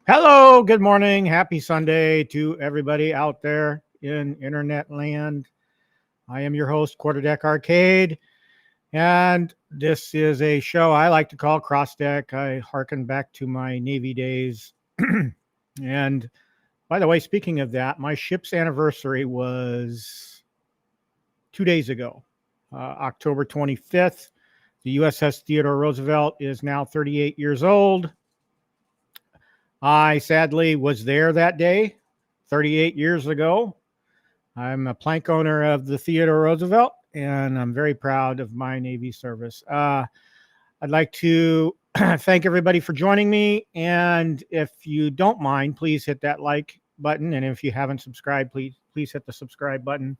Hello, good morning. Happy Sunday to everybody out there in internet land. I am your host, Crossdeck Arcade, and this is a show I like to call Crossdeck. I hearken back to my Navy days. And by the way, speaking of that, my ship's anniversary was 2 days ago, October 25th. The USS Theodore Roosevelt is now 38 years old. I sadly was there that day, 38 years ago. I'm a plank owner of the Theodore Roosevelt, and I'm very proud of my Navy service. I'd like to thank everybody for joining me. And if you don't mind, please hit that like button. And if you haven't subscribed, please hit the subscribe button.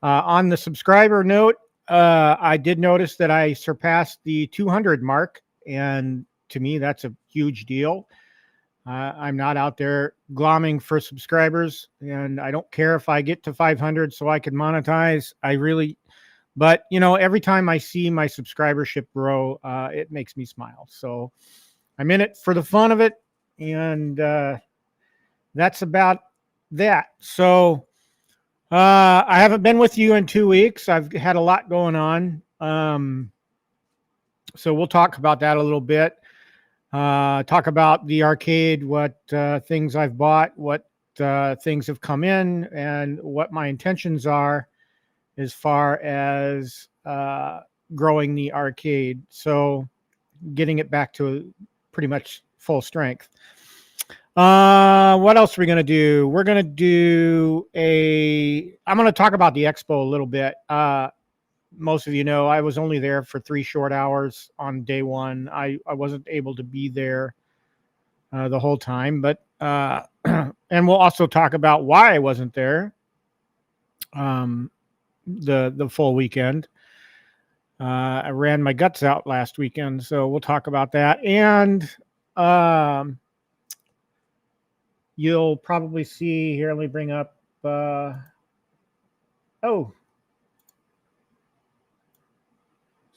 On the subscriber note, I did notice that I surpassed the 200 mark. And to me, that's a huge deal. I'm not out there glomming for subscribers, and I don't care if I get to 500 so I can monetize. But you know, every time I see my subscribership grow, it makes me smile. So I'm in it for the fun of it, and that's about that. So I haven't been with you in 2 weeks. I've had a lot going on. So we'll talk about that a little bit. Talk about the arcade, what things I've bought, what things have come in, and what my intentions are as far as growing the arcade. So getting it back to pretty much full strength. What else are we going to do? We're going to I'm going to talk about the expo a little bit. Most of you know I was only there for 3 short hours on day one. I wasn't able to be there the whole time, but and we'll also talk about why I wasn't there the full weekend. I ran my guts out last weekend, so we'll talk about that. And you'll probably see here, let me bring up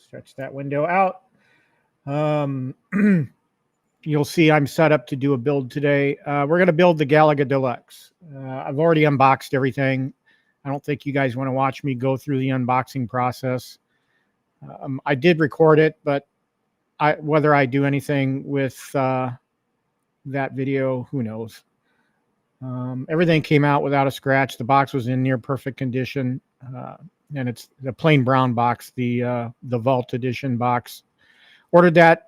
stretch that window out. You'll see I'm set up to do a build today. We're going to build the Galaga Deluxe. I've already unboxed everything. I don't think you guys want to watch me go through the unboxing process. I did record it, but whether I do anything with that video, who knows? Everything came out without a scratch. The box was in near perfect condition. And it's the plain brown box, the Vault Edition box. Ordered the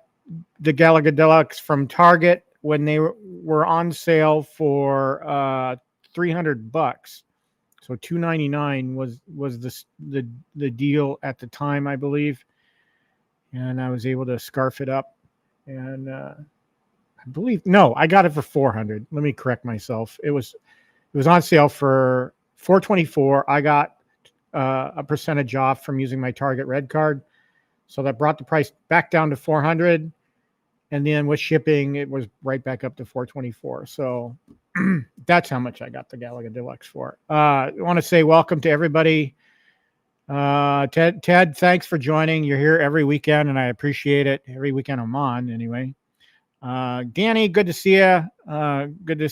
Galaga Deluxe from Target when they were on sale for $300. So $299 was the deal at the time, I believe. And I was able to scarf it up. And I got it for $400. Let me correct myself. It was on sale for $424. I got a percentage off from using my Target Red card. So that brought the price back down to $400. And then with shipping, it was right back up to $424. So that's how much I got the Galaga Deluxe for. I want to say welcome to everybody. Ted, thanks for joining. You're here every weekend, and I appreciate it. Every weekend I'm on, anyway. Danny, good to see you. Good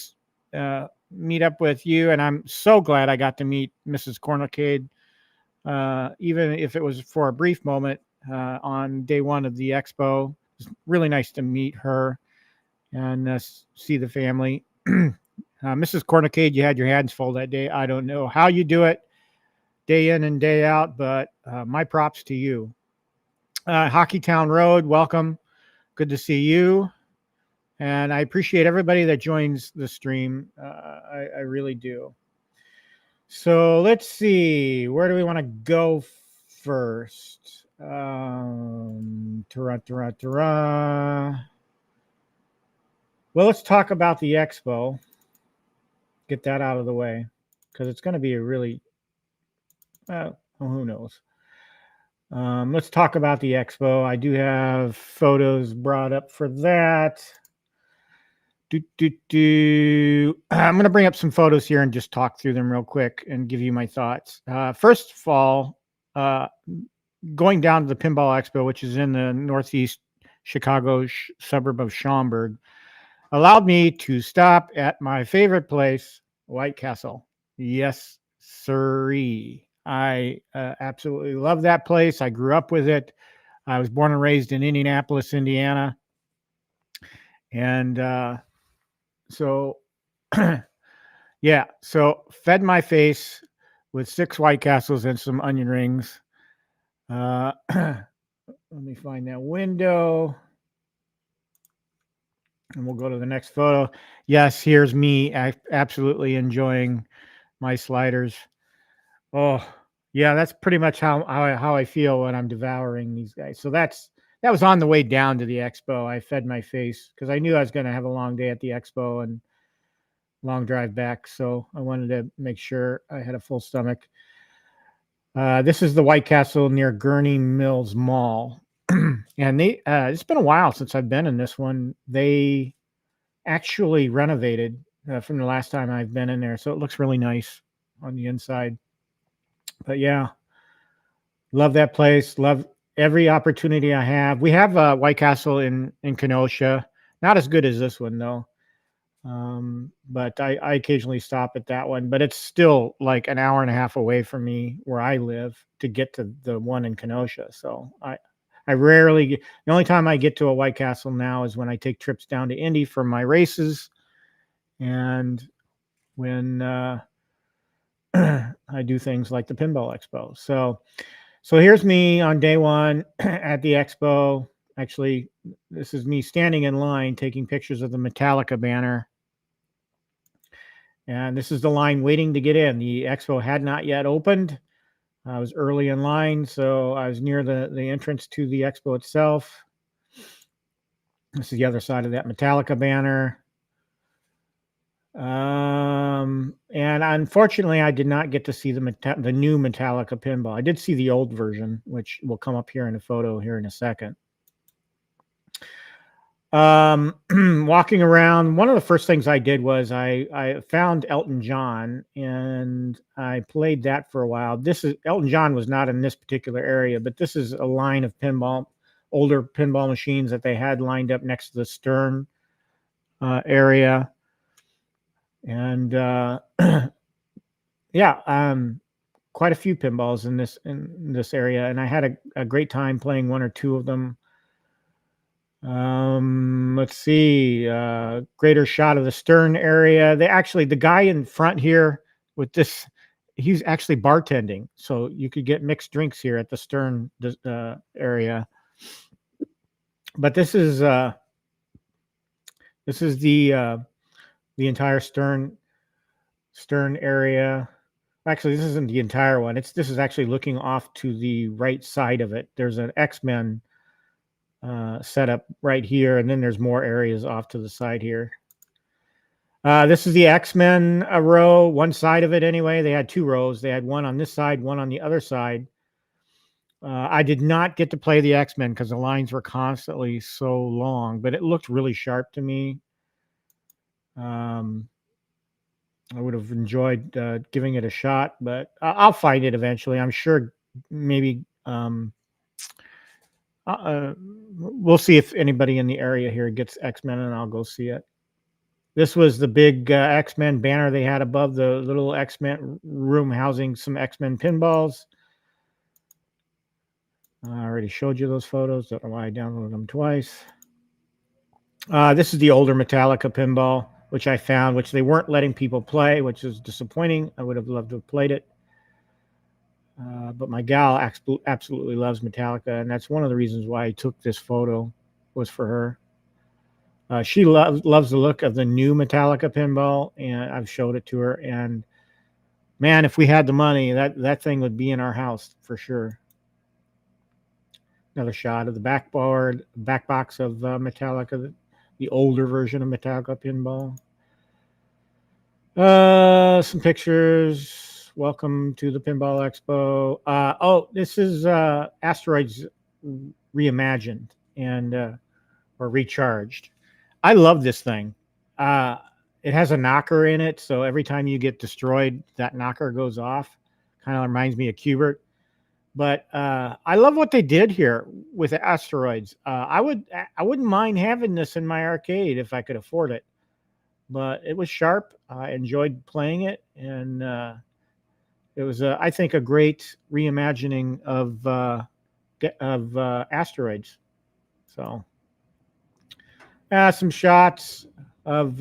to meet up with you. And I'm so glad I got to meet Mrs. Cornacade. Even if it was for a brief moment on day one of the expo. It's really nice to meet her. and see the family. Mrs. Cornicade, you had your hands full that day. I don't know how you do it day in and day out, but my props to you. Hockeytown Road, welcome. Good to see you. And I appreciate everybody that joins the stream. I really do. So let's see. Where do we want to go first? Well, let's talk about the expo. Get that out of the way because it's going to be a really, who knows. Let's talk about the expo. I do have photos brought up for that. I'm going to bring up some photos here and just talk through them real quick and give you my thoughts. First of all, going down to the Pinball Expo, which is in the northeast Chicago suburb of Schaumburg, allowed me to stop at my favorite place, White Castle. Yes, sirree. I absolutely love that place. I grew up with it. I was born and raised in Indianapolis, Indiana. And so, yeah, so fed my face with 6 White Castles and some onion rings. Let me find that window. And we'll go to the next photo. Yes, here's me absolutely enjoying my sliders. Oh, yeah, that's pretty much how I feel when I'm devouring these guys. So that was on the way down to the expo. I fed my face because I knew I was going to have a long day at the expo and long drive back. So I wanted to make sure I had a full stomach. This is the White Castle near Gurney Mills Mall. And it's been a while since I've been in this one. They actually renovated from the last time I've been in there. So it looks really nice on the inside. But yeah, love that place. Love every opportunity I have. We have a White Castle in Kenosha. Not as good as this one, though. But I occasionally stop at that one. But it's still like an hour and a half away from me where I live to get to the one in Kenosha. So I rarely get, the only time I get to a White Castle now is when I take trips down to Indy for my races and when I do things like the Pinball Expo. So here's me on day one at the expo. Actually, this is me standing in line taking pictures of the Metallica banner. And this is the line waiting to get in. The expo had not yet opened. I was early in line, so I was near the entrance to the expo itself. This is the other side of that Metallica banner. And unfortunately, I did not get to see the new Metallica pinball. I did see the old version, which will come up here in a photo here in a second. Walking around, one of the first things I did was I found Elton John and I played that for a while. Elton John was not in this particular area, but this is a line of older pinball machines that they had lined up next to the stern area. And yeah, quite a few pinballs in this area, and I had a great time playing one or two of them. Let's see, greater shot of the stern area. The guy in front here with this, he's actually bartending, so you could get mixed drinks here at the stern area. But this is the entire stern area. Actually, this isn't the entire one. This is actually looking off to the right side of it. There's an X-Men setup right here, and then there's more areas off to the side here. This is the X-Men row, one side of it anyway. They had 2 rows. They had one on this side, one on the other side. I did not get to play the X-Men because the lines were constantly so long, but it looked really sharp to me. I would have enjoyed giving it a shot, but I'll find it eventually. I'm sure maybe we'll see if anybody in the area here gets X-Men, and I'll go see it. This was the big X-Men banner they had above the little X-Men room housing some X-Men pinballs. I already showed you those photos. Don't know why I downloaded them twice. This is the older Metallica pinball, which I found, which they weren't letting people play, which is disappointing. I would have loved to have played it. But my gal absolutely loves Metallica, and that's one of the reasons why I took this photo, was for her. She loves the look of the new Metallica pinball, and I've showed it to her. And man, if we had the money, that thing would be in our house for sure. Another shot of the back box of Metallica, the older version of Metallica pinball. Some pictures. Welcome to the Pinball Expo. Oh, this is Asteroids reimagined and or recharged. I love this thing. It has a knocker in it, so every time you get destroyed, that knocker goes off. Kind of reminds me of Cubert. But I love what they did here with the Asteroids. I wouldn't mind having this in my arcade if I could afford it. But it was sharp. I enjoyed playing it, and it was, I think, a great reimagining of Asteroids. So, some shots of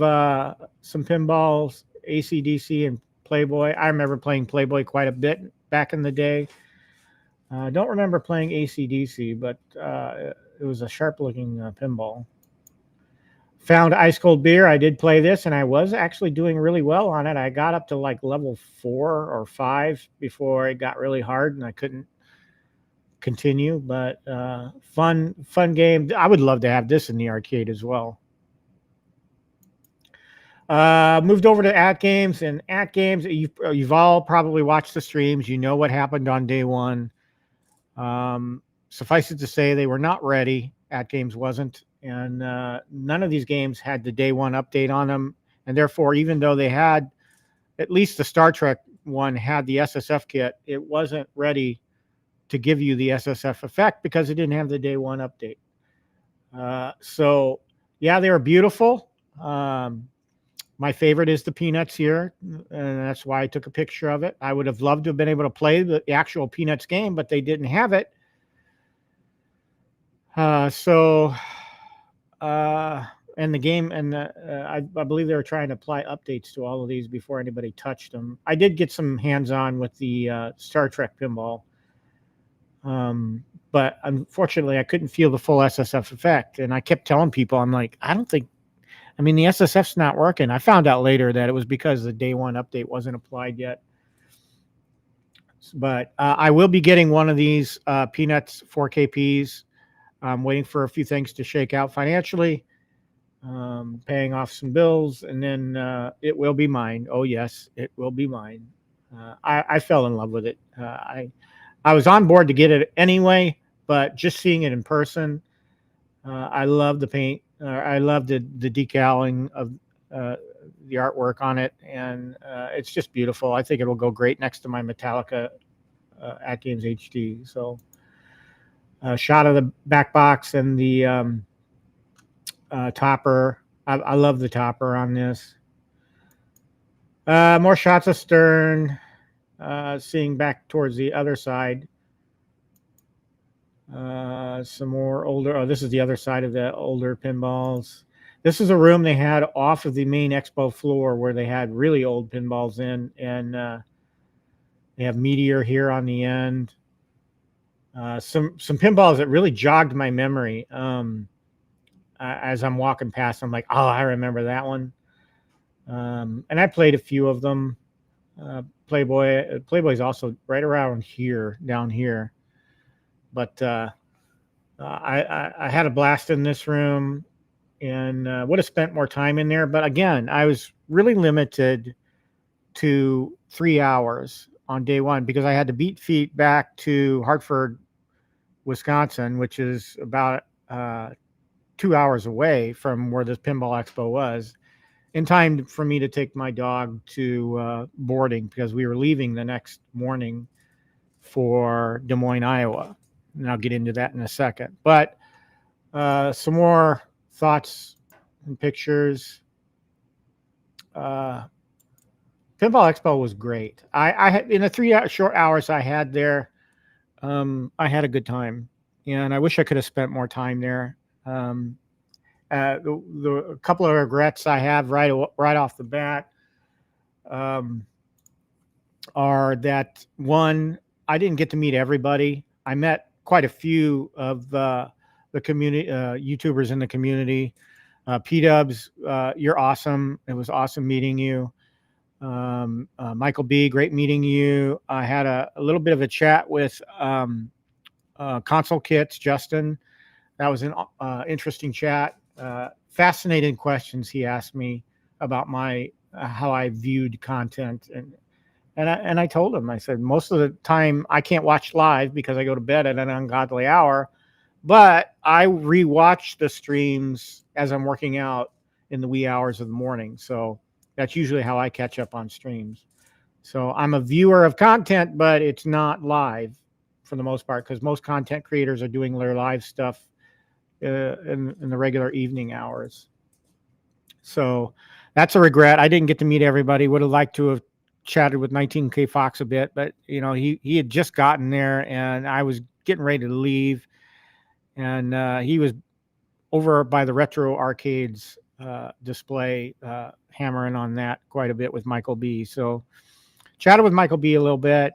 some pinballs, AC/DC, and Playboy. I remember playing Playboy quite a bit back in the day. I don't remember playing AC/DC, but it was a sharp-looking pinball. Found Ice Cold Beer. I did play this, and I was actually doing really well on it. I got up to like level 4 or 5 before it got really hard, and I couldn't continue. But fun game. I would love to have this in the arcade as well. Moved over to At Games, and At Games, you've all probably watched the streams. You know what happened on day one. Suffice it to say, they were not ready. At Games wasn't, and none of these games had the day one update on them, and therefore, even though they had, at least the Star Trek one had the SSF kit, it wasn't ready to give you the SSF effect because it didn't have the day one update. So yeah, they were beautiful. My favorite is the Peanuts here, and that's why I took a picture of it. I would have loved to have been able to play the actual Peanuts game, but they didn't have it. And the game, and I believe they were trying to apply updates to all of these before anybody touched them. I did get some hands-on with the Star Trek pinball, but unfortunately, I couldn't feel the full SSF effect. And I kept telling people, I'm like, I mean, the SSF's not working. I found out later that it was because the day one update wasn't applied yet. But I will be getting one of these Peanuts 4KPs. I'm waiting for a few things to shake out financially, paying off some bills, and then it will be mine. Oh, yes, it will be mine. I fell in love with it. I was on board to get it anyway, but just seeing it in person, I love the paint. I love the decaling of the artwork on it, and it's just beautiful. I think it will go great next to my Metallica At Games HD. So, shot of the back box and the topper. I love the topper on this. More shots of stern. Seeing back towards the other side. Some more older. Oh, this is the other side of the older pinballs. This is a room they had off of the main expo floor where they had really old pinballs in, and they have Meteor here on the end. Some pinballs that really jogged my memory. As I'm walking past, I'm like, oh, I remember that one. And I played a few of them. Playboy's also right around here, down here. But I had a blast in this room, and would have spent more time in there. But again, I was really limited to 3 hours on day one because I had to beat feet back to Hartford, Wisconsin, which is about 2 hours away from where this Pinball Expo was, in time for me to take my dog to boarding because we were leaving the next morning for Des Moines, Iowa. And I'll get into that in a second. But some more thoughts and pictures. Pinball Expo was great. I had, in the 3 short hours I had there, I had a good time, and I wish I could have spent more time there. The couple of regrets I have right off the bat um, are that, one, I didn't get to meet everybody. I met quite a few of the community YouTubers in the community. P-Dubs, you're awesome. It was awesome meeting you. Michael B, great meeting you. I had a little bit of a chat with Console Kits, Justin. That was an interesting chat. Fascinating questions he asked me about my how I viewed content, and I told him, I said, most of the time I can't watch live because I go to bed at an ungodly hour, but I rewatch the streams as I'm working out in the wee hours of the morning. So that's usually how I catch up on streams. So I'm a viewer of content, but it's not live for the most part, because most content creators are doing their live stuff in the regular evening hours. So that's a regret. I didn't get to meet everybody. Would have liked to have chatted with 19K Fox a bit, but you know, he had just gotten there and I was getting ready to leave, and he was over by the retro arcades display, hammering on that quite a bit with Michael B. So chatted with Michael B a little bit.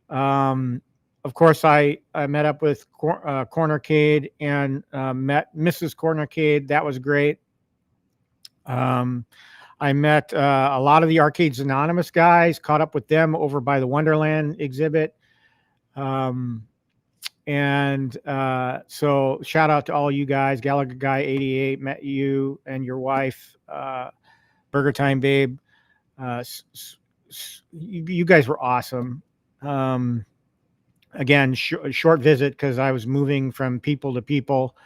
Of course, I met up with Cornercade and met Mrs. Cornercade. That was great. I met a lot of the Arcades Anonymous guys, caught up with them over by the Wonderland exhibit. So shout out to all you guys. Galaga Guy 88 met you and your wife, Burger Time Babe. You guys were awesome. Again, short visit because I was moving from people to people.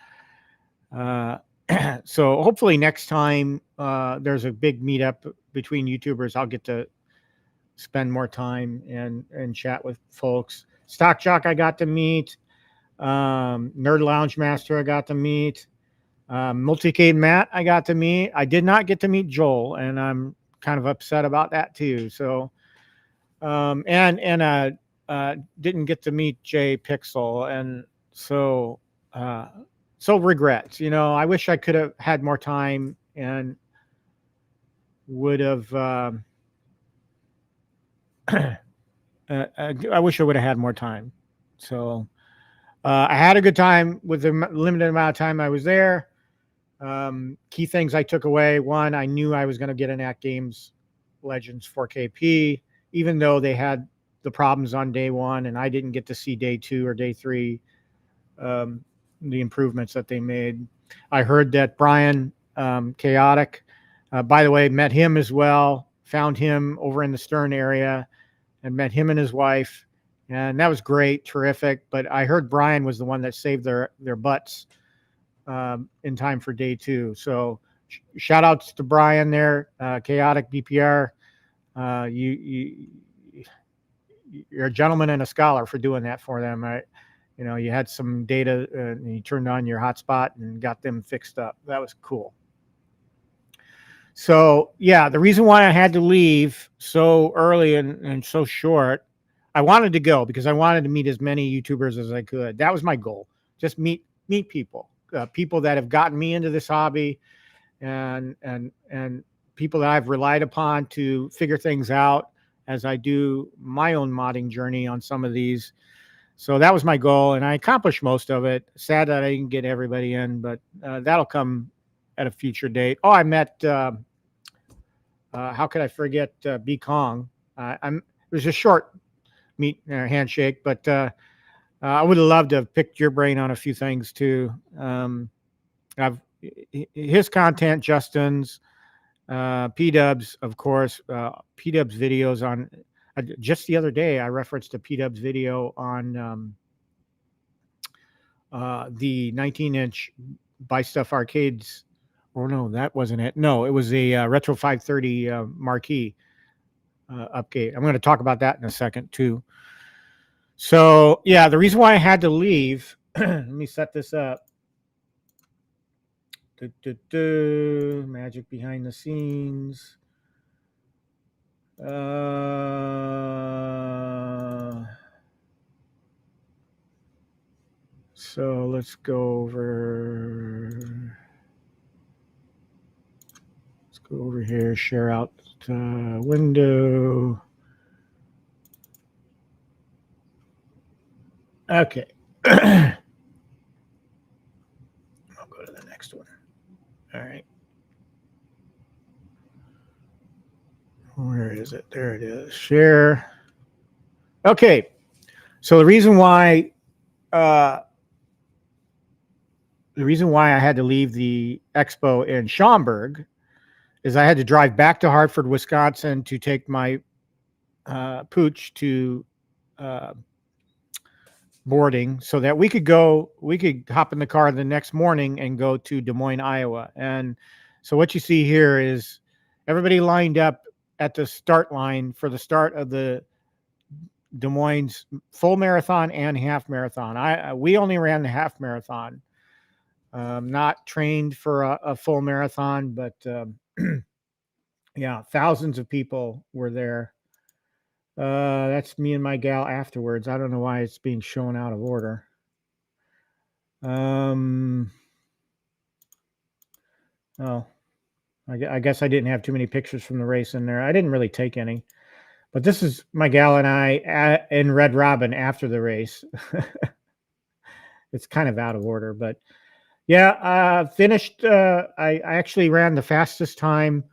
So hopefully next time there's a big meetup between YouTubers, I'll get to spend more time and chat with folks. Stock Jock I got to meet. Nerd Lounge Master I got to meet. Multicade Matt I got to meet. I did not get to meet Joel, and I'm kind of upset about that too. So didn't get to meet Jay Pixel, and so regrets. You know, I wish I could have had more time and would have. I wish I would have had more time. So I had a good time with the limited amount of time I was there. Key things I took away: one, I knew I was going to get an At Games Legends 4KP, even though they had the problems on day one, and I didn't get to see day two or day three, the improvements that they made. I heard that Brian, Chaotic, by the way, met him as well, found him over in the Stern area and met him and his wife. And that was great, terrific. But I heard Brian was the one that saved their butts in time for day two. So shout outs to Brian there, Chaotic BPR. You're a gentleman and a scholar for doing that for them. You know, you had some data and you turned on your hotspot and got them fixed up. That was cool. So yeah, the reason why I had to leave so early and so short, I wanted to go because I wanted to meet as many YouTubers as I could. That was my goal. Just meet people, people that have gotten me into this hobby, and people that I've relied upon to figure things out as I do my own modding journey on some of these. So that was my goal, and I accomplished most of it. Sad that I didn't get everybody in, but that'll come at a future date. Oh, I met, how could I forget B Kong? It was a short handshake, but I would have loved to have picked your brain on a few things too. His content, Justin's, P-Dubs, of course, P-Dubs videos on, just the other day, I referenced a P-Dubs video on the 19-inch Buy Stuff Arcades. Or no, that wasn't it. No, it was a Retro 530 marquee update. I'm going to talk about that in a second too. So yeah, the reason why I had to leave, let me set this up. Magic behind the scenes. So let's go over. go over here, share out window. Okay. I'll go to the next one. All right. Where is it? There it is. Share. Okay. So the reason why I had to leave the expo in Schaumburg is I had to drive back to Hartford, Wisconsin to take my pooch to boarding so that we could hop in the car the next morning and go to Des Moines, Iowa. And so what you see here is everybody lined up at the start line for the start of the Des Moines full marathon and half marathon. We only ran the half marathon. Not trained for a full marathon, but yeah, thousands of people were there. That's me and my gal afterwards. I don't know why it's being shown out of order. Oh, I guess I didn't have too many pictures from the race in there. I didn't really take any, but this is my gal and I in Red Robin after the race. It's kind of out of order, but yeah, finished. I actually ran the fastest time.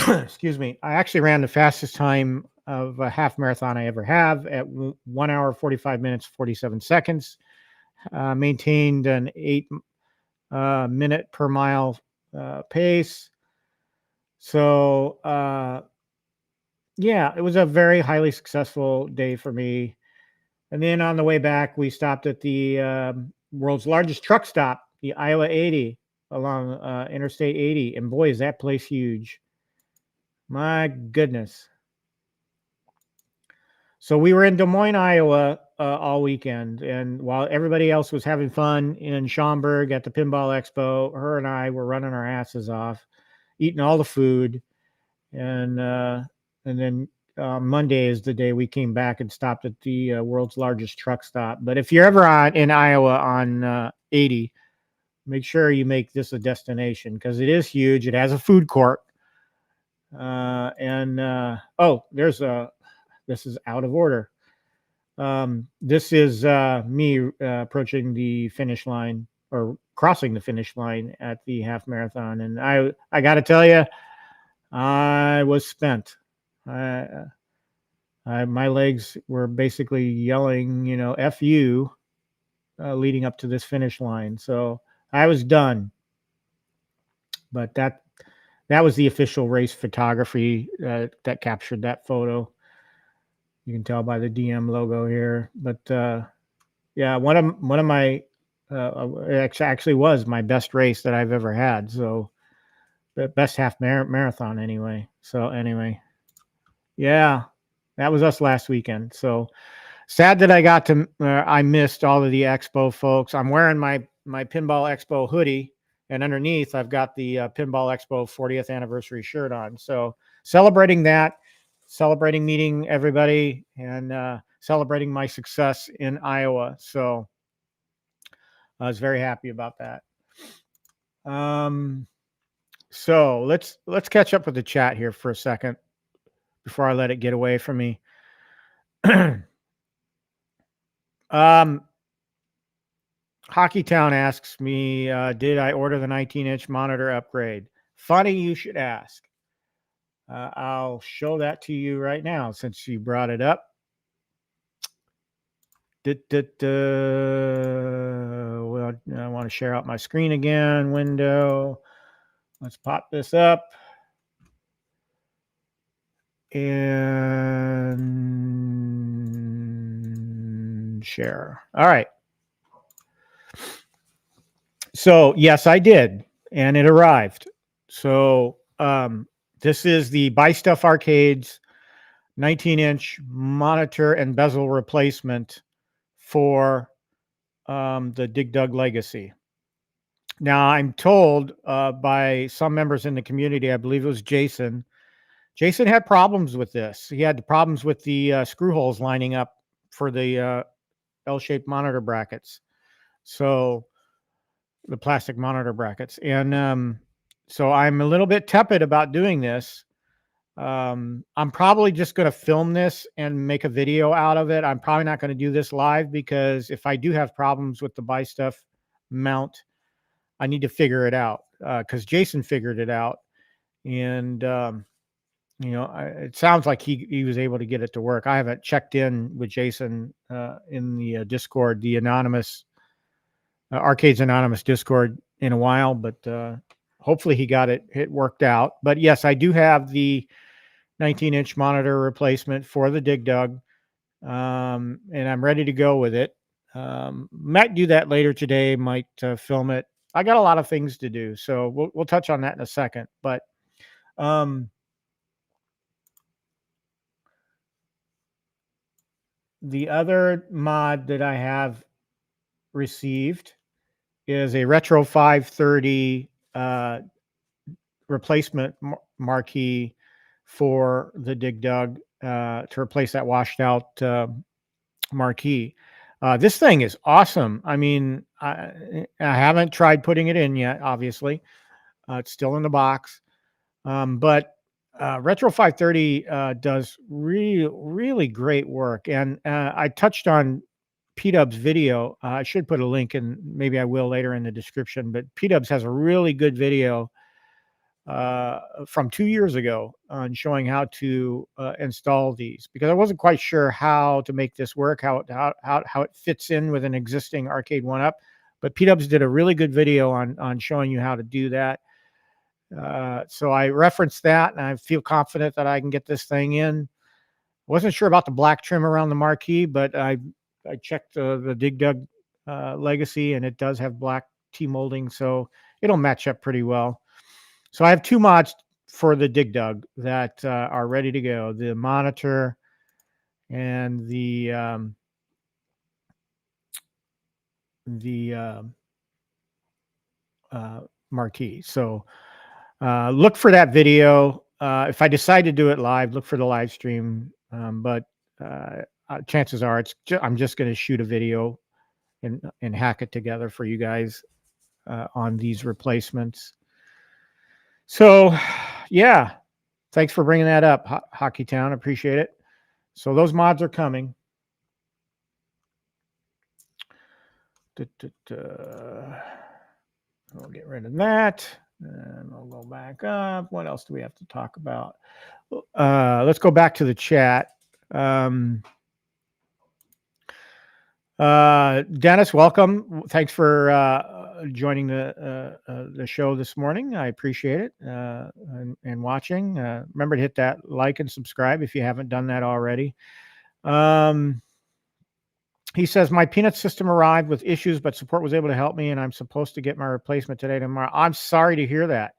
Excuse me. I actually ran the fastest time of a half marathon I ever have at 1 hour, 45 minutes, 47 seconds. Maintained an 8 minute per mile pace. So, yeah, it was a very highly successful day for me. And then on the way back, we stopped at the world's largest truck stop, the Iowa 80 along Interstate 80. And boy, is that place huge. My goodness. So we were in Des Moines, Iowa all weekend. And while everybody else was having fun in Schaumburg at the Pinball Expo, her and I were running our asses off, eating all the food. And then Monday is the day we came back and stopped at the world's largest truck stop. But if you're ever in Iowa on 80, make sure you make this a destination because it is huge. It has a food court. This is out of order. This is me approaching the finish line or crossing the finish line at the half marathon. And I got to tell you, I was spent. My legs were basically yelling, F you, leading up to this finish line. So I was done. But that was the official race photography that captured that photo. You can tell by the DM logo here. But yeah, one of my it actually was my best race that I've ever had. So the best half marathon anyway. So anyway, yeah, that was us last weekend. So sad that I missed all of the expo folks. I'm wearing my Pinball Expo hoodie, and underneath I've got the Pinball Expo 40th anniversary shirt on. So celebrating that, celebrating meeting everybody, and celebrating my success in Iowa. So I was very happy about that. So let's catch up with the chat here for a second before I let it get away from me. Hockeytown asks me, did I order the 19-inch monitor upgrade? Funny you should ask. I'll show that to you right now since you brought it up. Well, I want to share out my screen again. Window. Let's pop this up. And share. All right. So yes, I did, and it arrived. So this is the Buy Stuff Arcades 19-inch monitor and bezel replacement for the Dig Dug Legacy. Now, I'm told by some members in the community, I believe it was Jason. Jason had problems with this. He had problems with the screw holes lining up for the L-shaped monitor brackets. So the plastic monitor brackets. And So I'm a little bit tepid about doing this. I'm probably just going to film this and make a video out of it. I'm probably not going to do this live because if I do have problems with the buy stuff mount, I need to figure it out because Jason figured it out. And, it sounds like he was able to get it to work. I haven't checked in with Jason in the Discord, the anonymous Arcades Anonymous Discord in a while, but hopefully he got it worked out. But yes, I do have the 19-inch monitor replacement for the Dig Dug, and I'm ready to go with it. Might do that later today. Might film it. I got a lot of things to do, so we'll touch on that in a second. But the other mod that I have received is a Retro 530 replacement marquee for the Dig Dug to replace that washed out marquee. This thing is awesome. I mean, I haven't tried putting it in yet, obviously. It's still in the box. But Retro 530 does really great work. And I touched on P-Dub's video. I should put a link, and maybe I will later in the description. But P-Dubs has a really good video from 2 years ago on showing how to install these, because I wasn't quite sure how to make this work, how it fits in with an existing Arcade1Up. But P-Dubs did a really good video on showing you how to do that. So I referenced that, and I feel confident that I can get this thing in. Wasn't sure about the black trim around the marquee, but I checked the Dig Dug Legacy, and it does have black T-molding, so it'll match up pretty well. So I have two mods for the Dig Dug that are ready to go: the monitor and the marquee. So look for that video. If I decide to do it live, look for the live stream. But chances are I'm just going to shoot a video and hack it together for you guys on these replacements. So, yeah, thanks for bringing that up, Hockey Town. Appreciate it. So those mods are coming. We'll get rid of that. And we'll go back up. What else do we have to talk about? Let's go back to the chat. Dennis, welcome. Thanks for joining the show this morning. I appreciate it and watching. Remember to hit that like and subscribe if you haven't done that already. He says, my Peanut system arrived with issues, but support was able to help me, and I'm supposed to get my replacement today, tomorrow. I'm sorry to hear that.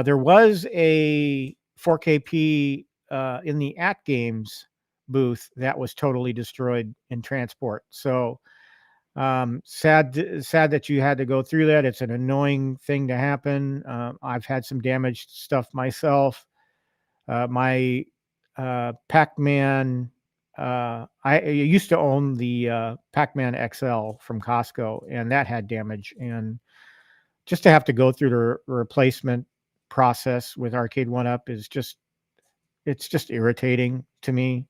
There was a 4KP in the At Games booth that was totally destroyed in transport. So sad that you had to go through that. It's an annoying thing to happen. I've had some damaged stuff myself. My Pac-Man, I used to own the Pac-Man XL from Costco, and that had damage. And just to have to go through the replacement process with Arcade1Up is it's just irritating to me.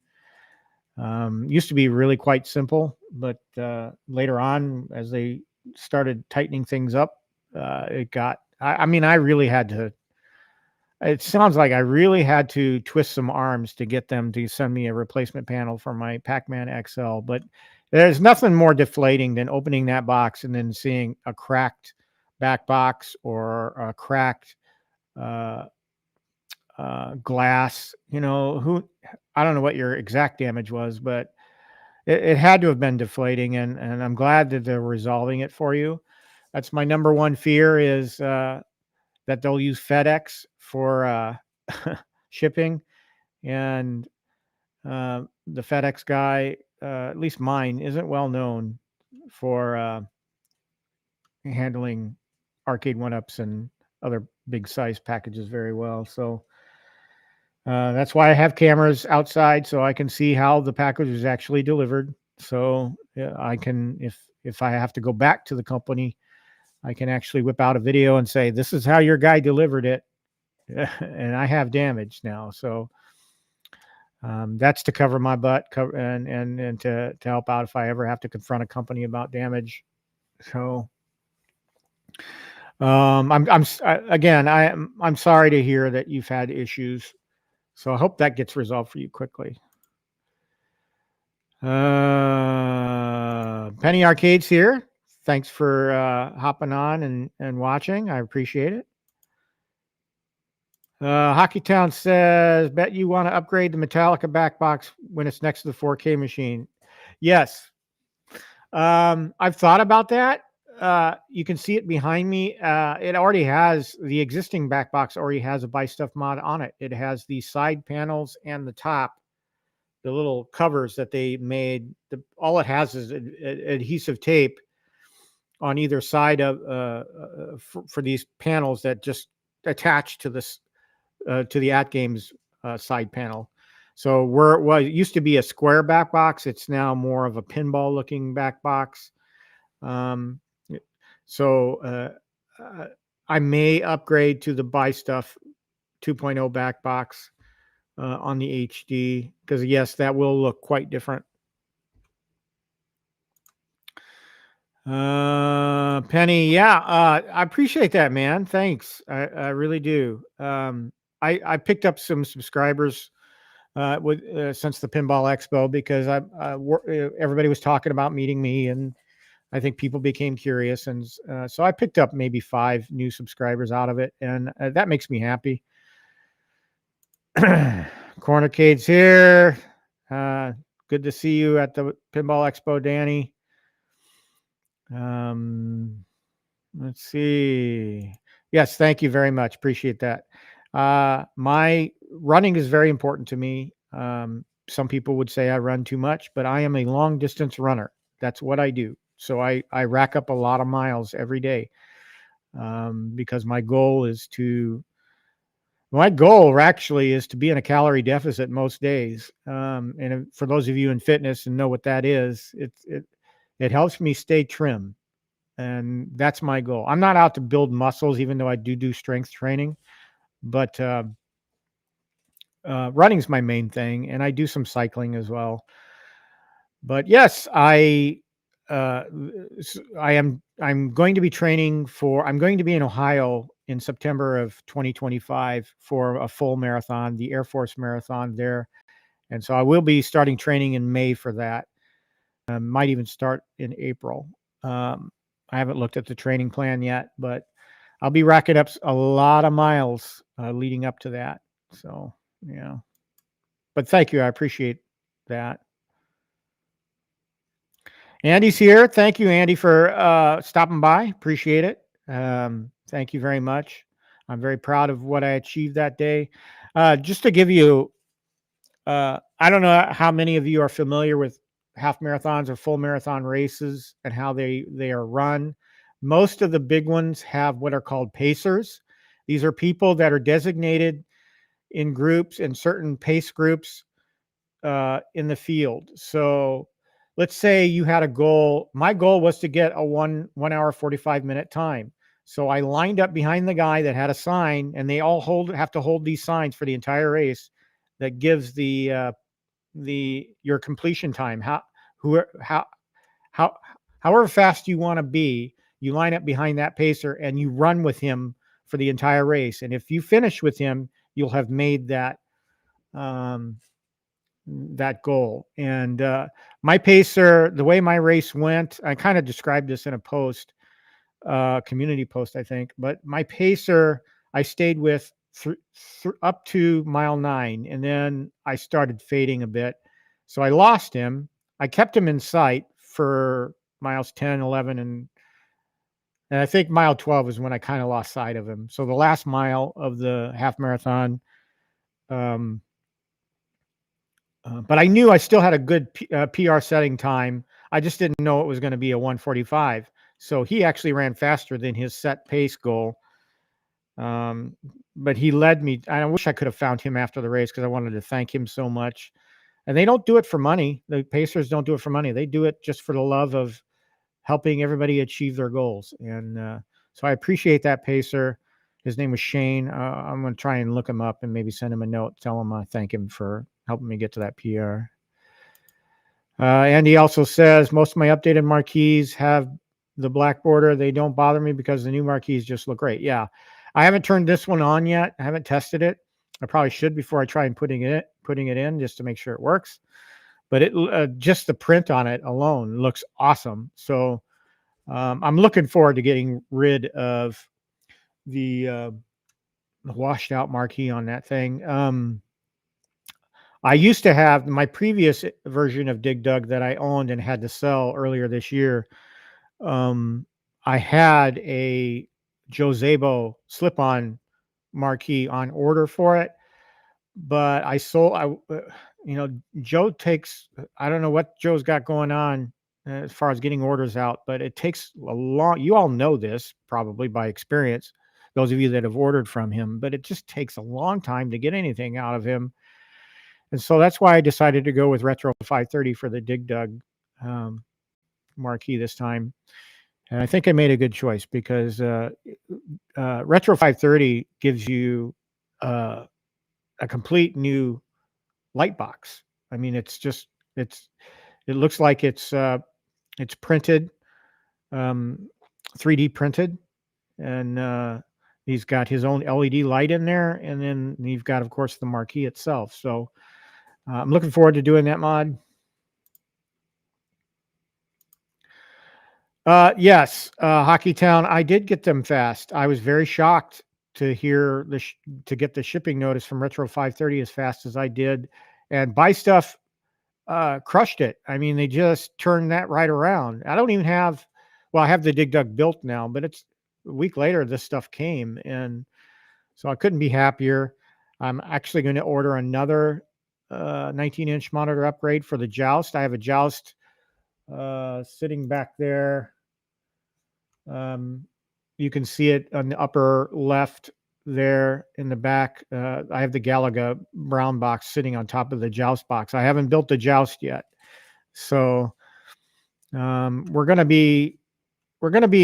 Used to be really quite simple, but later on, as they started tightening things up, it got, I mean, I really had to, it sounds like I really had to twist some arms to get them to send me a replacement panel for my Pac-Man XL. But there's nothing more deflating than opening that box and then seeing a cracked back box or a cracked glass. You know, I don't know what your exact damage was, but it had to have been deflating, and I'm glad that they're resolving it for you. That's my number one fear, is that they'll use FedEx for shipping, and the FedEx guy, at least mine, isn't well known for handling Arcade1Ups and other big size packages very well. So that's why I have cameras outside, so I can see how the package is actually delivered. So I can, if I have to go back to the company, I can actually whip out a video and say, this is how your guy delivered it. And I have damage now. So that's to cover my butt and to help out if I ever have to confront a company about damage. So I'm sorry to hear that you've had issues. So I hope that gets resolved for you quickly. Penny Arcade's here. Thanks for hopping on and watching. I appreciate it. Hockey Town says, bet you want to upgrade the Metallica back box when it's next to the 4K machine. Yes. I've thought about that. You can see it behind me. It already has, the existing back box already has a Buy Stuff mod on it. It has the side panels and the top, the little covers that they made. All it has is adhesive tape on either side of for these panels that just attach to this to the At Games side panel. So where it used to be a square back box, it's now more of a pinball looking back box. So I may upgrade to the Buy Stuff 2.0 back box on the HD, because yes, that will look quite different. Penny, yeah, I appreciate that, man. Thanks. I really do. I picked up some subscribers since the Pinball Expo, because everybody was talking about meeting me, and I think people became curious, and so I picked up maybe 5 new subscribers out of it, and that makes me happy. Cornercade's here. Good to see you at the Pinball Expo, Danny. Let's see. Yes, thank you very much. Appreciate that. My running is very important to me. Some people would say I run too much, but I am a long distance runner. That's what I do. So I rack up a lot of miles every day, because my goal actually is to be in a calorie deficit most days. And for those of you in fitness and know what that is, it helps me stay trim. And that's my goal. I'm not out to build muscles, even though I do strength training, but running's my main thing. And I do some cycling as well. But yes, I'm going to be training I'm going to be in Ohio in September of 2025 for a full marathon, the Air Force Marathon there. And so I will be starting training in May for that. Might even start in April. I haven't looked at the training plan yet, but I'll be racking up a lot of miles leading up to that. So, yeah. But thank you. I appreciate that. Andy's here. Thank you, Andy, for stopping by. Appreciate it. Thank you very much. I'm very proud of what I achieved that day. Just to give you, I don't know how many of you are familiar with half marathons or full marathon races and how they are run. Most of the big ones have what are called pacers. These are people that are designated in groups, in certain pace groups in the field. So let's say you had a goal. My goal was to get a 1 hour 45-minute time. So I lined up behind the guy that had a sign, and they all have to hold these signs for the entire race that gives your completion time. However fast you want to be, you line up behind that pacer and you run with him for the entire race. And if you finish with him, you'll have made that goal. And my pacer, the way my race went, I kind of described this in a post, community post, I think, but my pacer, I stayed with up to mile 9, and then I started fading a bit. So I lost him. I kept him in sight for miles 10, 11, and I think mile 12 is when I kind of lost sight of him. So the last mile of the half marathon, but I knew I still had a good PR setting time. I just didn't know it was going to be a 1:45. So he actually ran faster than his set pace goal. But he led me. I wish I could have found him after the race, because I wanted to thank him so much. And they don't do it for money. The Pacers don't do it for money. They do it just for the love of helping everybody achieve their goals. And So I appreciate that, Pacer. His name was Shane. I'm going to try and look him up and maybe send him a note, tell him I thank him for helping me get to that PR. Andy also says, most of my updated marquees have the black border. They don't bother me because the new marquees just look great. Yeah. I haven't turned this one on yet. I haven't tested it. I probably should before I try and putting it in just to make sure it works. But it just the print on it alone looks awesome. So I'm looking forward to getting rid of the washed out marquee on that thing. I used to have my previous version of Dig Dug that I owned and had to sell earlier this year. I had a Joe Zabo slip-on marquee on order for it, but I sold. Joe takes. I don't know what Joe's got going on as far as getting orders out, but it takes a long. You all know this probably by experience, those of you that have ordered from him, but it just takes a long time to get anything out of him. And so that's why I decided to go with Retro 530 for the Dig Dug marquee this time. And I think I made a good choice because Retro 530 gives you a complete new light box. I mean, it looks like it's printed, 3D printed, and he's got his own LED light in there, and then you've got, of course, the marquee itself. So I'm looking forward to doing that mod. Yes, Hockey Town. I did get them fast. I was very shocked to hear to get the shipping notice from Retro 530 as fast as I did, and Buy Stuff crushed it. I mean, they just turned that right around. I don't even have. Well, I have the Dig Dug built now, but it's a week later this stuff came, and so I couldn't be happier. I'm actually going to order another 19-inch monitor upgrade for the Joust. I have a Joust sitting back there. You can see it on the upper left there in the back. I have the Galaga brown box sitting on top of the Joust box. I haven't built the Joust yet, so we're going to be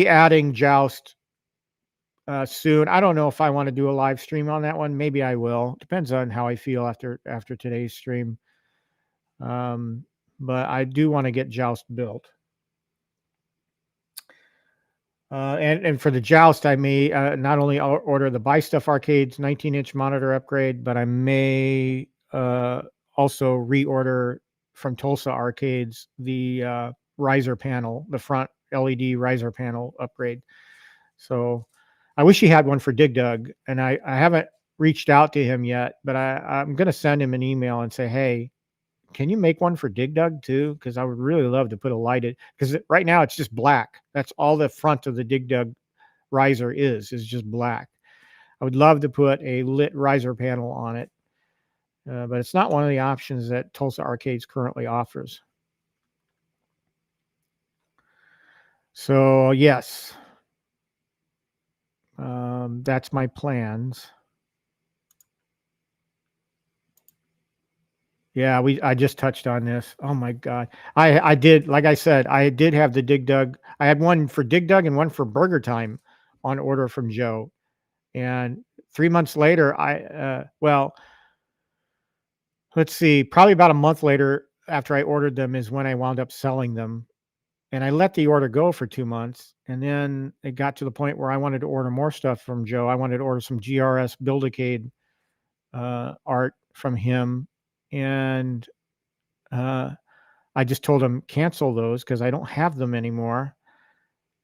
adding Joust soon. I don't know if I want to do a live stream on that one. Maybe I will. Depends on how I feel after today's stream. But I do want to get Joust built. And for the Joust, I may not only order the Buy Stuff Arcade's 19-inch monitor upgrade, but I may also reorder from Tulsa Arcades the riser panel, the front LED riser panel upgrade. So I wish he had one for Dig Dug, and I haven't reached out to him yet, but I'm going to send him an email and say, hey, can you make one for Dig Dug too? Because I would really love to put a light in, because right now it's just black. That's all the front of the Dig Dug riser is just black. I would love to put a lit riser panel on it, but it's not one of the options that Tulsa Arcades currently offers. So yes, that's my plans. Yeah, I just touched on this. Oh my God. I did, like I said, I did have the Dig Dug. I had one for Dig Dug and one for Burger Time on order from Joe. And 3 months later, well, let's see, probably about a month later after I ordered them is when I wound up selling them. And I let the order go for 2 months. And then it got to the point where I wanted to order more stuff from Joe. I wanted to order some GRS Buildicade art from him. And I just told him cancel those because I don't have them anymore.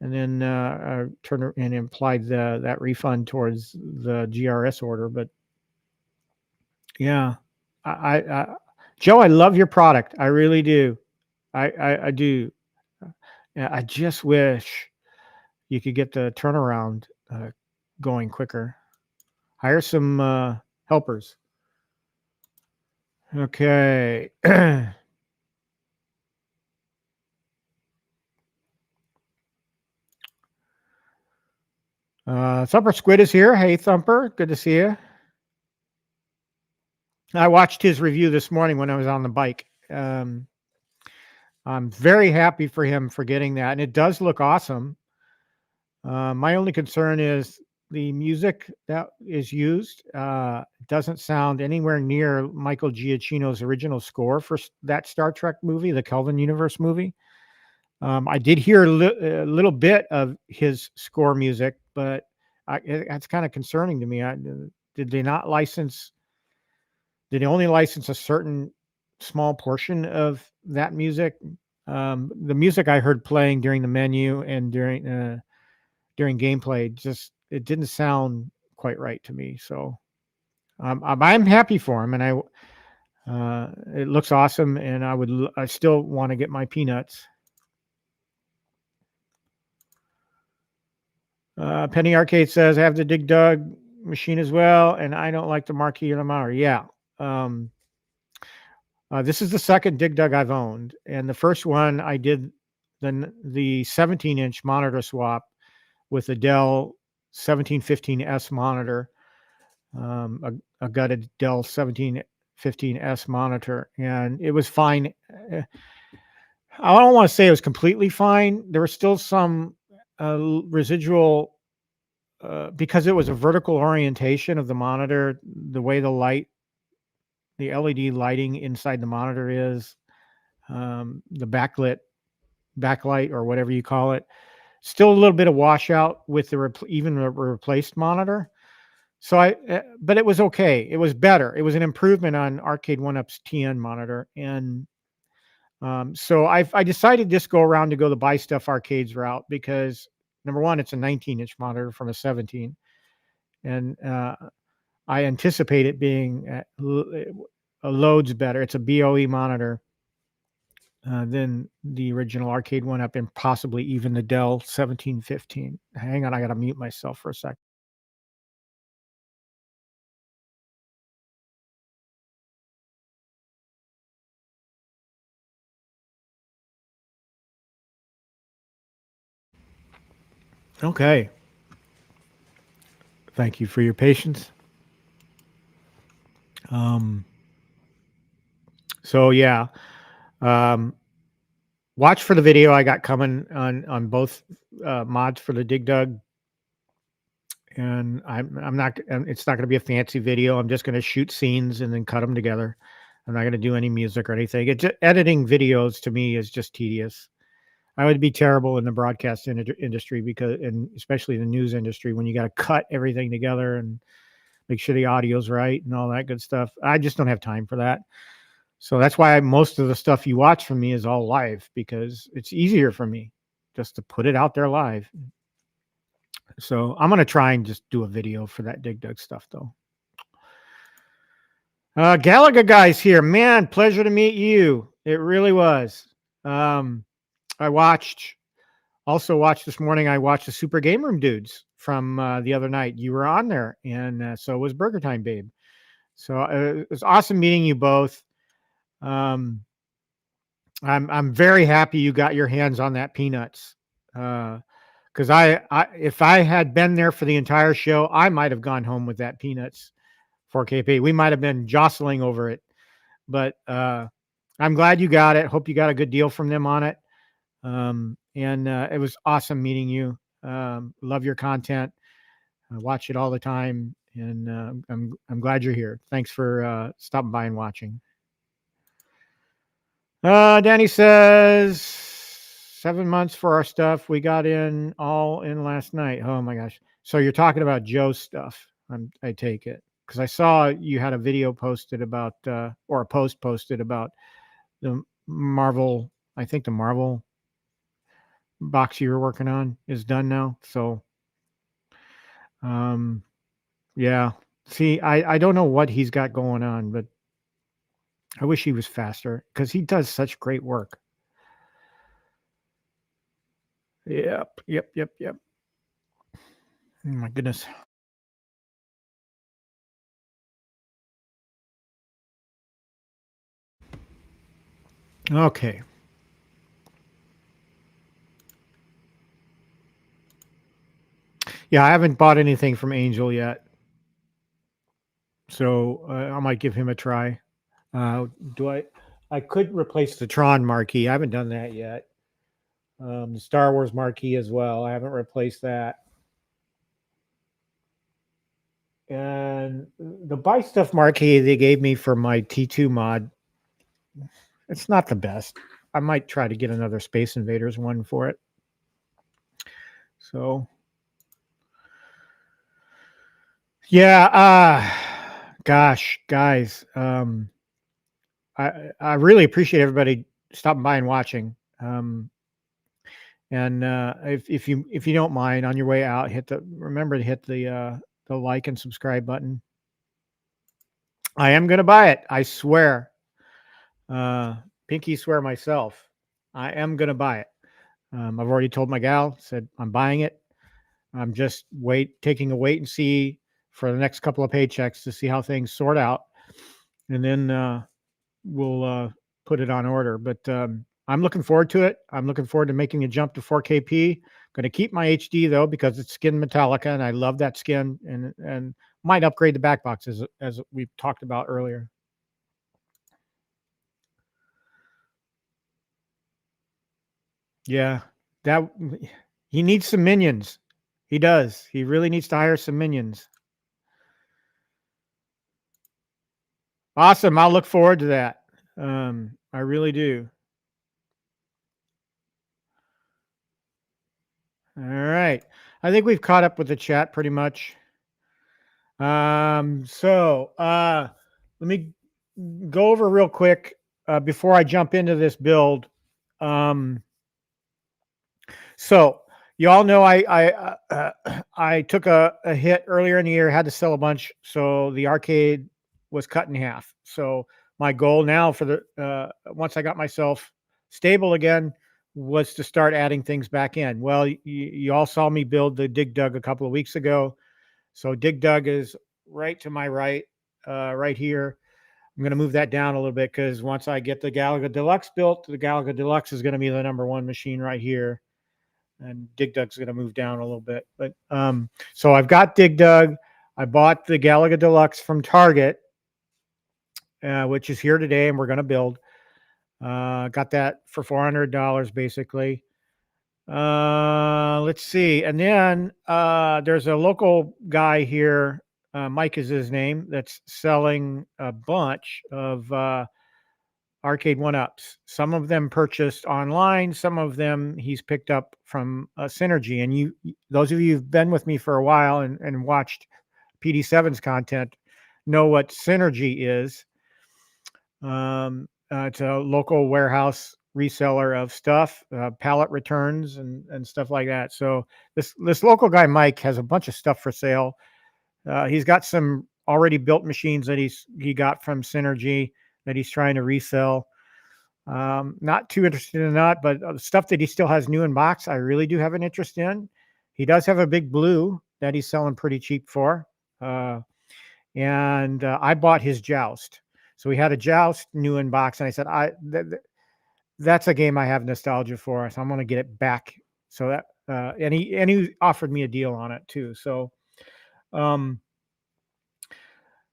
And then I turned and implied that refund towards the GRS order. But yeah, Joe, I love your product. I really do. I do. I just wish you could get the turnaround going quicker. Hire some helpers. Okay. Thumper Squid is here. Hey, Thumper. Good to see you. I watched his review this morning when I was on the bike. I'm very happy for him for getting that. And it does look awesome. My only concern is the music that is used doesn't sound anywhere near Michael Giacchino's original score for that Star Trek movie, the Kelvin Universe movie. I did hear a little bit of his score music, but that's kind of concerning to me. Did they not license? Did they only license a certain small portion of that music? The music I heard playing during the menu and during gameplay, just it didn't sound quite right to me. So I'm happy for him, and it looks awesome, and I still want to get my peanuts. Penny Arcade says I have the Dig Dug machine as well, and I don't like the Marquee or the Mauer. Yeah. This is the second Dig Dug I've owned, and the first one I did the 17-inch monitor swap with a Dell 1715S monitor, a gutted Dell 1715S monitor, and it was fine. I don't want to say it was completely fine. There was still some residual because it was a vertical orientation of the monitor, the way the LED lighting inside the monitor is, the backlight or whatever you call it, still a little bit of washout with even the replaced monitor. So but it was okay. It was better. It was an improvement on Arcade1Up's TN monitor. And so I decided this go around to go the buy stuff arcades route because number one, it's a 19-inch monitor from a 17. And I anticipate it being loads better. It's a BOE monitor than the original Arcade1Up and possibly even the Dell 1715. Hang on, I got to mute myself for a second. Okay. Thank you for your patience. So yeah, watch for the video I got coming on both mods for the Dig Dug, and I'm not. It's not going to be a fancy video. I'm just going to shoot scenes and then cut them together. I'm not going to do any music or anything. Editing videos to me is just tedious. I would be terrible in the broadcast industry and especially the news industry, when you got to cut everything together and make sure the audio's right and all that good stuff. I just don't have time for that. So that's why most of the stuff you watch from me is all live, because it's easier for me just to put it out there live. So I'm going to try and just do a video for that Dig Dug stuff though. Galaga guys here, man, pleasure to meet you. It really was. I also watched this morning. I watched the Super Game Room dudes from the other night. You were on there, and so was Burger Time Babe. So it was awesome meeting you both. I'm very happy you got your hands on that Peanuts, because if I had been there for the entire show, I might have gone home with that Peanuts 4KP. We might have been jostling over it, but I'm glad you got it. Hope you got a good deal from them on it. And it was awesome meeting you. Love your content. I watch it all the time, and I'm glad you're here. Thanks for stopping by and watching. Danny says 7 months for our stuff. We got all in last night. Oh my gosh! So you're talking about Joe's stuff? I take it, because I saw you had a video posted about or a post posted about the Marvel. I think the Marvel box you were working on is done now. So, yeah. See, I don't know what he's got going on, but I wish he was faster because he does such great work. Yep. Oh my goodness. Okay. Yeah, I haven't bought anything from Angel yet, so I might give him a try. Do I? I could replace the Tron marquee. I haven't done that yet. The Star Wars marquee as well. I haven't replaced that. And the Buy Stuff marquee they gave me for my T2 mod, it's not the best. I might try to get another Space Invaders one for it. So, yeah, gosh, guys, I really appreciate everybody stopping by and watching. And if you don't mind, on your way out, remember to hit the like and subscribe button. I am gonna buy it. I swear. Pinky swear myself. I am gonna buy it. I've already told my gal, said I'm buying it. I'm just taking a wait and see for the next couple of paychecks to see how things sort out, and then we'll put it on order. But I'm looking forward to it. I'm looking forward to making a jump to 4KP. Going to keep my HD though because it's skin Metallica, and I love that skin, and might upgrade the back box as we've talked about earlier. Yeah, that he needs some minions. He does. He really needs to hire some minions. Awesome. I'll look forward to that. I really do. All right. I think we've caught up with the chat pretty much. So let me go over real quick before I jump into this build. So you all know I took a hit earlier in the year, had to sell a bunch, so the arcade was cut in half. So my goal now for the once I got myself stable again was to start adding things back in. Well, you all saw me build the Dig Dug a couple of weeks ago. So Dig Dug is right to my right, right here. I'm going to move that down a little bit because once I get the Galaga Deluxe built, the Galaga Deluxe is going to be the #1 machine right here. And Dig Dug's going to move down a little bit. But so I've got Dig Dug. I bought the Galaga Deluxe from Target, which is here today, and we're going to build. Got that for $400 basically. Let's see. And then there's a local guy here, Mike is his name, that's selling a bunch of Arcade1Ups. Some of them purchased online, some of them he's picked up from Synergy. And those of you who've been with me for a while and watched PD7's content know what Synergy is. It's a local warehouse reseller of stuff, pallet returns and stuff like that. So this local guy Mike has a bunch of stuff for sale. He's got some already built machines that he got from Synergy that he's trying to resell. Not too interested in that, but stuff that he still has new in box, I really do have an interest in. He does have a big blue that he's selling pretty cheap for. And I bought his Joust. So we had a Joust new in box, and I said, that's a game I have nostalgia for, so I'm going to get it back. So that and he offered me a deal on it too. So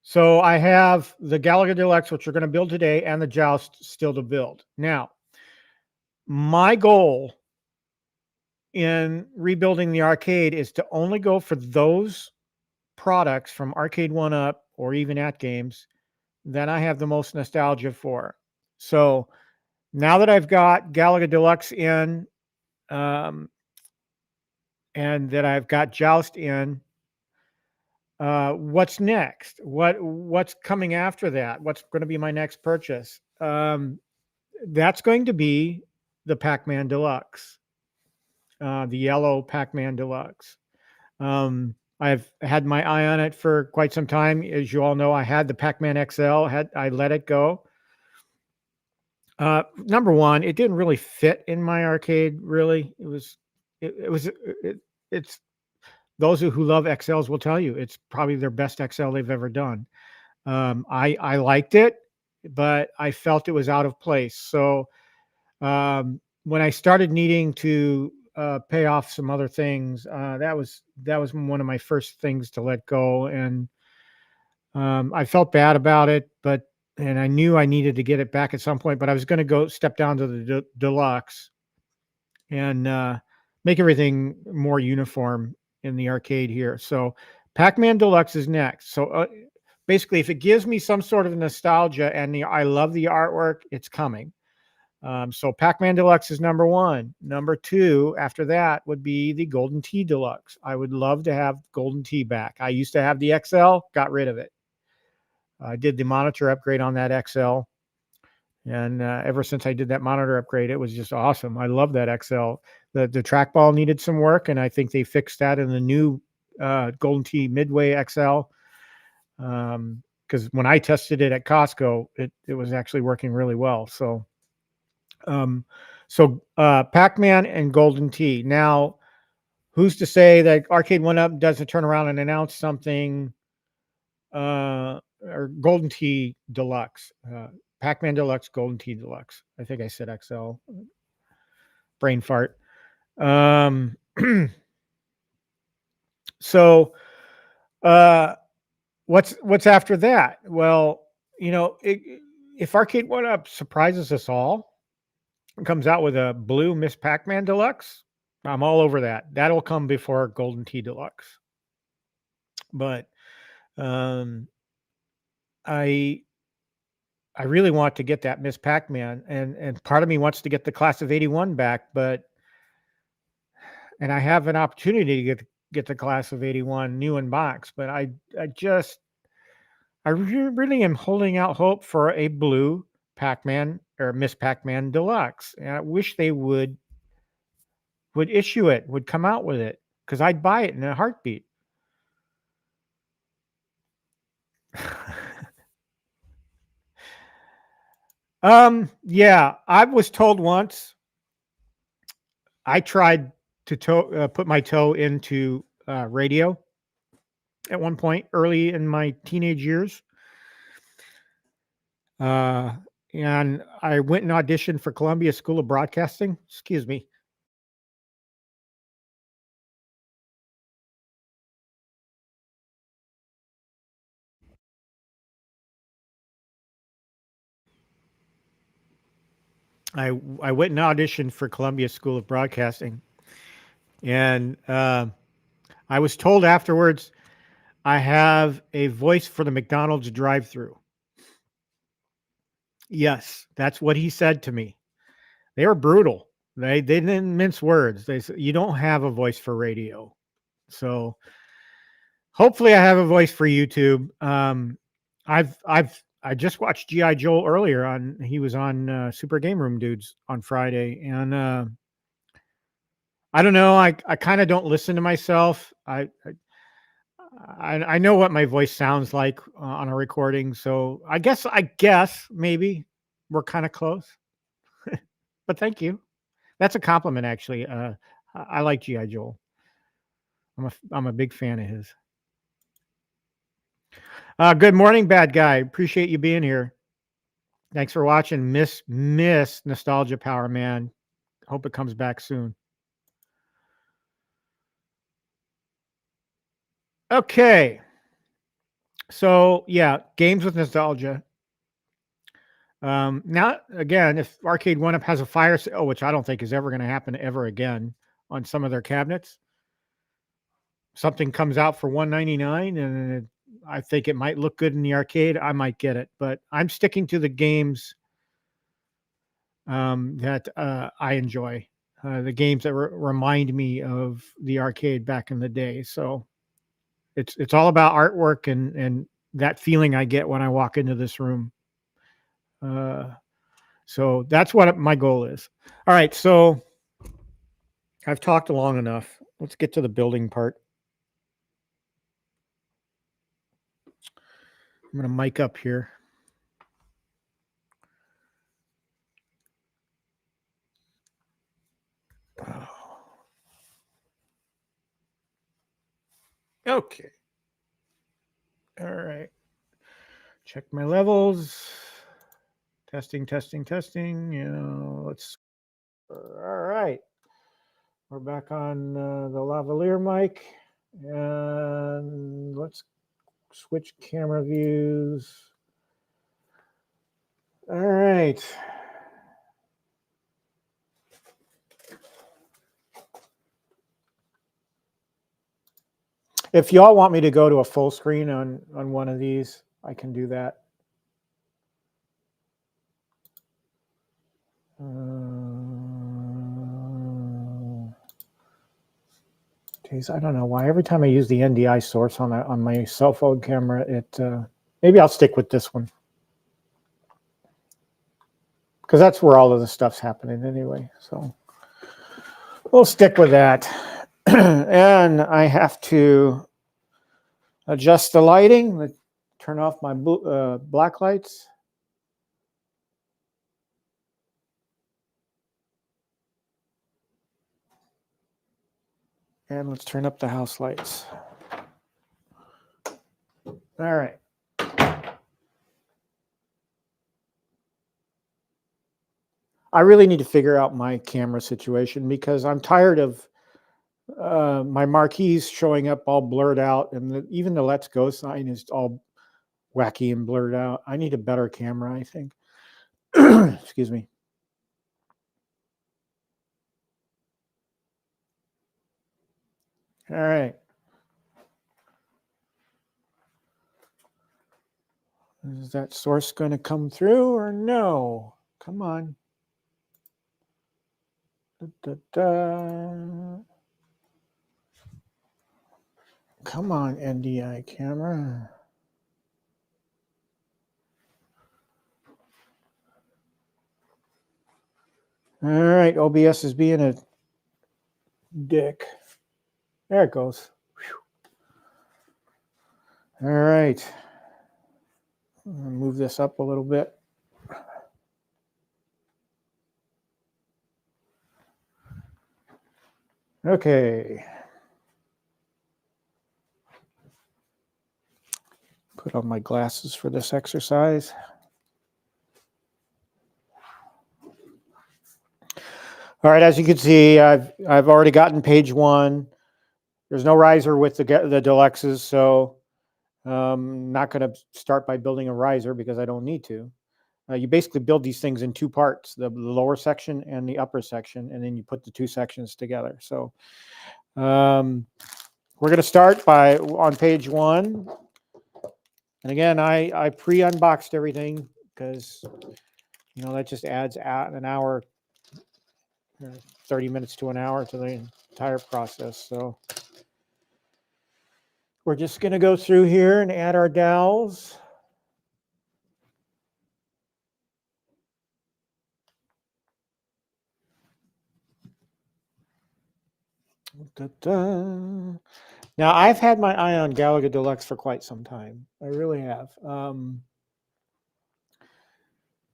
so I have the Galaga Deluxe, which we're going to build today, and the Joust still to build. Now, my goal in rebuilding the arcade is to only go for those products from Arcade1Up or even at games that I have the most nostalgia for. So now that I've got Galaga Deluxe in, and that I've got Joust in, what's next? What's coming after that? What's going to be my next purchase? That's going to be the Pac-Man Deluxe, the yellow Pac-Man Deluxe. I've had my eye on it for quite some time. As you all know, I had the Pac-Man XL. I let it go. Number one, it didn't really fit in my arcade. Really, it's those who love XLs will tell you it's probably their best XL they've ever done. I liked it, but I felt it was out of place. So when I started needing to pay off some other things, that was one of my first things to let go, and I felt bad about it, and I knew I needed to get it back at some point. But I was going to go step down to the deluxe, and make everything more uniform in the arcade here. So Pac-Man Deluxe is next. So basically, if it gives me some sort of nostalgia and I love the artwork, it's coming. So Pac-Man Deluxe is number one. Number two, after that, would be the Golden Tee Deluxe. I would love to have Golden Tee back. I used to have the XL, got rid of it. I did the monitor upgrade on that XL. And ever since I did that monitor upgrade, it was just awesome. I love that XL. The trackball needed some work, and I think they fixed that in the new Golden Tee Midway XL. Because when I tested it at Costco, it was actually working really well. So Pac-Man and Golden Tee. Now, who's to say that Arcade1Up doesn't turn around and announce something, or Golden Tee Deluxe, Pac-Man Deluxe, Golden Tee Deluxe. I think I said XL. Brain fart. So, what's after that? Well, if Arcade1Up surprises us all, comes out with a blue Miss Pac-Man Deluxe, I'm all over that. That'll come before Golden Tee Deluxe. But I really want to get that Miss Pac-Man, and part of me wants to get the class of '81 back, and I have an opportunity to get the class of '81 new in box, but I really am holding out hope for a blue Pac-Man or Miss Pac-Man Deluxe. And I wish they would issue it, would come out with it, because I'd buy it in a heartbeat. Yeah, I was told once, I tried to put my toe into radio at one point early in my teenage years. And I went and auditioned for Columbia School of Broadcasting. Excuse me. I went and auditioned for Columbia School of Broadcasting, and I was told afterwards I have a voice for the McDonald's drive-through. Yes, that's what he said to me. They were brutal. They didn't mince words. They said, you don't have a voice for radio. So hopefully I have a voice for YouTube. I just watched G.I. Joe earlier he was on Super Game Room Dudes on Friday, and I don't know. I kind of don't listen to myself. I know what my voice sounds like on a recording, so I guess maybe we're kind of close. But thank you. That's a compliment, actually. I like G.I. Joe. I'm a big fan of his. Good morning, bad guy. Appreciate you being here. Thanks for watching. Miss Nostalgia Power, man. Hope it comes back soon. Okay. So yeah, games with nostalgia. Now again, if Arcade1Up has a fire sale, which I don't think is ever going to happen ever again on some of their cabinets, something comes out for $199 and I think it might look good in the arcade, I might get it. But I'm sticking to the games that I enjoy, the games that remind me of the arcade back in the day. So it's all about artwork and that feeling I get when I walk into this room. So that's what my goal is. All right, so I've talked long enough. Let's get to the building part. I'm going to mic up here. Okay. All right. Check my levels. Testing. Let's. All right. We're back on the lavalier mic. And let's switch camera views. All right. If y'all want me to go to a full screen on one of these, I can do that. Geez, I don't know why every time I use the NDI source on my cell phone camera, it maybe I'll stick with this one because that's where all of the stuff's happening anyway. So we'll stick with that. And I have to adjust the lighting, turn off my black lights. And let's turn up the house lights. All right. I really need to figure out my camera situation because I'm tired of my marquees showing up all blurred out, and even the Let's Go sign is all wacky and blurred out. I need a better camera, I think. Excuse me. All right. Is that source going to come through or no? Come on. Da, da, da. Come on, NDI camera. All right, OBS is being a dick. There it goes. Whew. All right. Move this up a little bit. Okay. Put on my glasses for this exercise. All right, as you can see, I've already gotten page 1. There's no riser with the deluxes, so I'm not going to start by building a riser because I don't need to. You basically build these things in 2 parts, the lower section and the upper section, and then you put the 2 sections together. So we're going to start on page 1. And again, I pre-unboxed everything because, you know, that just adds an hour, 30 minutes to an hour to the entire process. So we're just going to go through here and add our dowels. Da-da. Now, I've had my eye on Galaga Deluxe for quite some time. I really have.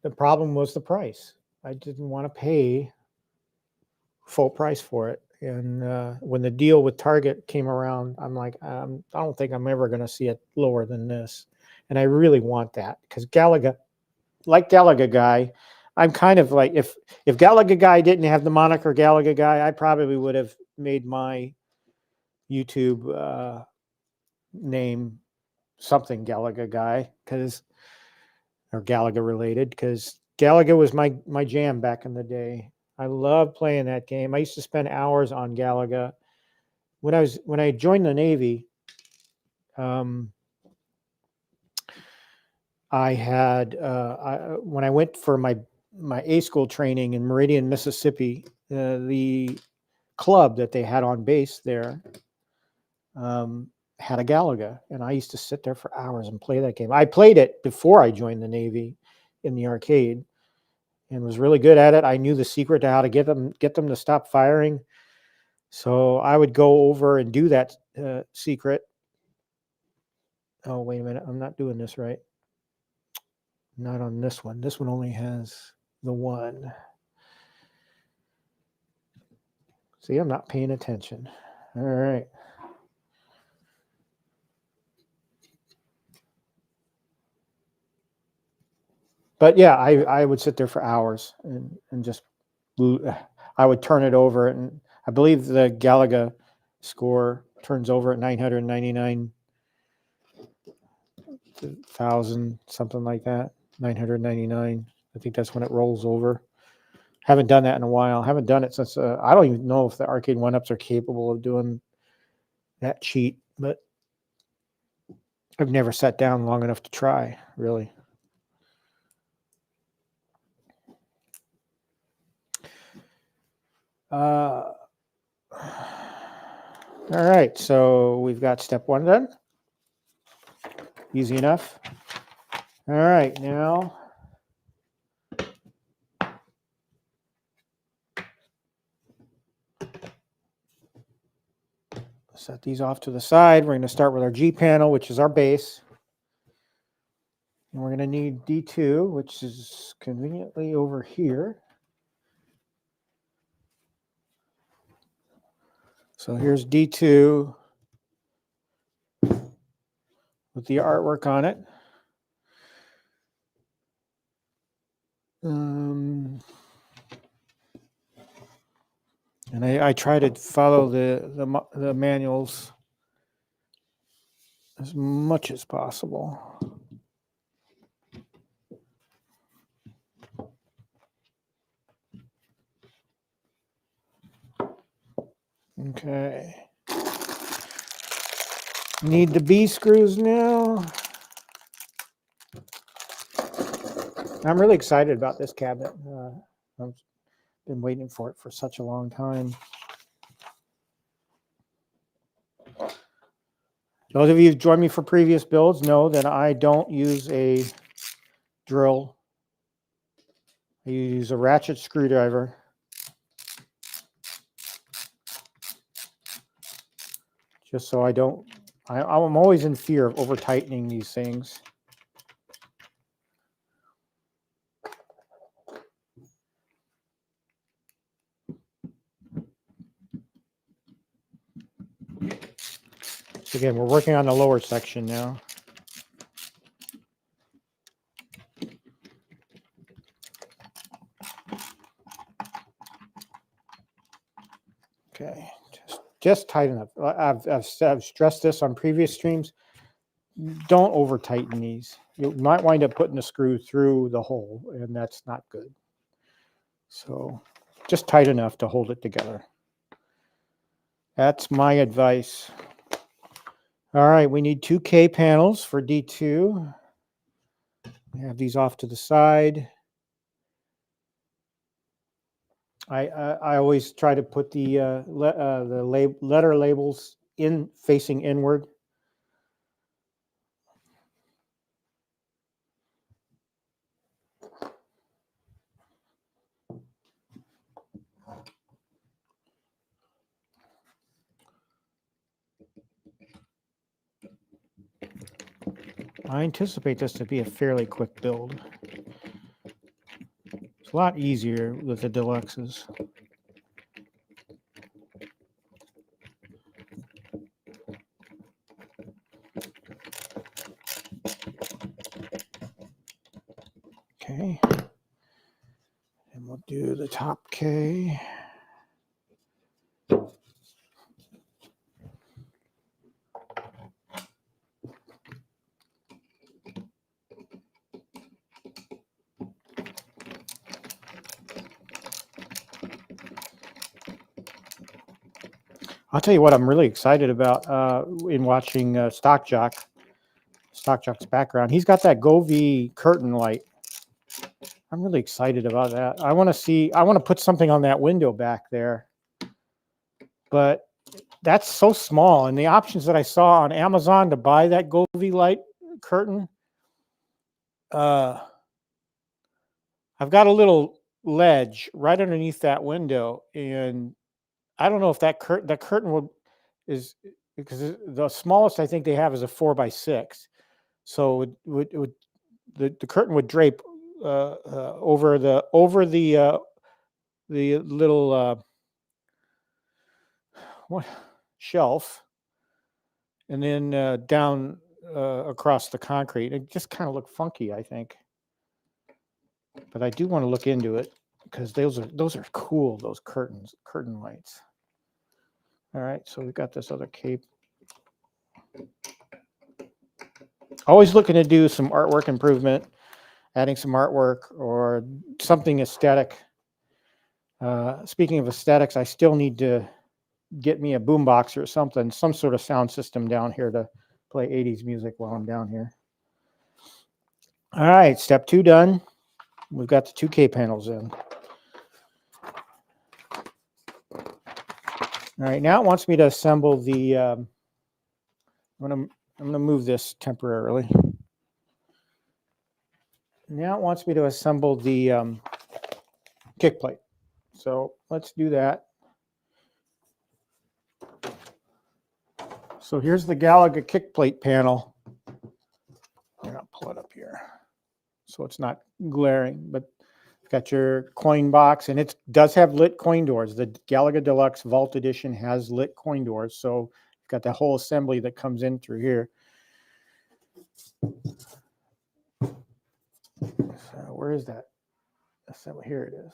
The problem was the price. I didn't want to pay full price for it. And when the deal with Target came around, I'm like, I don't think I'm ever going to see it lower than this. And I really want that because Galaga, like Galaga Guy, I'm kind of like, if Galaga Guy didn't have the moniker Galaga Guy, I probably would have made my YouTube name something Galaga Guy, or Galaga related, because Galaga was my jam back in the day. I love playing that game. I used to spend hours on Galaga. When I joined the Navy, I had when I went for my A school training in Meridian, Mississippi, the club that they had on base there had a Galaga, and I used to sit there for hours and play that game. I played it before I joined the Navy in the arcade and was really good at it. I knew the secret to how to get them to stop firing. So I would go over and do that secret. Oh, wait a minute. I'm not doing this right. Not on this one. This one only has the 1. See, I'm not paying attention. All right. But yeah, I would sit there for hours and just, I would turn it over. And I believe the Galaga score turns over at 999,000, something like that. 999. I think that's when it rolls over. Haven't done that in a while. Haven't done it since, I don't even know if the Arcade1Ups are capable of doing that cheat, but I've never sat down long enough to try, really. All right, so we've got step 1 done. Easy enough. All right, now set these off to the side. We're going to start with our G panel, which is our base. And we're going to need D2, which is conveniently over here. So here's D2 with the artwork on it. And I try to follow the manuals as much as possible. Okay. Need the B screws now. I'm really excited about this cabinet. I've been waiting for it for such a long time. Those of you who've joined me for previous builds know that I don't use a drill. I use a ratchet screwdriver. Just so I don't, I'm always in fear of over tightening these things. So again, we're working on the lower section now. Okay, just tighten up. I've stressed this on previous streams. Don't over tighten these. You might wind up putting the screw through the hole, and that's not good. So just tight enough to hold it together. That's my advice. All right, we need 2 K panels for D2. We have these off to the side. I always try to put the letter labels in facing inward. I anticipate this to be a fairly quick build. It's a lot easier with the Deluxes. Okay. And we'll do the top K. I'll tell you what I'm really excited about in watching Stockjock's background. He's got that Govee curtain light. I'm really excited about that. I want to put something on that window back there. But that's so small. And the options that I saw on Amazon to buy that Govee light curtain, I've got a little ledge right underneath that window, and I don't know if that curtain is because the smallest I think they have is a 4x6, so the curtain would drape over the little shelf, and then down across the concrete. It just kind of looked funky, I think, but I do want to look into it because those are cool. Those curtain lights. All right, so we've got this other cape. Always looking to do some artwork improvement, adding some artwork or something aesthetic. Speaking of aesthetics, I still need to get me a boombox or something, some sort of sound system down here to play 80s music while I'm down here. All right, step 2 done. We've got the 2K panels in. All right, now it wants me to assemble the, I'm gonna move this temporarily. Now it wants me to assemble the kick plate. So let's do that. So here's the Galaga kick plate panel. I'll pull it up here so it's not glaring, but it's got your coin box, and it does have lit coin doors. The Galaga Deluxe Vault Edition has lit coin doors, so you've got the whole assembly that comes in through here. So where is that assembly? Here it is.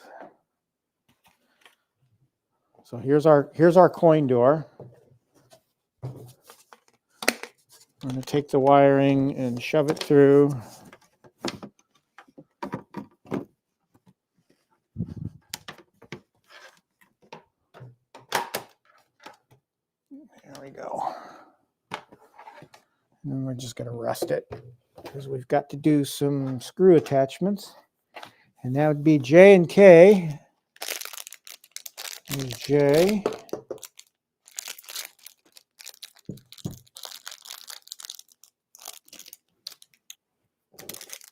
So here's our coin door. I'm going to take the wiring and shove it through. There we go. And then we're just going to rest it because we've got to do some screw attachments. And that would be J and K. Here's J.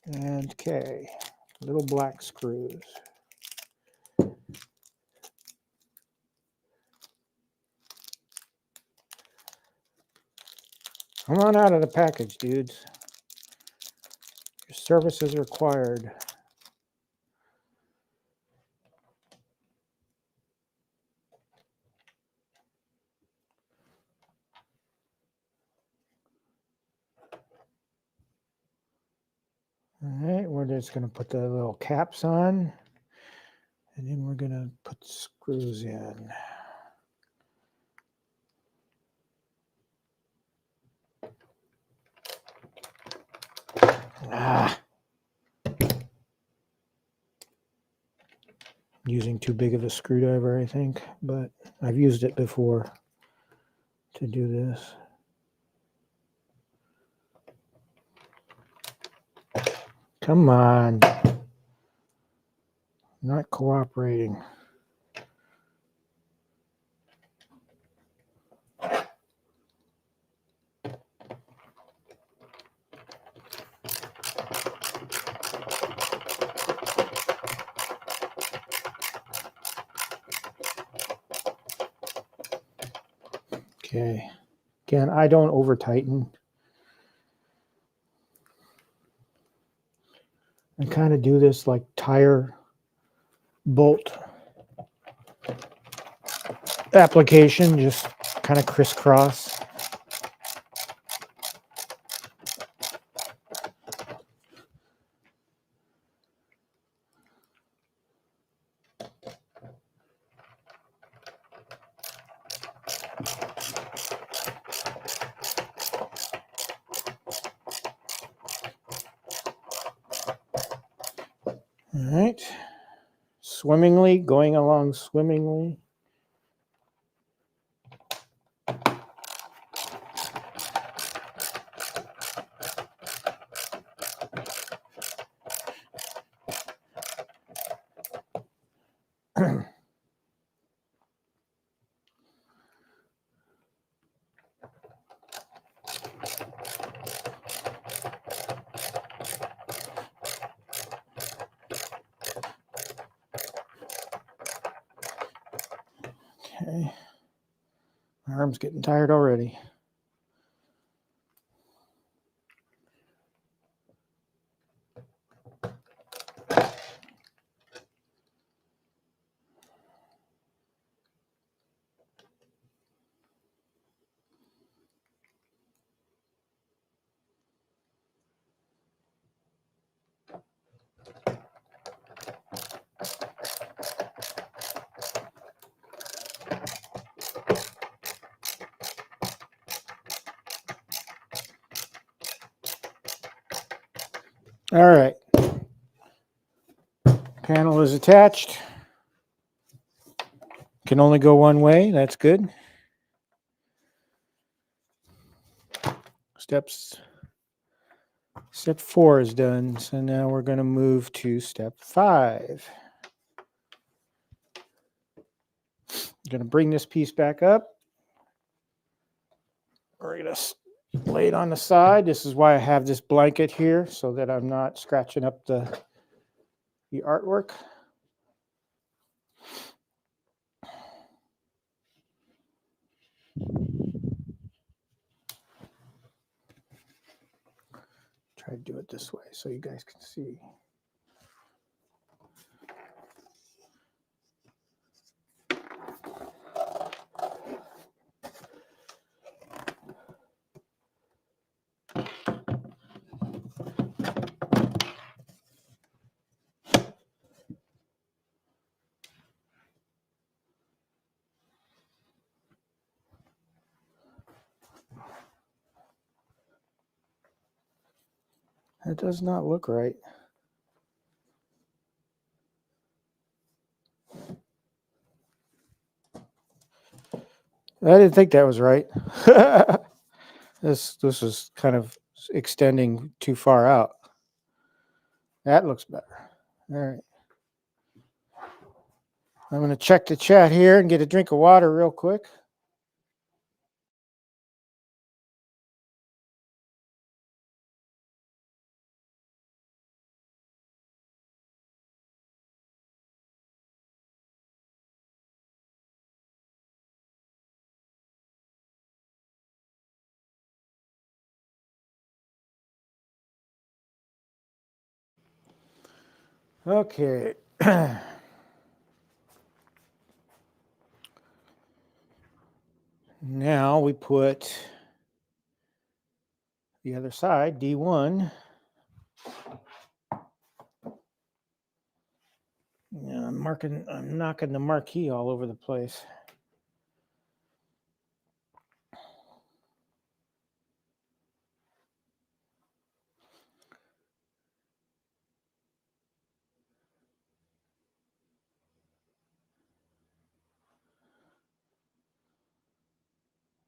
And K. Little black screws. Come on out of the package, dudes. Your service is required. All right, we're just going to put the little caps on, and then we're going to put the screws in. Using too big of a screwdriver, I think, but I've used it before to do this. Come on. Not cooperating. Okay. Again, I don't over tighten. I kind of do this like tire bolt application, just kind of crisscross. All right, swimmingly, going along swimmingly. Okay, my arm's getting tired already. All right, panel is attached. Can only go one way, that's good. Step 4 is done. So now we're going to move to step 5. I'm going to bring this piece back up. We're going to lay it on the side. This is why I have this blanket here, so that I'm not scratching up the artwork. Try to do it this way so you guys can see. It does not look right. I didn't think that was right. This is kind of extending too far out. That looks better. All right. I'm going to check the chat here and get a drink of water real quick. Okay. Now we put the other side, D1. Yeah, I'm knocking the marquee all over the place.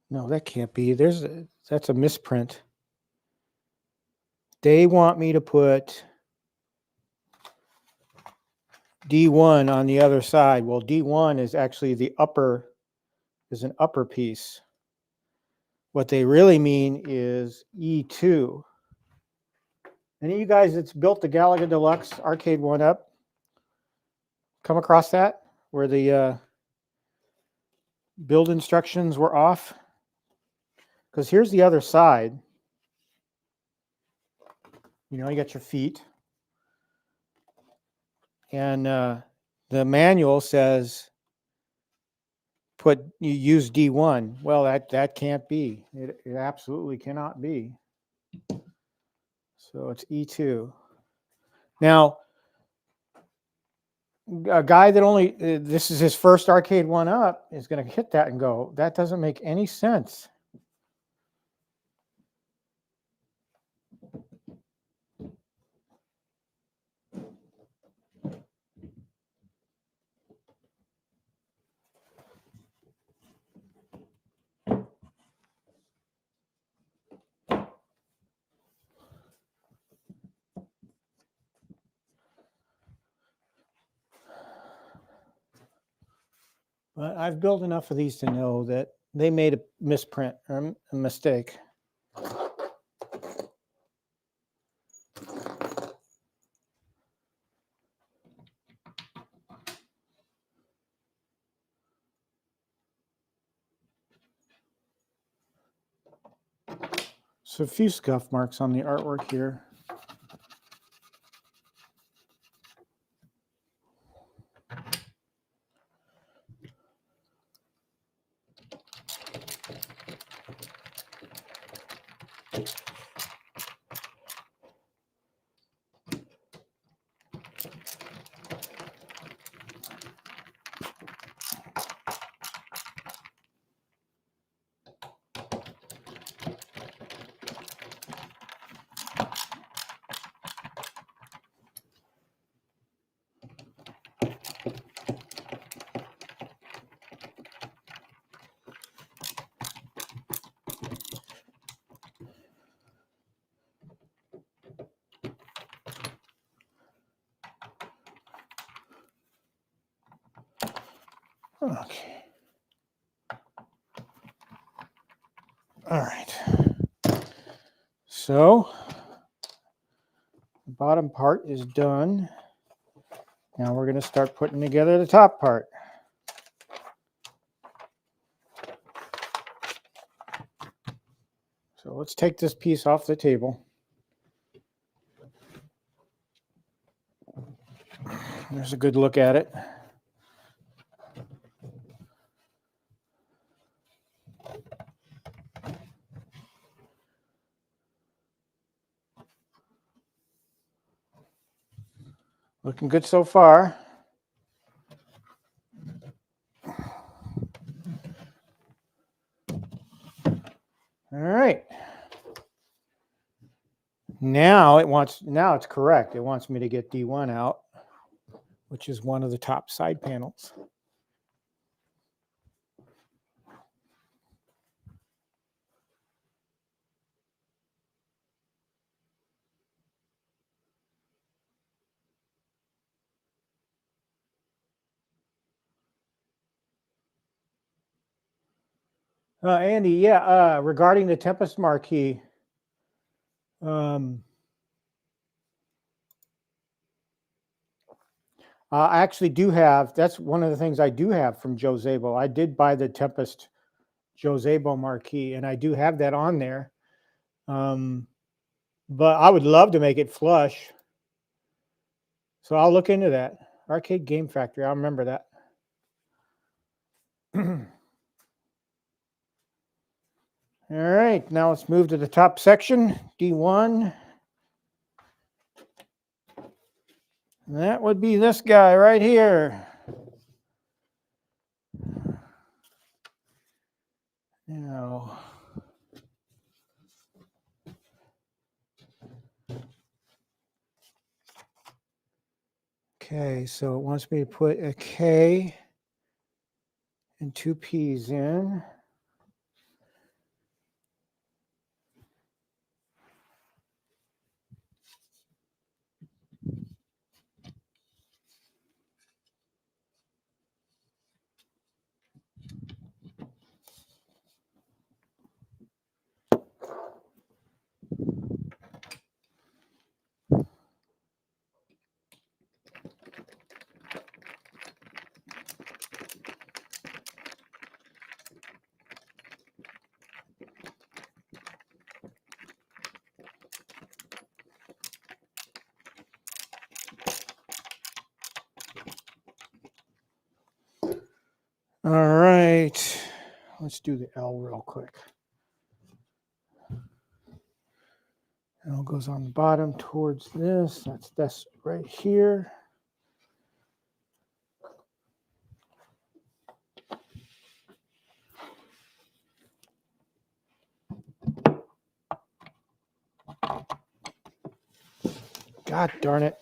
No, that can't be. That's a misprint. They want me to put D1 on the other side. Well, D1 is actually an upper piece. What they really mean is E2. Any of you guys that's built the Galaga Deluxe Arcade1Up come across that, where the build instructions were off? Because here's the other side. You know, you got your feet. And the manual says you use D1. Well, that can't be. It absolutely cannot be. So it's E2. Now, a guy that this is his first Arcade1Up is going to hit that and go, that doesn't make any sense. But I've built enough of these to know that they made a misprint or a mistake. So a few scuff marks on the artwork here. Okay. All right. So the bottom part is done. Now we're going to start putting together the top part. So let's take this piece off the table. There's a good look at it. Looking good so far. All right. Now it's correct. It wants me to get D1 out, which is one of the top side panels. Andy, yeah, regarding the Tempest marquee, I actually do have, that's one of the things I do have from Joe Zabel. I did buy the Tempest Joe Zabel marquee, and I do have that on there. But I would love to make it flush. So I'll look into that. Arcade Game Factory, I'll remember that. All right, now let's move to the top section, D1. And that would be this guy right here. Now, okay, so it wants me to put a K and 2 P's in. All right, let's do the L real quick. L goes on the bottom towards this. That's this right here. God darn it.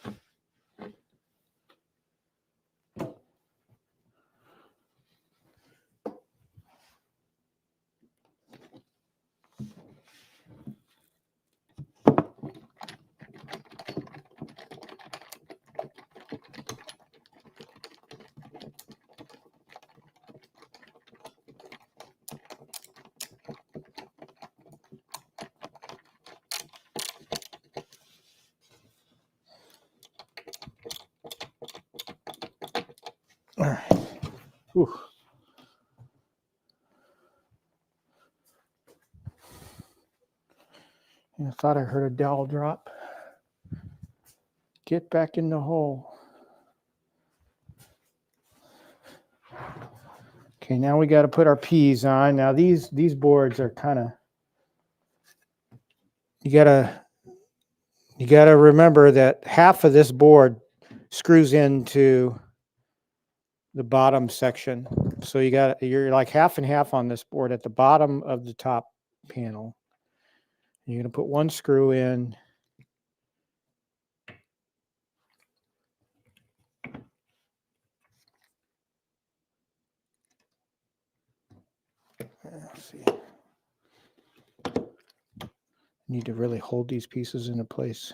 All right. Whew. I thought I heard a dowel drop. Get back in the hole. Okay, now we got to put our P's on. Now these boards are kind of, you gotta remember that half of this board screws into the bottom section. So you're like half and half on this board at the bottom of the top panel. You're going to put one screw in. Let's see. Need to really hold these pieces into place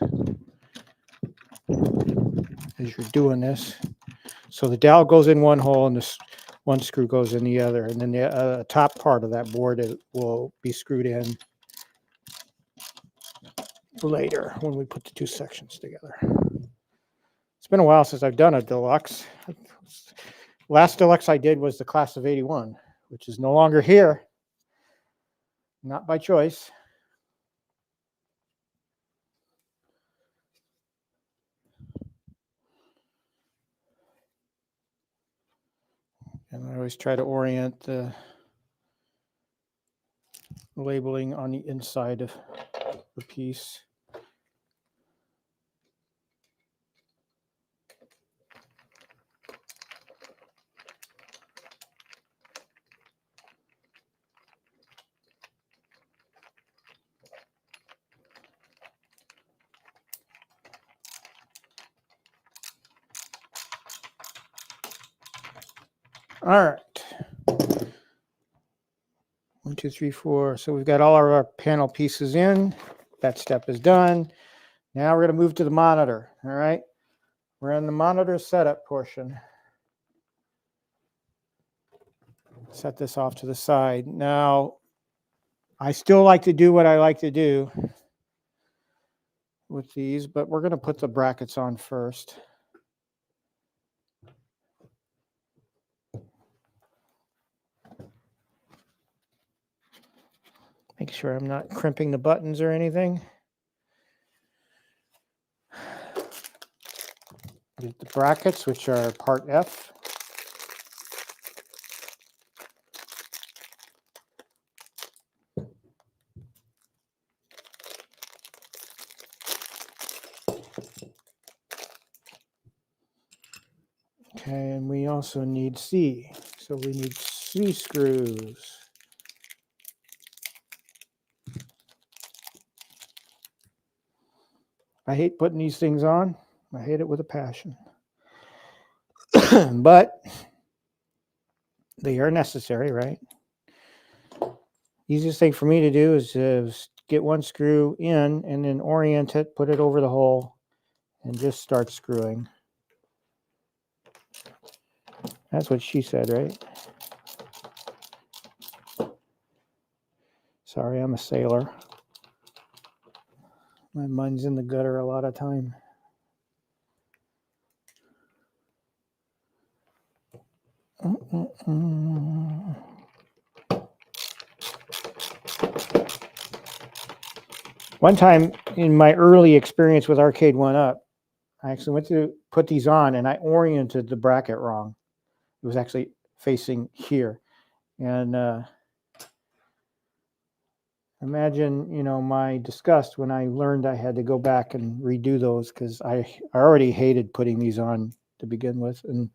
as you're doing this. So the dowel goes in one hole and this one screw goes in the other, and then the top part of that board will be screwed in later when we put the two sections together. It's been a while since I've done a deluxe. Last deluxe I did was the class of 81, which is no longer here. Not by choice. And I always try to orient the labeling on the inside of the piece. All right. 1, 2, 3, 4. So we've got all of our panel pieces in. That step is done. Now we're going to move to the monitor. All right. We're in the monitor setup portion. Set this off to the side. Now, I still like to do what I like to do with these, but we're going to put the brackets on first. Make sure I'm not crimping the buttons or anything. Get the brackets, which are part F. Okay, and we also need C. So we need C screws. I hate putting these things on. I hate it with a passion. But they are necessary, right? Easiest thing for me to do is get one screw in and then orient it, put it over the hole, and just start screwing. That's what she said, right? Sorry, I'm a sailor. My mind's in the gutter a lot of time. One time in my early experience with Arcade1Up, I actually went to put these on and I oriented the bracket wrong. It was actually facing here. And imagine, you know, my disgust when I learned I had to go back and redo those, because I already hated putting these on to begin with, and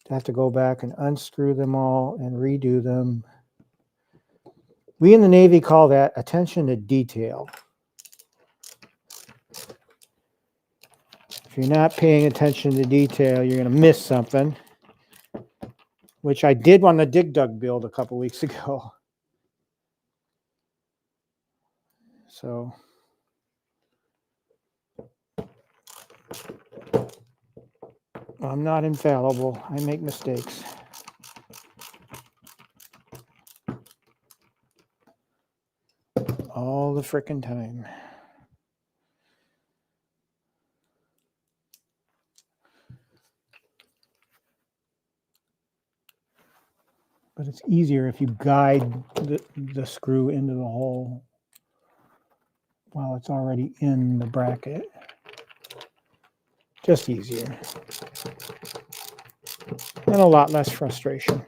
to have to go back and unscrew them all and redo them. We in the Navy call that attention to detail. If you're not paying attention to detail, you're going to miss something, which I did on the Dig Dug build a couple weeks ago. So I'm not infallible. I make mistakes. All the frickin' time. But it's easier if you guide the screw into the hole while it's already in the bracket. Just easier. And a lot less frustration.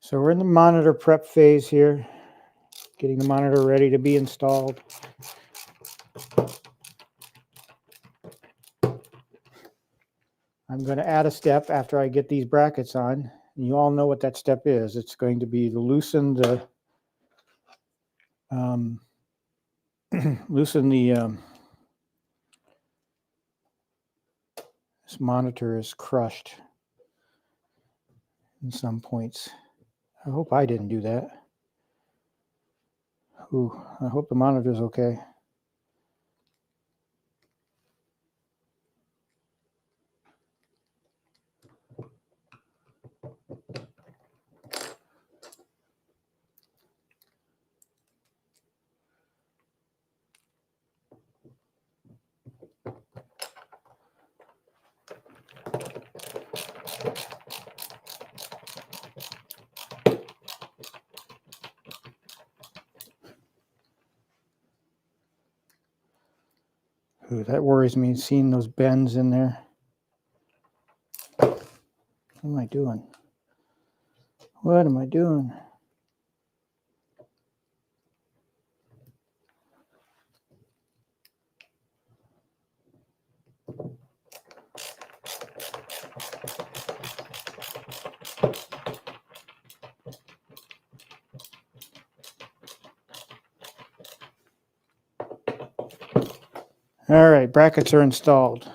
So we're in the monitor prep phase here, getting the monitor ready to be installed. I'm going to add a step after I get these brackets on. You all know what that step is. It's going to be to loosen the this monitor is crushed in some points. I hope I didn't do that. Ooh, I hope the monitor's okay. Ooh, that worries me, seeing those bends in there. What am I doing? What am I doing? All right, brackets are installed.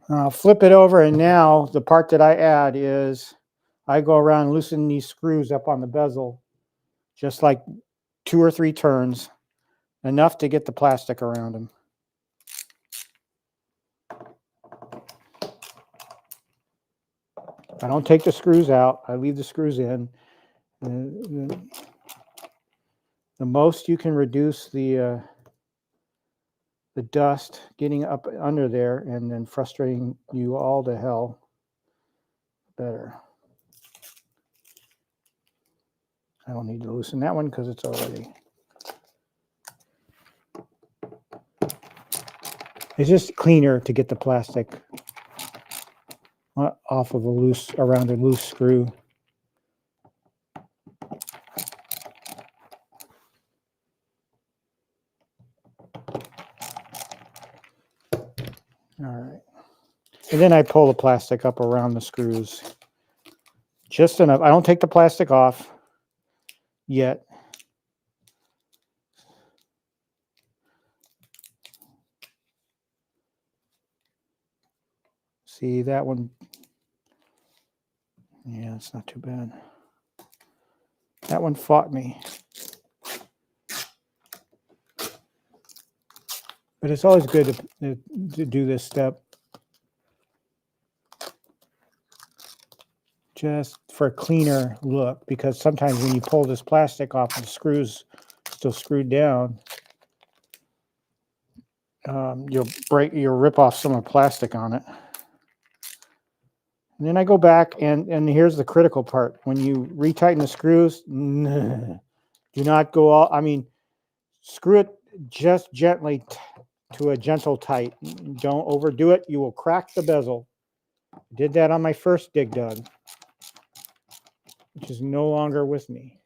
I'll flip it over, and now the part that I add is I go around and loosen these screws up on the bezel, just like 2 or 3 turns, enough to get the plastic around them. I don't take the screws out. I leave the screws in. The most you can reduce the dust getting up under there and then frustrating you all to hell, better. I don't need to loosen that one because it's already. It's just cleaner to get the plastic off of around a loose screw. All right. And then I pull the plastic up around the screws. Just enough. I don't take the plastic off yet. See that one? Yeah, it's not too bad. That one fought me. But it's always good to do this step. Just for a cleaner look, because sometimes when you pull this plastic off, the screws still screwed down, you'll rip off some of the plastic on it. And then I go back, and here's the critical part. When you retighten the screws, do not go all, I mean, screw it just gently to a gentle tight. Don't overdo it. You will crack the bezel. Did that on my first Dig Dug, which is no longer with me.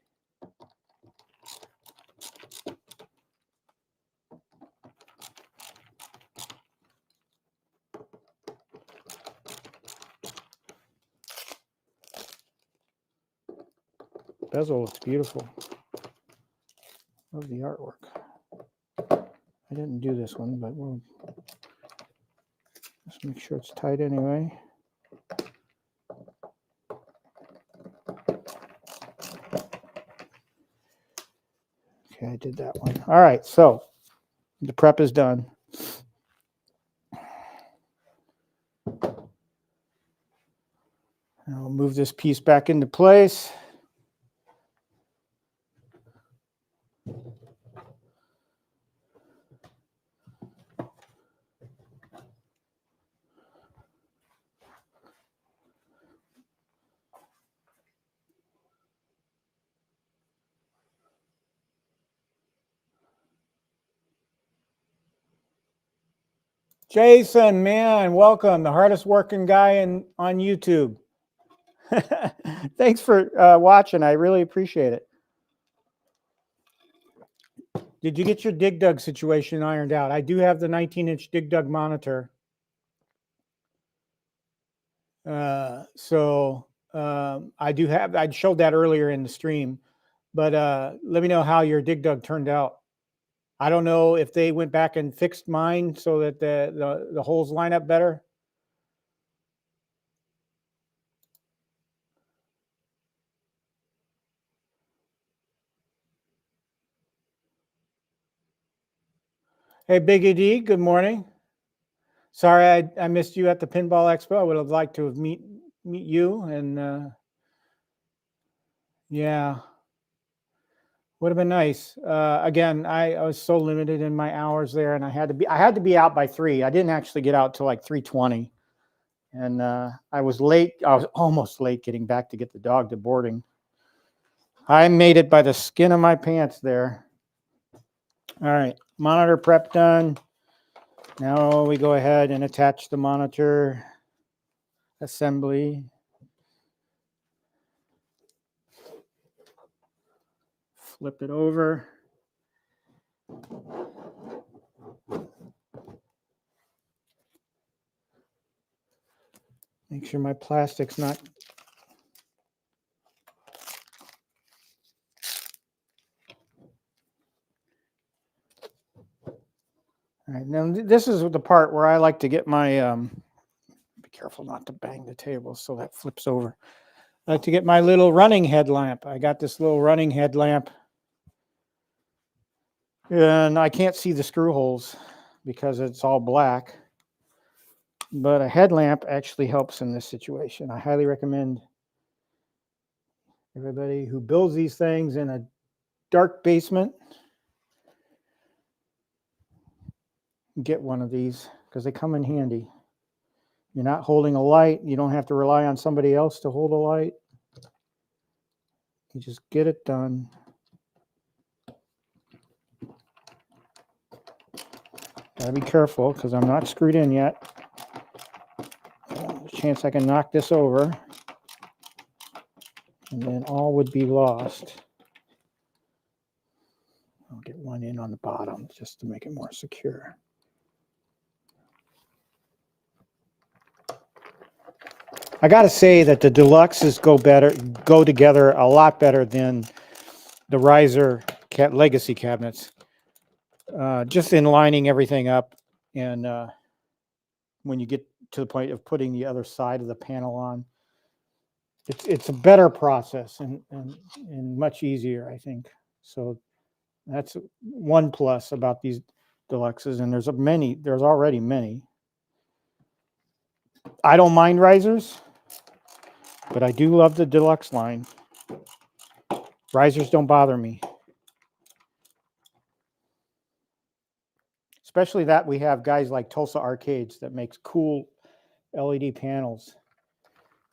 Bezel looks beautiful. Love the artwork. I didn't do this one, but we'll just make sure it's tight anyway. Okay, I did that one. All right, so the prep is done. I'll move this piece back into place. Jason, man, welcome. The hardest working guy on YouTube. Thanks for watching. I really appreciate it. Did you get your Dig Dug situation ironed out? I do have the 19-inch Dig Dug monitor. I showed that earlier in the stream, but let me know how your Dig Dug turned out. I don't know if they went back and fixed mine so that the holes line up better. Hey, Big ED, good morning. Sorry I missed you at the Pinball Expo. I would have liked to have meet you, and yeah, would have been nice. Again, I was so limited in my hours there, and I had to be out by 3. I didn't actually get out till like 3:20. And I was late. I was almost late getting back to get the dog to boarding. I made it by the skin of my pants there. All right, monitor prep done. Now we go ahead and attach the monitor assembly. Flip it over. Make sure my plastic's not. All right, now this is the part where I like to get my, be careful not to bang the table so that flips over. I like to get my little running headlamp. I got this little running headlamp. And I can't see the screw holes because it's all black. But a headlamp actually helps in this situation. I highly recommend everybody who builds these things in a dark basement get one of these because they come in handy. You're not holding a light. You don't have to rely on somebody else to hold a light. You just get it done. Gotta be careful because I'm not screwed in yet. There's a chance I can knock this over and then all would be lost. I'll get one in on the bottom just to make it more secure. I got to say that the Deluxes go together a lot better than the riser legacy cabinets. Just in lining everything up, and when you get to the point of putting the other side of the panel on, it's a better process and much easier, I think. So that's one plus about these Deluxes, and there's already many. I don't mind risers, but I do love the Deluxe line. Risers don't bother me. Especially that we have guys like Tulsa Arcades that makes cool LED panels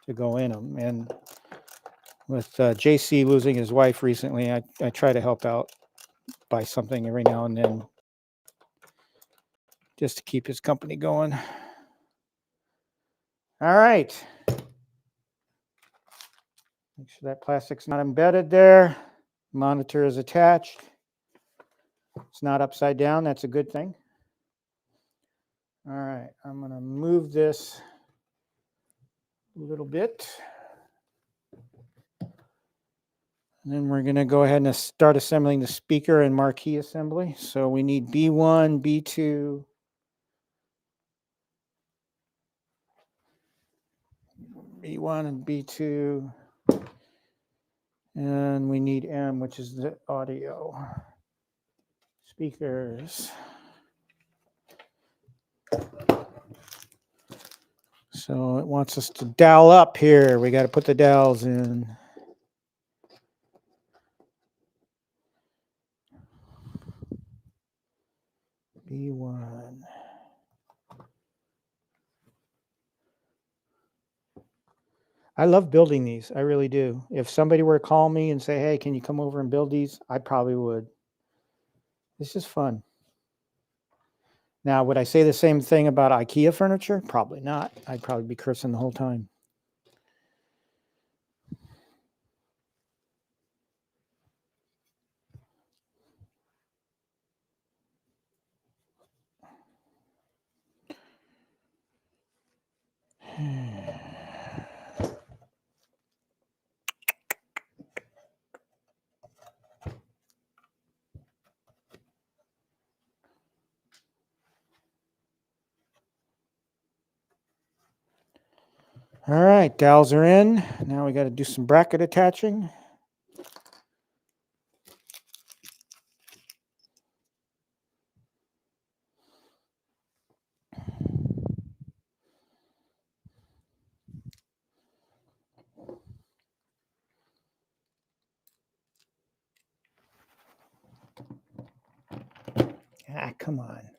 to go in them. And with JC losing his wife recently, I try to help out, buy something every now and then just to keep his company going. All right. Make sure that plastic's not embedded there. Monitor is attached. It's not upside down. That's a good thing. All right. I'm going to move this a little bit. And then we're going to go ahead and start assembling the speaker and marquee assembly. So we need B1, B2, B1 and B2. And we need M, which is the audio. Speakers. So it wants us to dial up here. We got to put the dials in. B1. I love building these. I really do. If somebody were to call me and say, hey, can you come over and build these? I probably would. It's just fun. Now, would I say the same thing about IKEA furniture? Probably not. I'd probably be cursing the whole time. All right, dowels are in. Now we got to do some bracket attaching. Ah, come on.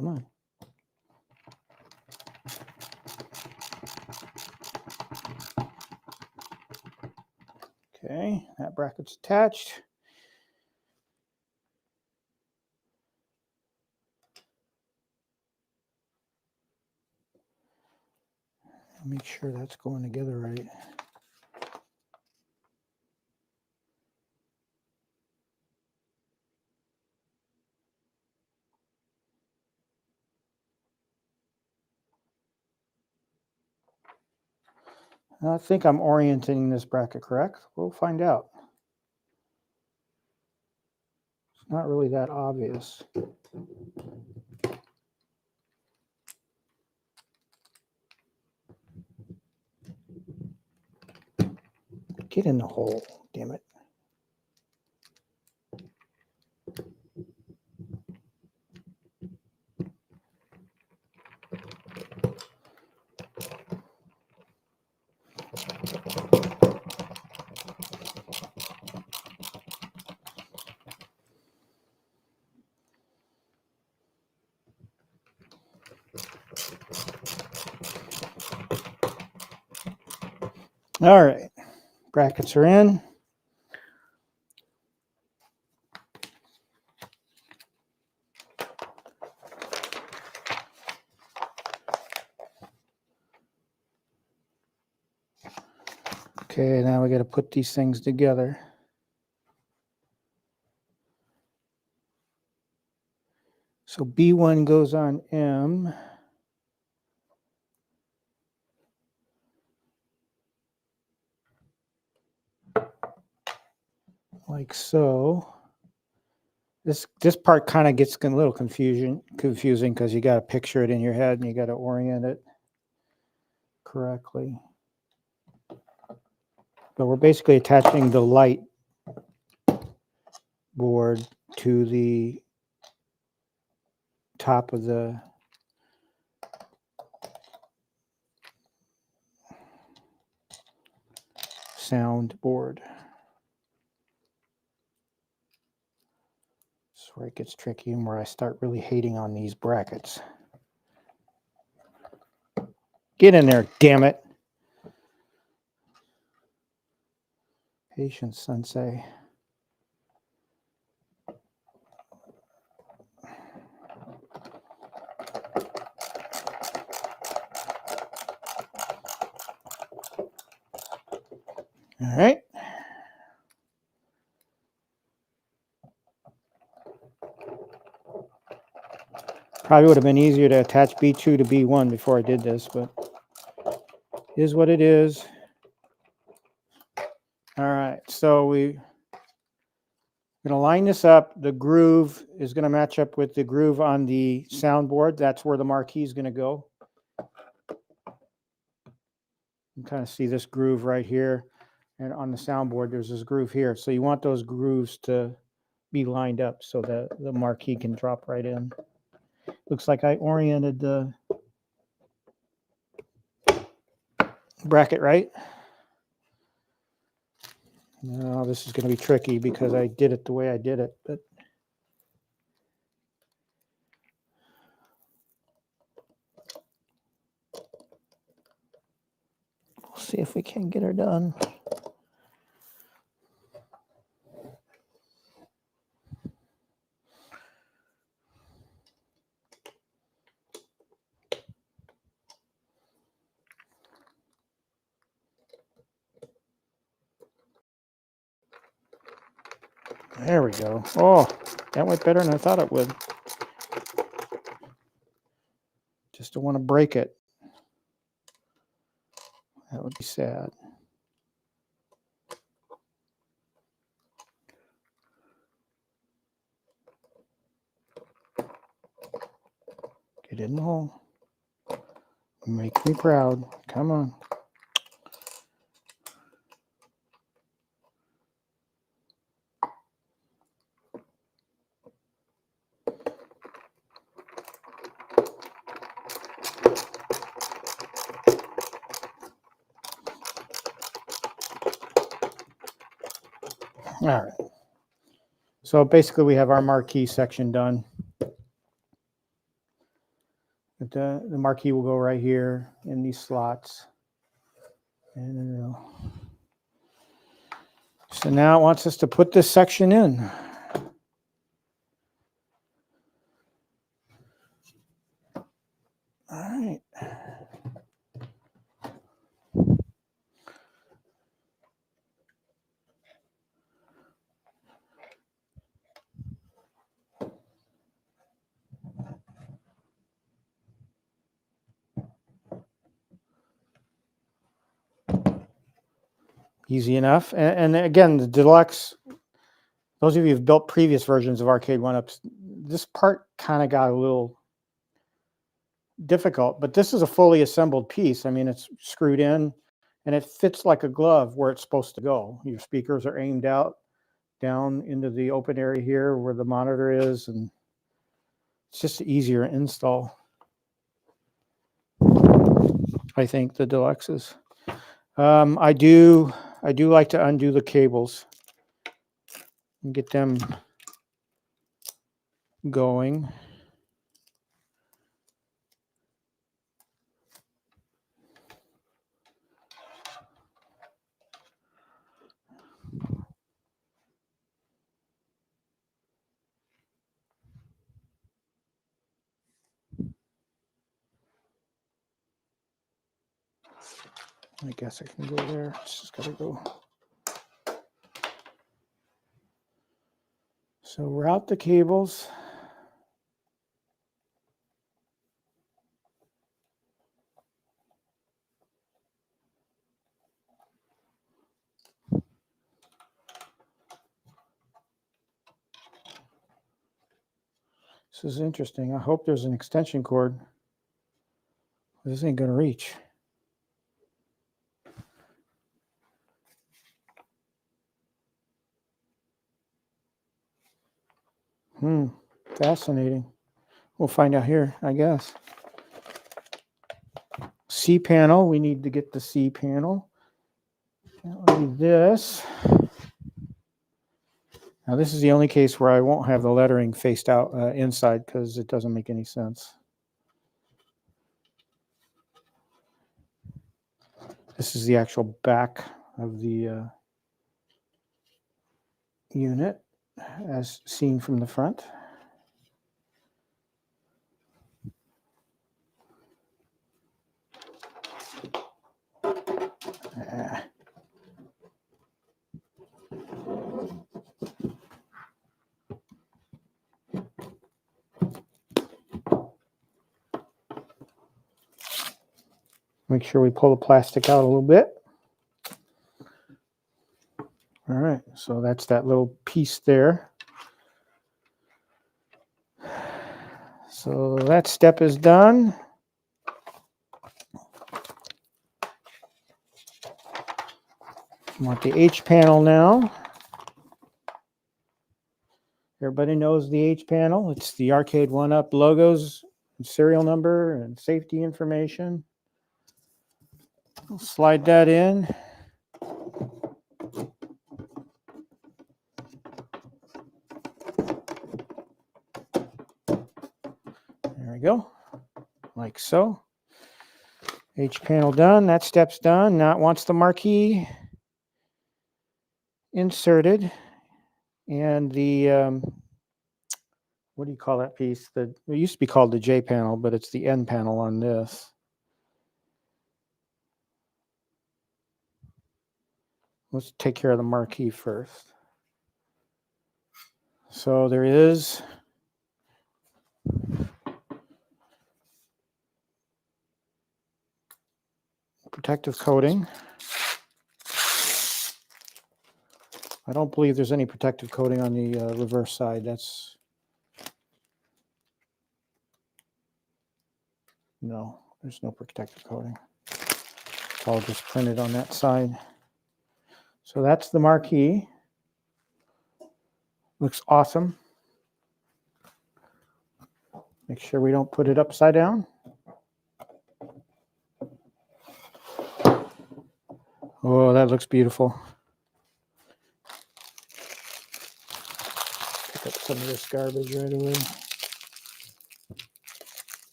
Come on. Okay, that bracket's attached. Make sure that's going together right. I think I'm orienting this bracket correct. We'll find out. It's not really that obvious. Get in the hole, damn it. All right, brackets are in. Okay, now we got to put these things together. So B1 goes on M. Like so. This part kind of gets a little confusing because you got to picture it in your head and you got to orient it correctly. But we're basically attaching the light board to the top of the sound board. That's where it gets tricky and where I start really hating on these brackets. Get in there, damn it. Patience, sensei. All right. Probably would have been easier to attach B2 to B1 before I did this, but it is what it is. All right, so we're going to line this up. The groove is going to match up with the groove on the soundboard. That's where the marquee is going to go. You can kind of see this groove right here. And on the soundboard, there's this groove here. So you want those grooves to be lined up so that the marquee can drop right in. Looks like I oriented the bracket right. Now this is going to be tricky because I did it the way I did it, but we'll see if we can get her done. There we go. Oh, that went better than I thought it would. Just don't want to break it. That would be sad. Get in the hole. Make me proud. Come on. All right. So basically we have our marquee section done. But the marquee will go right here in these slots. And so now it wants us to put this section in. All right. Easy enough. And again, the Deluxe, those of you who've built previous versions of Arcade1Ups, this part kind of got a little difficult, but this is a fully assembled piece. I mean, it's screwed in and it fits like a glove where it's supposed to go. Your speakers are aimed out down into the open area here where the monitor is, and it's just an easier install. I think the Deluxes. I do like to undo the cables and get them going. I guess I can go there. It's just got to go. So route the cables. This is interesting. I hope there's an extension cord. This ain't going to reach. Fascinating. We'll find out here, I guess. C panel. We need to get the C panel. That'll be this. Now, this is the only case where I won't have the lettering faced out inside because it doesn't make any sense. This is the actual back of the unit as seen from the front. Make sure we pull the plastic out a little bit. All right, so that's that little piece there. So that step is done. I want the H panel now. Everybody knows the H panel. It's the Arcade1Up logos, and serial number, and safety information. We'll slide that in. There we go, like so. H panel done. That step's done. Now it wants the marquee inserted, and the what do you call that piece? It used to be called the J panel, but it's the N panel on this. Let's take care of the marquee first. So there is protective coating. I don't believe there's any protective coating on the reverse side. No, there's no protective coating. It's all just printed on that side. So that's the marquee. Looks awesome. Make sure we don't put it upside down. Oh, that looks beautiful. Pick up some of this garbage right away.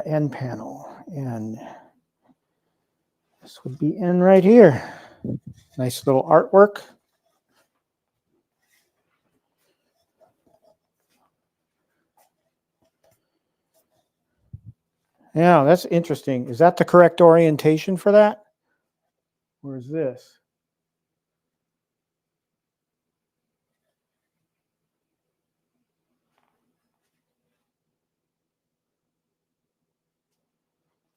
End panel, and this would be in right here. Nice little artwork. Yeah, that's interesting. Is that the correct orientation for that? Or is this?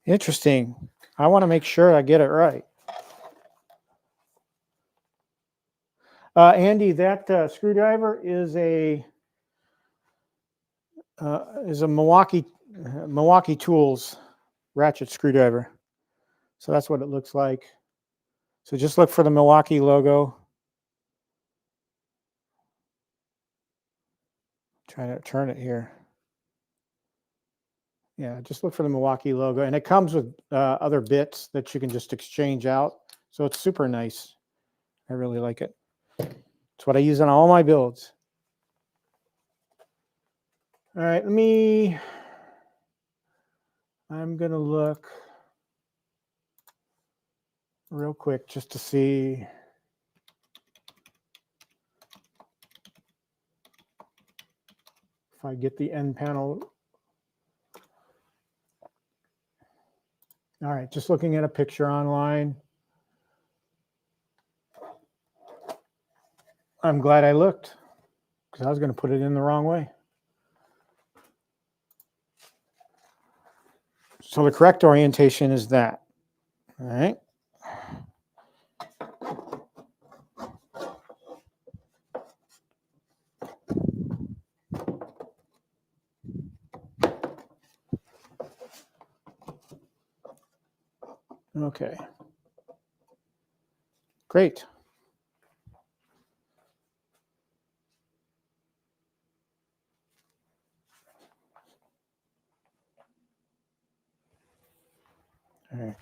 Interesting. I want to make sure I get it right. Andy, that screwdriver is a Milwaukee Tools ratchet screwdriver. So that's what it looks like. So just look for the Milwaukee logo. Trying to turn it here. Yeah, just look for the Milwaukee logo. And it comes with other bits that you can just exchange out. So it's super nice. I really like it. It's what I use on all my builds. All right, I'm going to look real quick just to see. If I get the end panel. All right, just looking at a picture online. I'm glad I looked because I was going to put it in the wrong way. So the correct orientation is that. All right. Okay. Great. All right.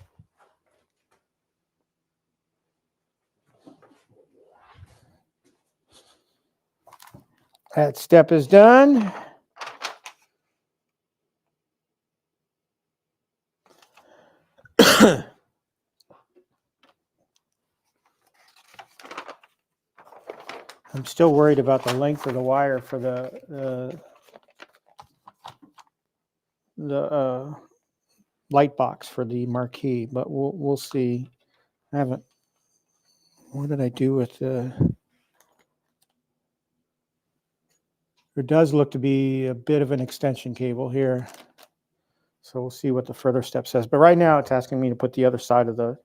That step is done. I'm still worried about the length of the wire for the light box for the marquee, but we'll see. I haven't. What did I do with the? There does look to be a bit of an extension cable here. So we'll see what the further step says. But right now it's asking me to put the other side of the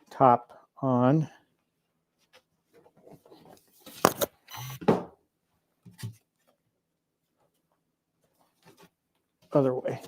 top on. Other way.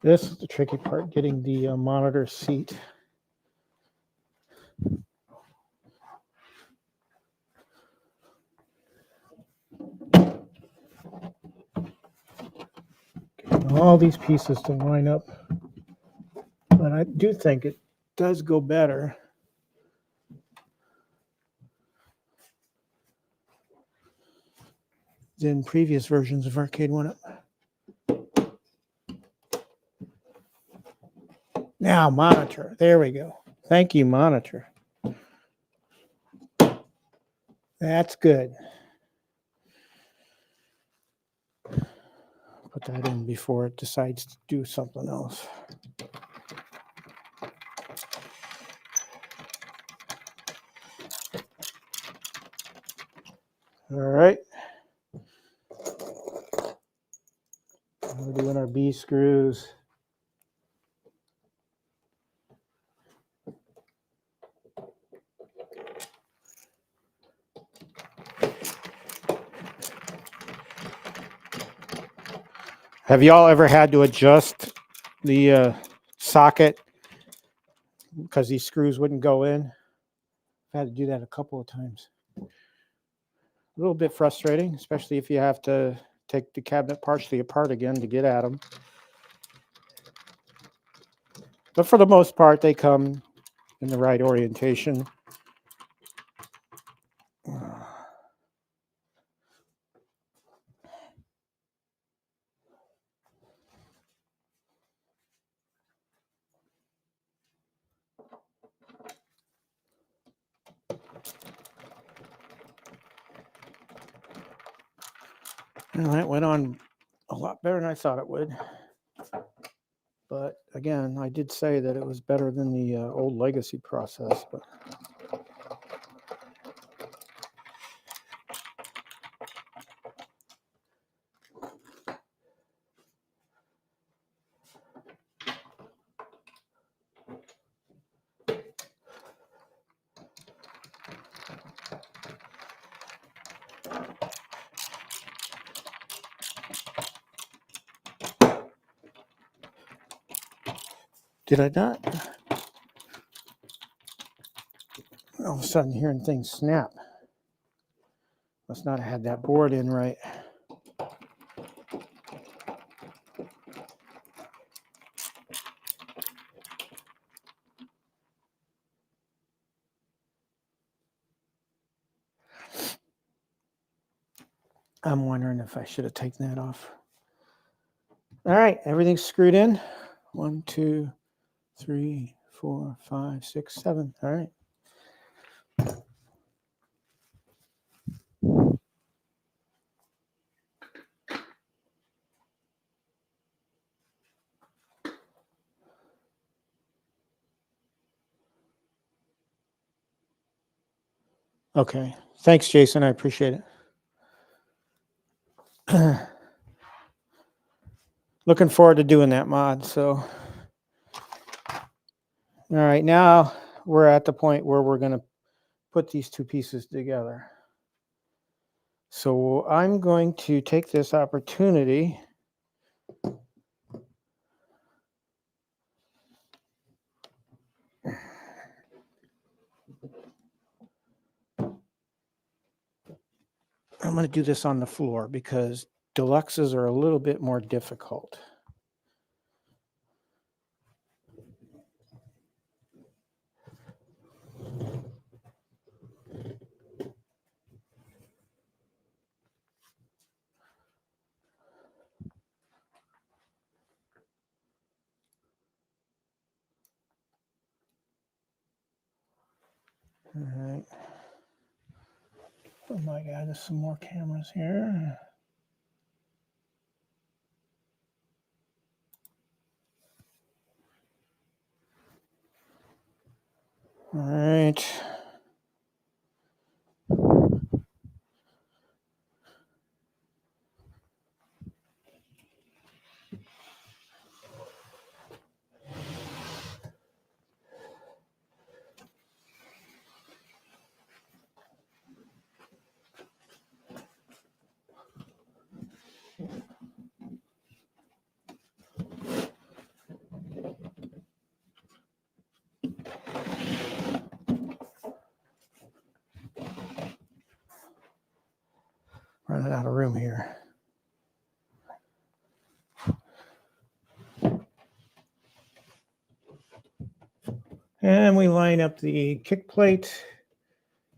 This is the tricky part, getting the monitor seat. Getting all these pieces to line up. But I do think it does go better. Than previous versions of Arcade1Up. Now, monitor. There we go. Thank you, monitor. That's good. Put that in before it decides to do something else. All right. We're doing our B screws. Have y'all ever had to adjust the socket because these screws wouldn't go in? I've had to do that a couple of times. A little bit frustrating, especially if you have to take the cabinet partially apart again to get at them. But for the most part, they come in the right orientation. Well, that went on a lot better than I thought it would. But again, I did say that it was better than the old legacy process. But did I not? All of a sudden hearing things snap. Must not have had that board in right. I'm wondering if I should have taken that off. All right, everything's screwed in. 1, 2, 3, 4, 5, 6, 7. All right. Okay. Thanks, Jason. I appreciate it. Looking forward to doing that mod. So, all right, now we're at the point where we're going to put these two pieces together. So I'm going to take this opportunity I'm going to do this on the floor because deluxes are a little bit more difficult. All right. Oh my God, there's some more cameras here. All right. Running out of room here. And we line up the kick plate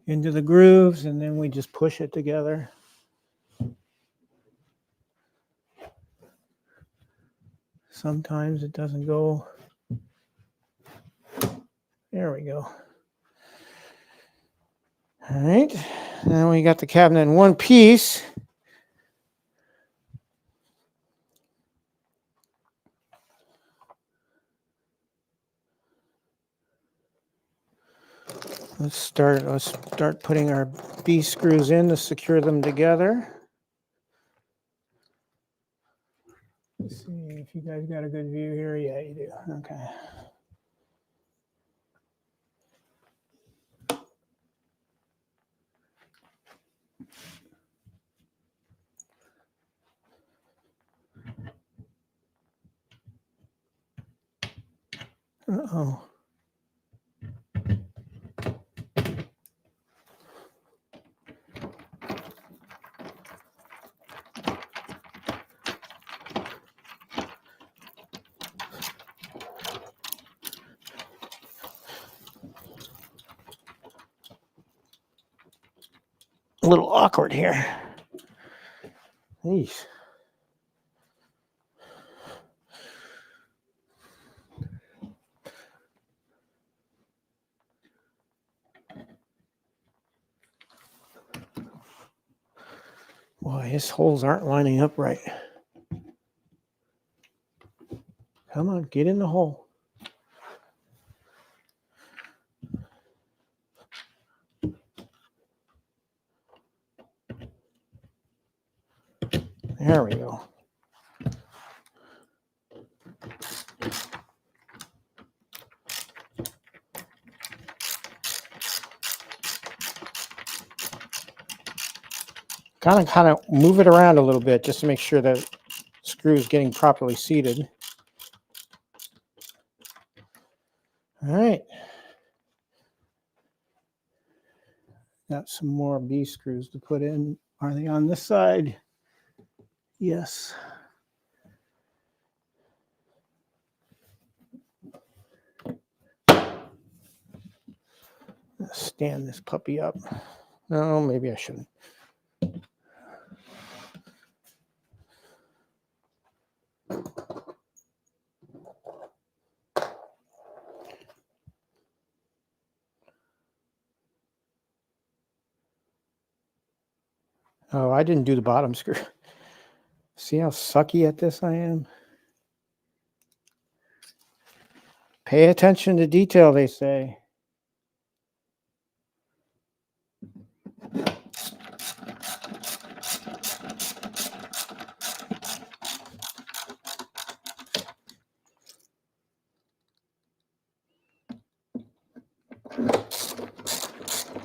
into the grooves, and then we just push it together. Sometimes it doesn't go. There we go. All right. Now we got the cabinet in one piece. Let's start putting our B screws in to secure them together. Let's see if you guys got a good view here. Yeah, you do. Okay. Uh-oh. A little awkward here. Eesh. Boy, his holes aren't lining up right. Come on, get in the hole. There we go. Kind of move it around a little bit just to make sure the screw is getting properly seated. All right. Got some more B screws to put in. Are they on this side? Yes. Let's stand this puppy up. No, maybe I shouldn't. Oh, I didn't do the bottom screw. See how sucky at this I am? Pay attention to detail, they say.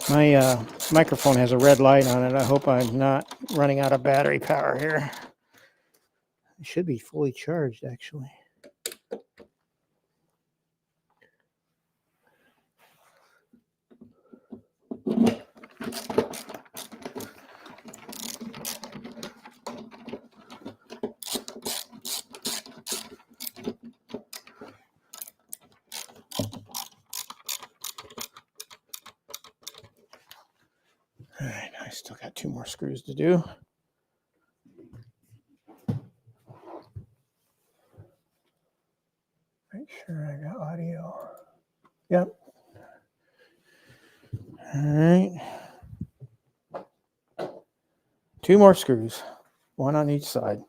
My microphone has a red light on it. I hope I'm not running out of battery power here. It should be fully charged, actually. All right, I still got 2 more screws to do. Make sure I got audio. Yep. All right. 2 more screws, 1 on each side.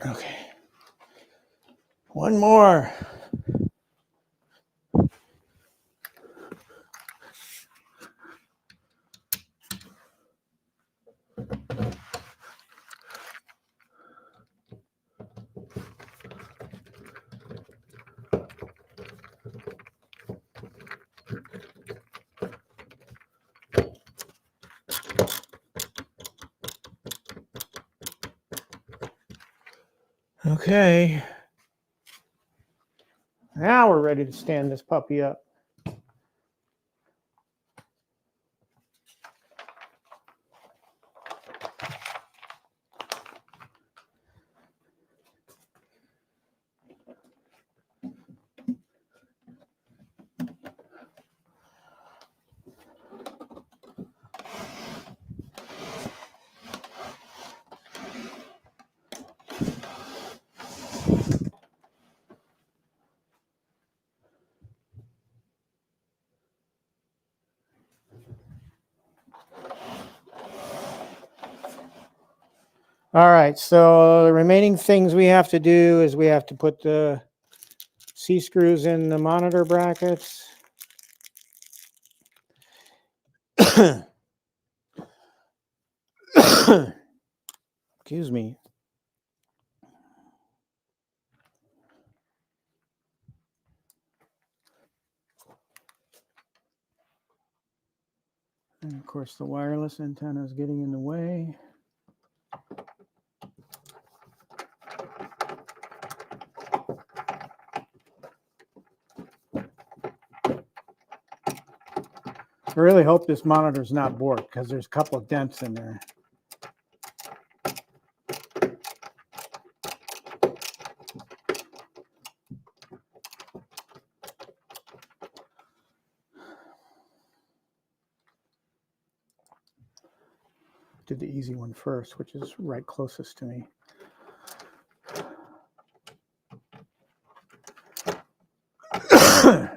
Okay. 1 more. Okay. Now we're ready to stand this puppy up. All right, so the remaining things we have to do is we have to put the C screws in the monitor brackets. Excuse me. And of course, the wireless antenna is getting in the way. I really hope this monitor is not bored because there's a couple of dents in there. Did the easy one first, which is right closest to me.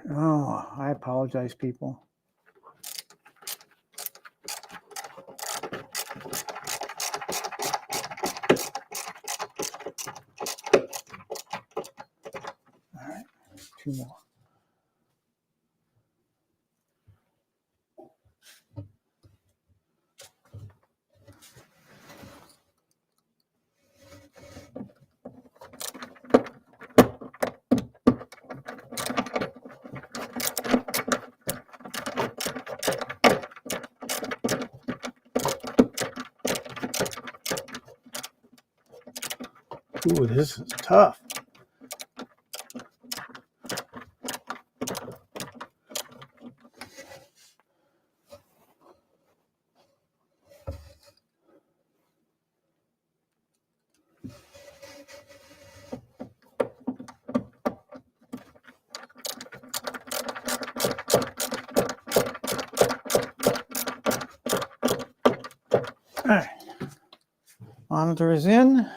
Oh, I apologize, people. All right, 2 more. Ooh, this is tough. All right. Monitor is in.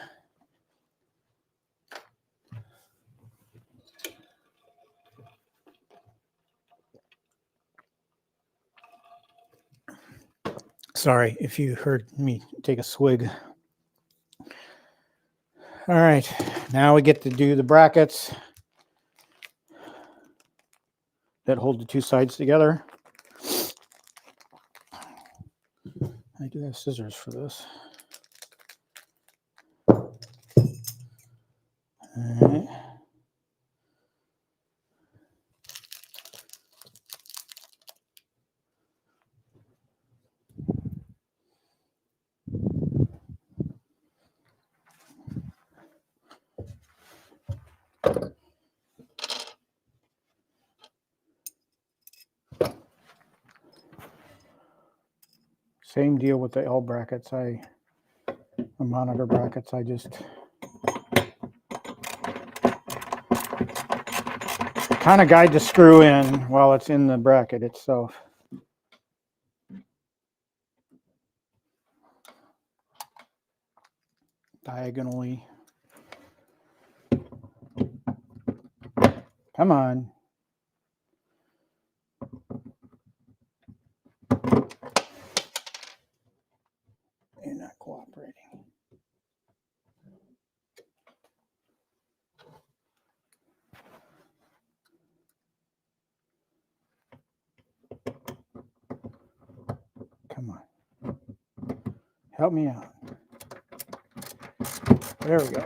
Sorry if you heard me take a swig. All right, now we get to do the brackets that hold the 2 sides together. I do have scissors for this. All right. Same deal with the L brackets. The monitor brackets, I just kind of guide the screw in while it's in the bracket itself. Diagonally. Come on. You're not cooperating. Come on. Help me out. There we go.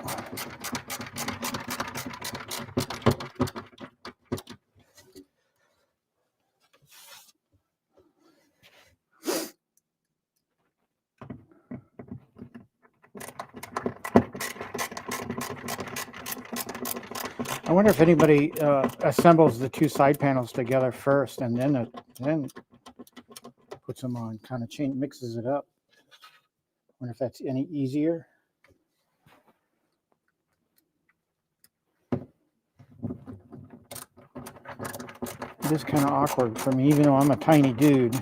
I wonder if anybody assembles the 2 side panels together first and then puts them on, kind of mixes it up. I wonder if that's any easier. It is kind of awkward for me, even though I'm a tiny dude,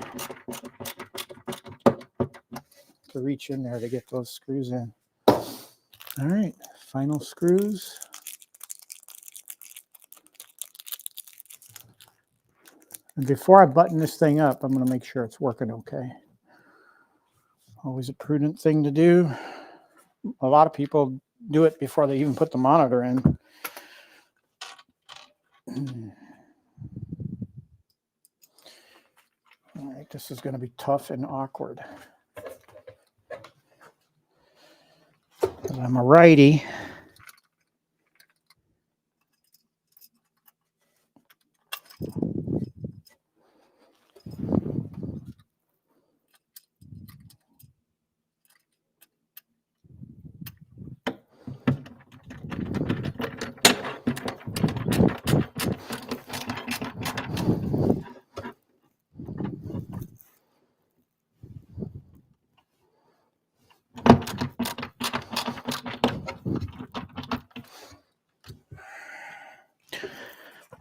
to reach in there to get those screws in. All right, final screws. And before I button this thing up, I'm going to make sure it's working okay. Always a prudent thing to do. A lot of people do it before they even put the monitor in. All right, this is going to be tough and awkward. I'm a righty.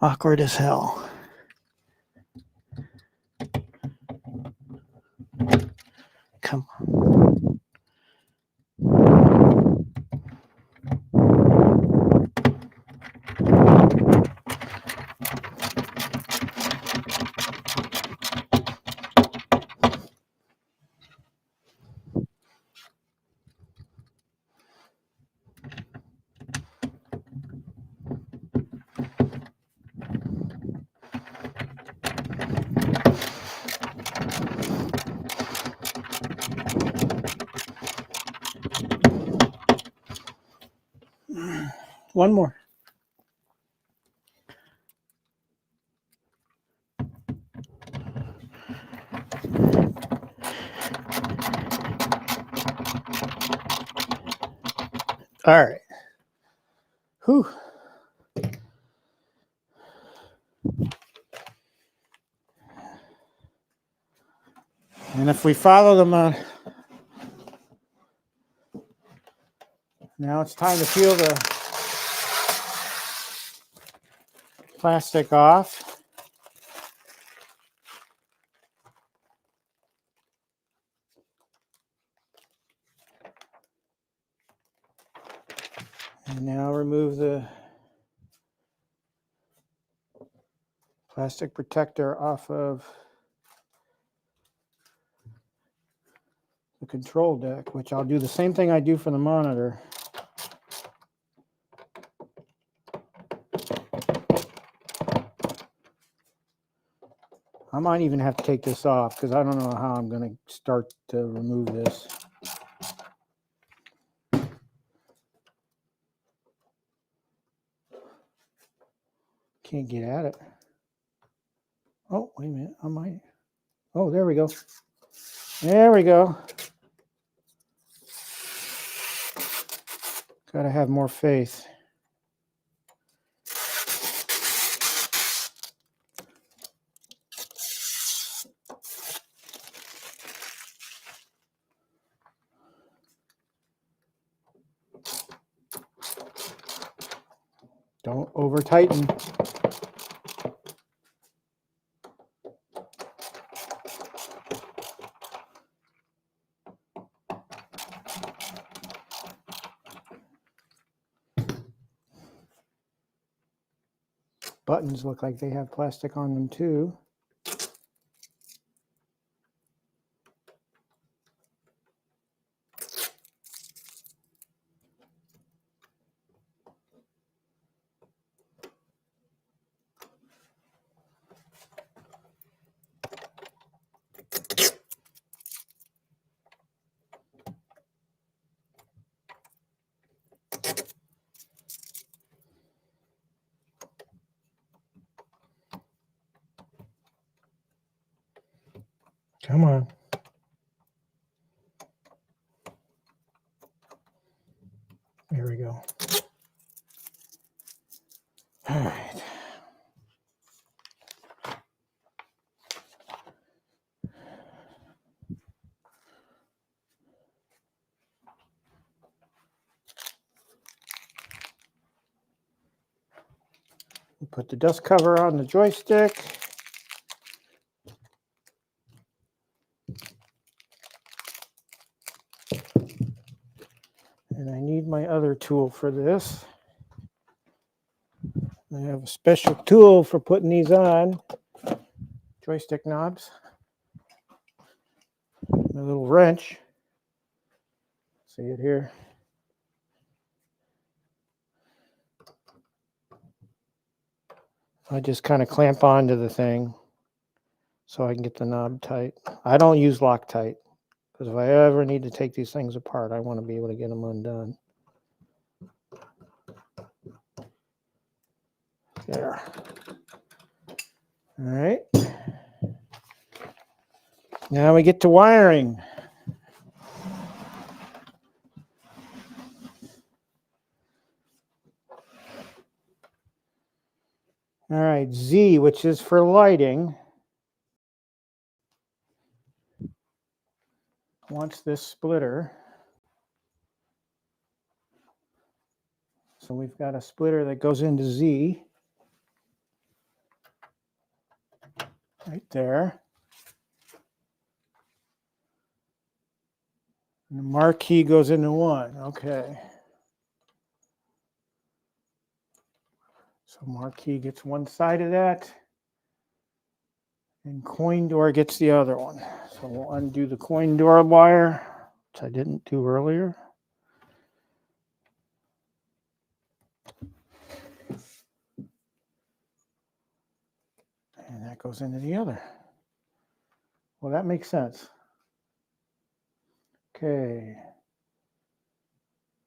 Awkward as hell. Come on. One more. All right. Whew. And if we follow them on, now it's time to peel the plastic off. And now remove the plastic protector off of the control deck, which I'll do the same thing I do for the monitor. I might even have to take this off because I don't know how I'm going to start to remove this. Can't get at it. Oh, wait a minute. I might. Oh, there we go. There we go. Got to have more faith. Don't over tighten. Buttons look like they have plastic on them too. Come on. There we go. All right. We'll put the dust cover on the joystick. And I need my other tool for this. I have a special tool for putting these on. Joystick knobs. A little wrench. See it here. I just kind of clamp onto the thing so I can get the knob tight. I don't use Loctite because if I ever need to take these things apart, I want to be able to get them undone. There. All right. Now we get to wiring. All right, Z, which is for lighting, wants this splitter. So we've got a splitter that goes into Z. Right there. And the marquee goes into 1. Okay. So marquee gets one side of that. And coin door gets the other one. So we'll undo the coin door wire, which I didn't do earlier. And that goes into the other. Well, that makes sense. Okay.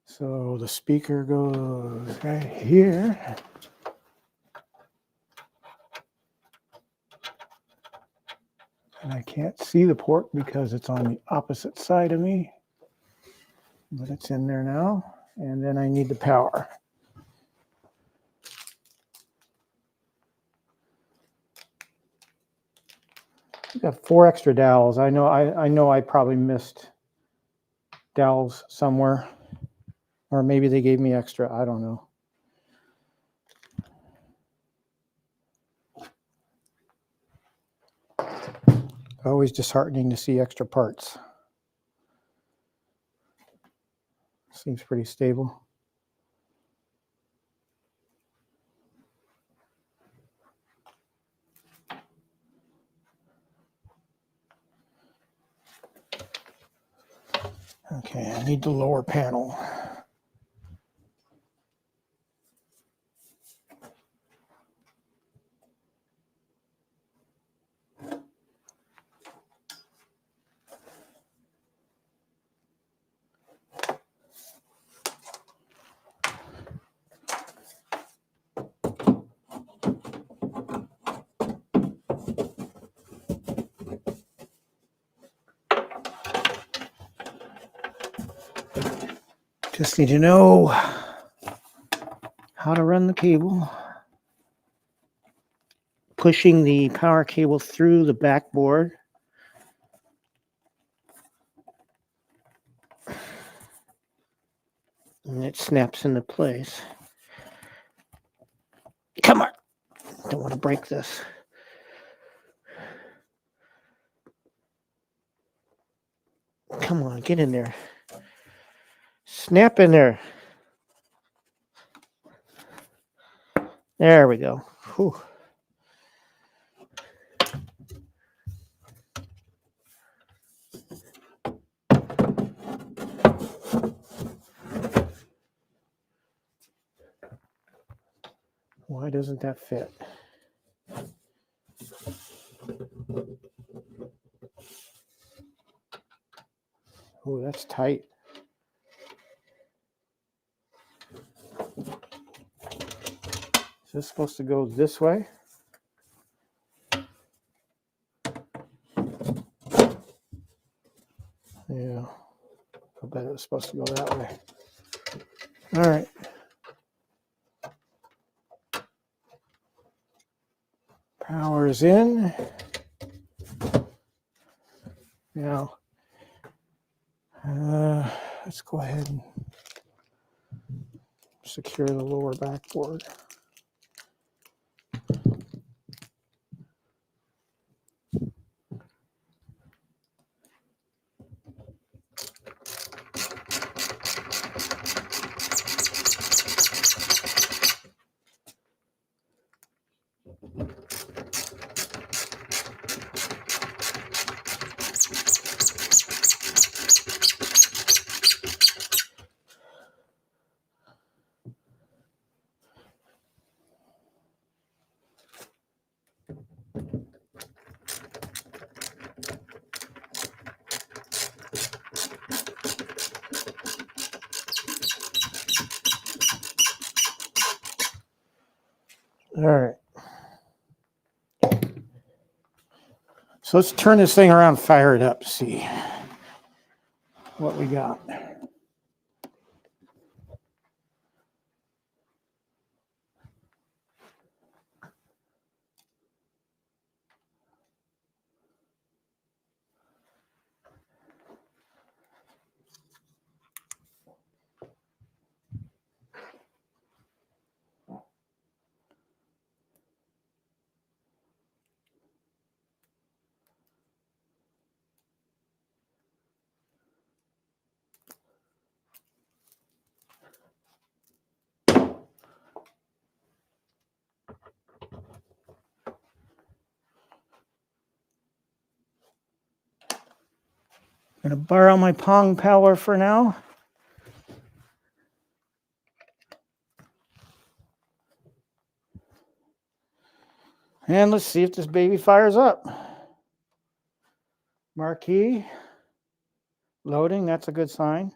So the speaker goes right here. And I can't see the port because it's on the opposite side of me. But it's in there now. And then I need the power. I've got 4 extra dowels. I know I probably missed dowels somewhere. Or maybe they gave me extra. I don't know. Always disheartening to see extra parts. Seems pretty stable. Okay, I need the lower panel. Just need to know how to run the cable. Pushing the power cable through the backboard. And it snaps into place. Come on! Don't want to break this. Come on, get in there. Snap in there. There we go. Whew. Why doesn't that fit? Oh, that's tight. Is this supposed to go this way? Yeah, I bet it was supposed to go that way. All right. Power's in. Now, let's go ahead and secure the lower backboard. All right. So let's turn this thing around, fire it up, see what we got. I'm going to borrow my Pong power for now. And let's see if this baby fires up. Marquee. Loading, that's a good sign.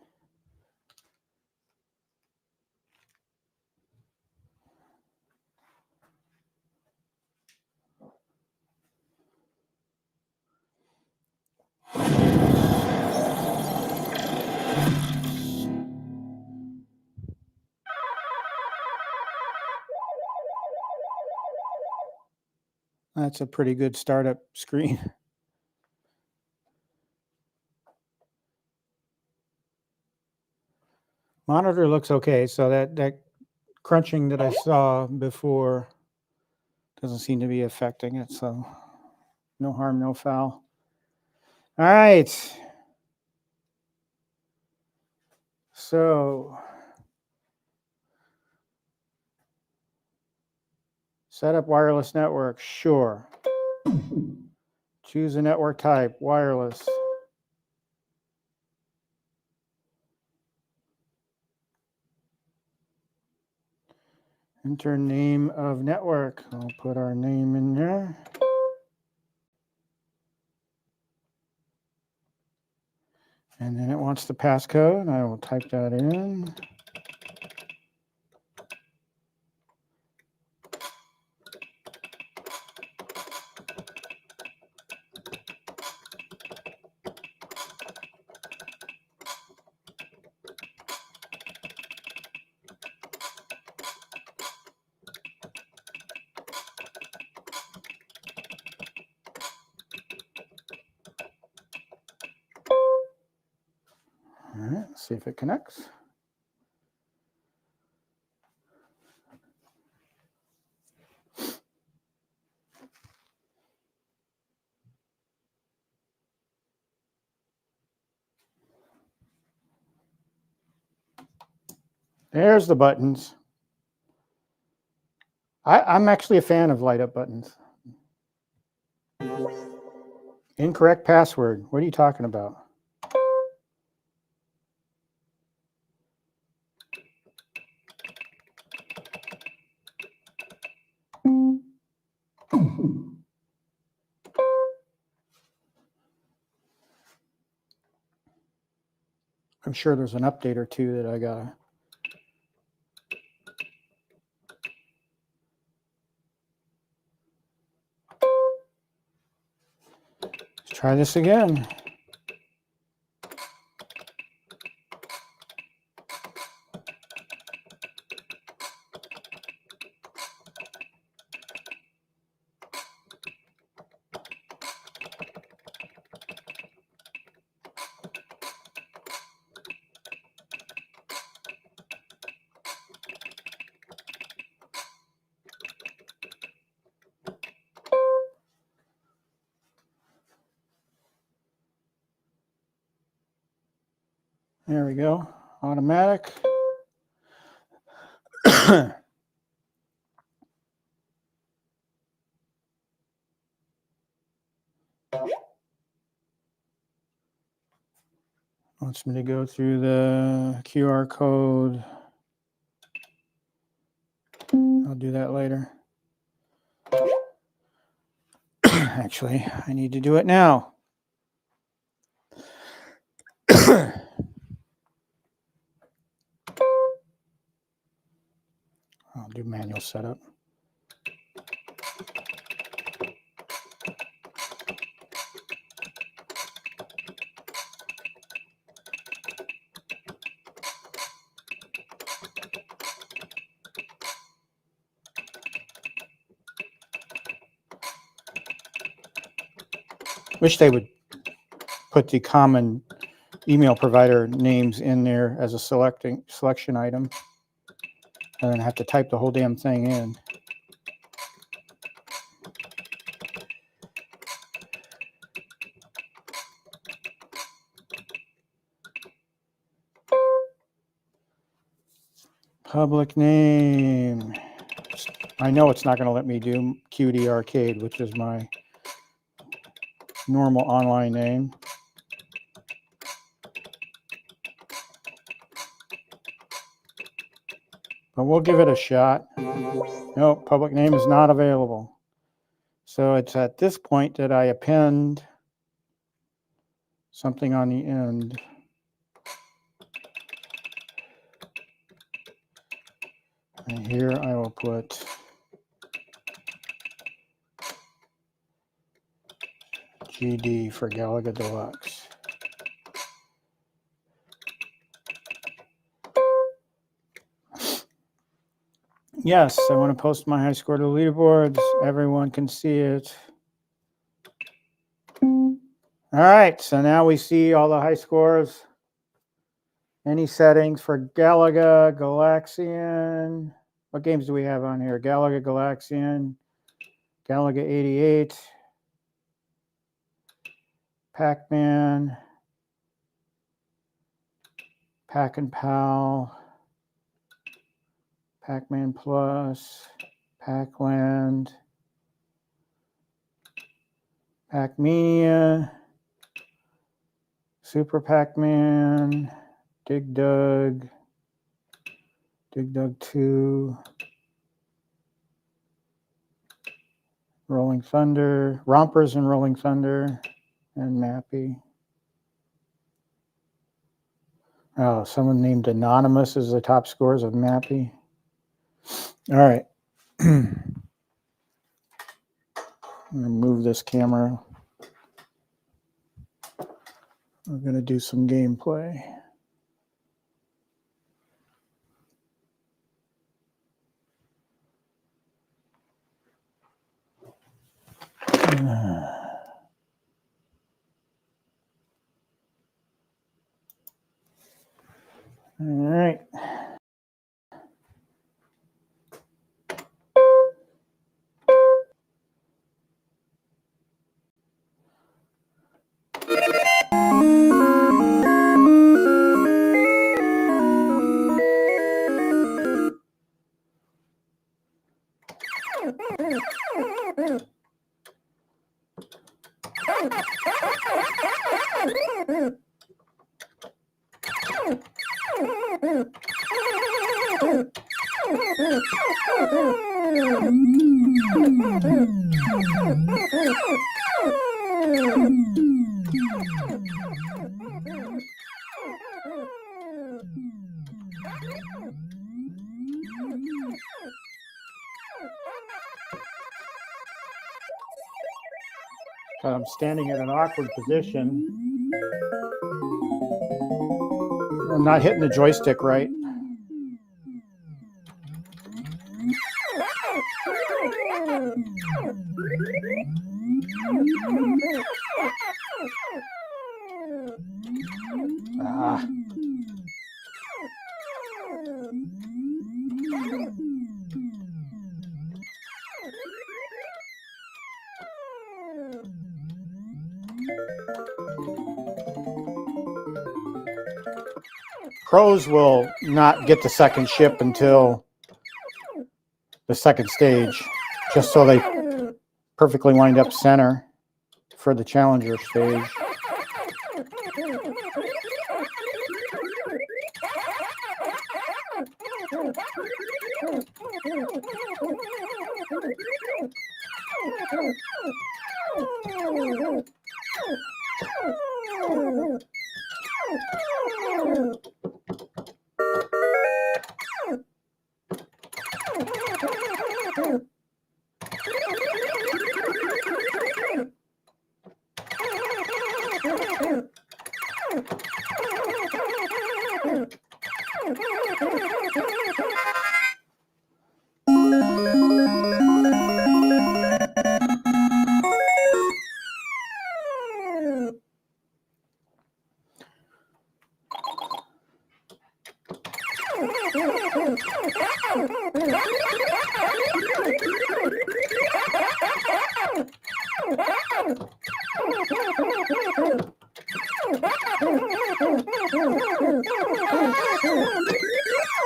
That's a pretty good startup screen. Monitor looks okay, so that crunching that I saw before doesn't seem to be affecting it, so no harm, no foul. All right. So set up wireless network, sure. Choose a network type, wireless. Enter name of network. I'll put our name in there. And then it wants the passcode. I will type that in. All right, let's see if it connects. There's the buttons. I'm actually a fan of light up buttons. Incorrect password. What are you talking about? I'm sure there's an update or two that I gotta. Let's try this again. There we go. Automatic. Wants me to go through the QR code. I'll do that later. Actually, I need to do it now. I'll do manual setup. Wish they would put the common email provider names in there as a selection item, and then have to type the whole damn thing in. Public name. I know it's not going to let me do QD Arcade, which is my normal online name. But we'll give it a shot. Nope, public name is not available. So it's at this point that I append something on the end. And here I will put GD for Galaga Deluxe. Yes, I want to post my high score to the leaderboards. Everyone can see it. All right, so now we see all the high scores. Any settings for Galaga, Galaxian. What games do we have on here? Galaga, Galaxian, Galaga 88, Pac-Man, Pac and Pal, Pac-Man Plus, Pac-Land, Pac-Mania, Super Pac-Man, Dig Dug, Dig Dug 2, Rolling Thunder, Rompers and Rolling Thunder, and Mappy. Oh, someone named Anonymous as the top scores of Mappy. All right. I'm going to move this camera. We're going to do some gameplay. All right. I'm standing in an awkward position. I'm not hitting the joystick right. Pros will not get the second ship until the second stage, just so they perfectly wind up center for the challenger stage.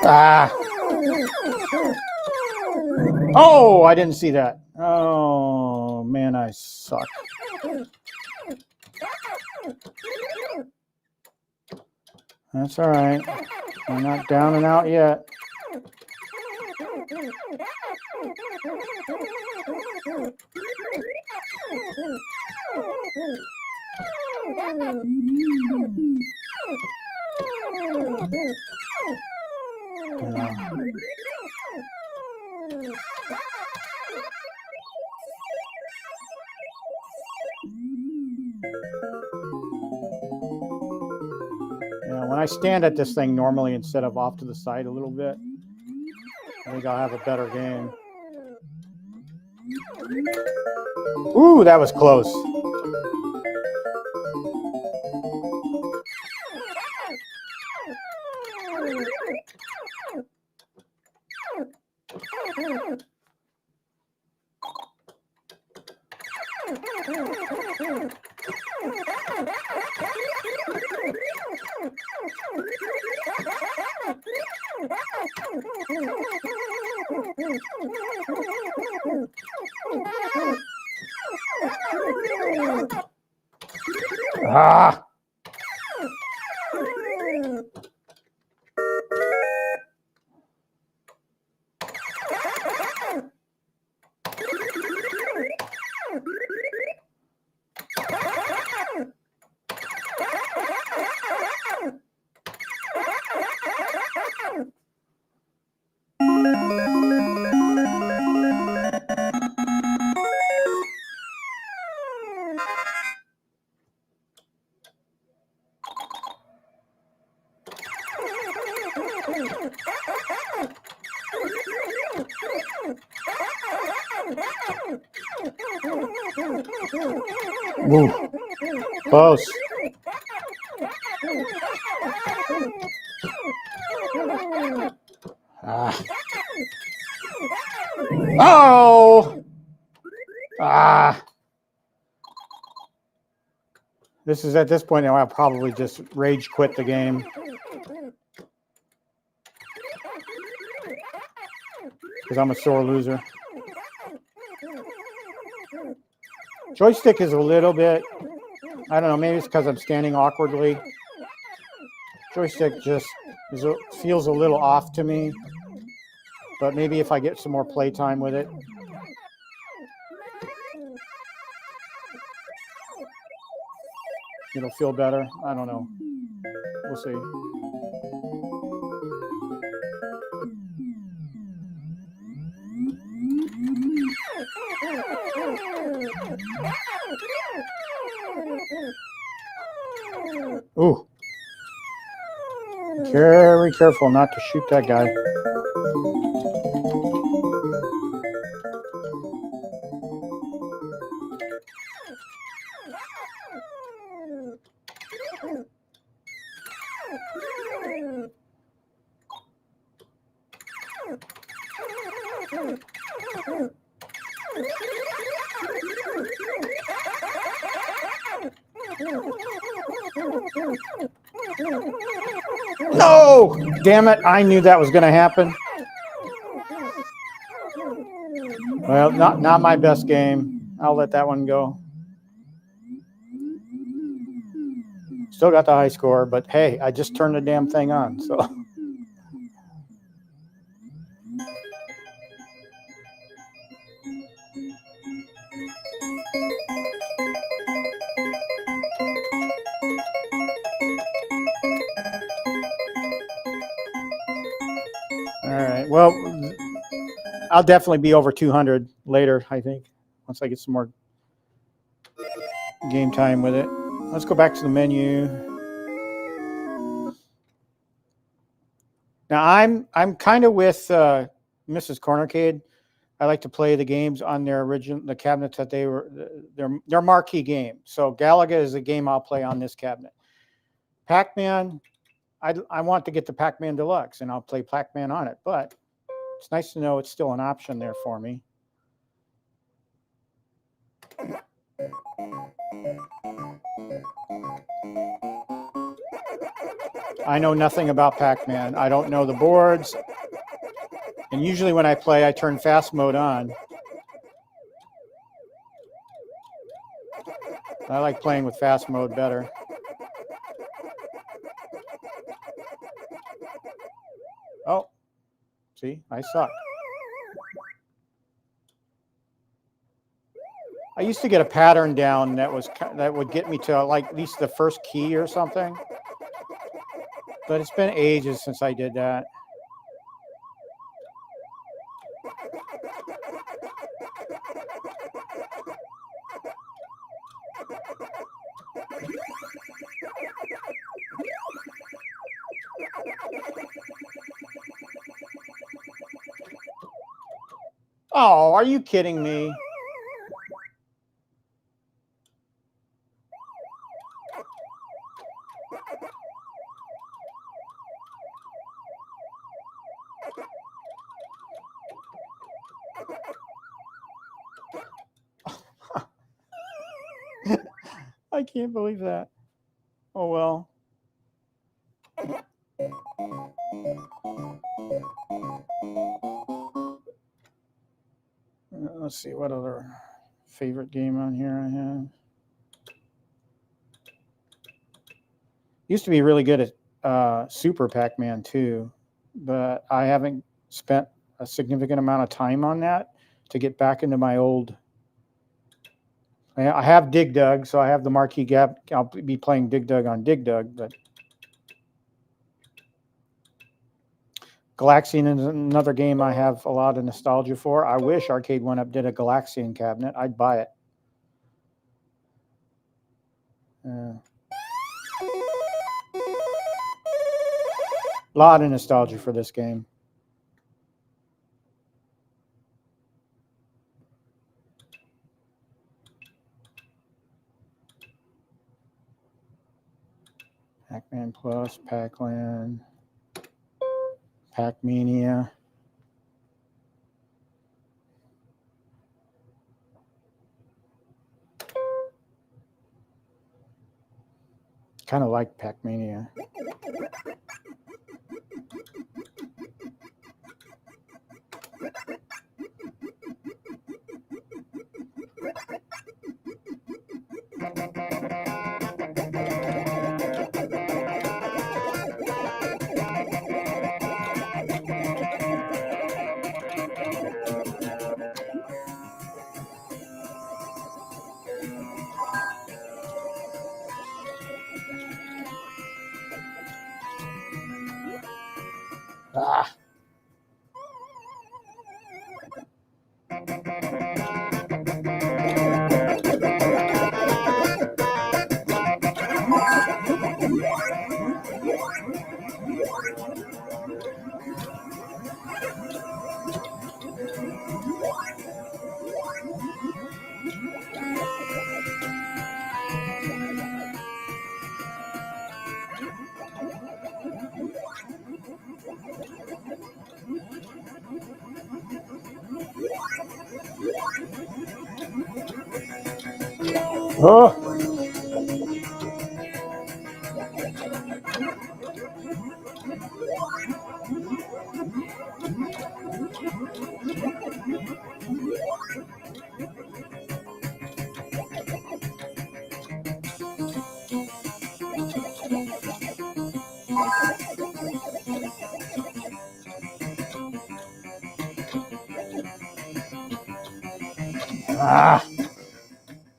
Ah. Oh, I didn't see that. Oh, man, I suck. That's all right. We're not down and out yet. When I stand at this thing normally instead of off to the side a little bit, I think I'll have a better game. Ooh, that was close. Ah. Ooh, close. Ah. Oh! Ah. This is at this point now, I'll probably just rage quit the game. Because I'm a sore loser. Joystick is a little bit, I don't know, maybe it's because I'm standing awkwardly. Joystick just feels a little off to me. But maybe if I get some more playtime with it. It'll feel better. I don't know. We'll see. Ooh. Very careful not to shoot that guy. No! Damn it, I knew that was going to happen. Well, not my best game. I'll let that one go. Still got the high score, but hey, I just turned the damn thing on, so. All right, well, I'll definitely be over 200 later, I think, once I get some more game time with it. Let's go back to the menu. Now I'm kind of with Mrs. Cornercade. I like to play the games on their the cabinets that they were their marquee game. So Galaga is a game I'll play on this cabinet. Pac-Man, I want to get the Pac-Man Deluxe, and I'll play Pac-Man on it. But it's nice to know it's still an option there for me. I know nothing about Pac-Man. I don't know the boards. And usually when I play, I turn fast mode on. I like playing with fast mode better. Oh, see, I suck. I used to get a pattern down that would get me to like at least the first key or something. But it's been ages since I did that. Oh, are you kidding me? I can't believe that. Oh, well. Let's see, what other favorite game on here I have? Used to be really good at Super Pac-Man too, but I haven't spent a significant amount of time on that to get back into my old. I have Dig Dug, so I have the Marquee Gap. I'll be playing Dig Dug on Dig Dug, but Galaxian is another game I have a lot of nostalgia for. I wish Arcade1Up did a Galaxian cabinet. I'd buy it. A lot of nostalgia for this game. Pac-Man Plus, Pac-Land, Pac-Mania. Kind of like Pac-Mania. Ah. Oh. Ah.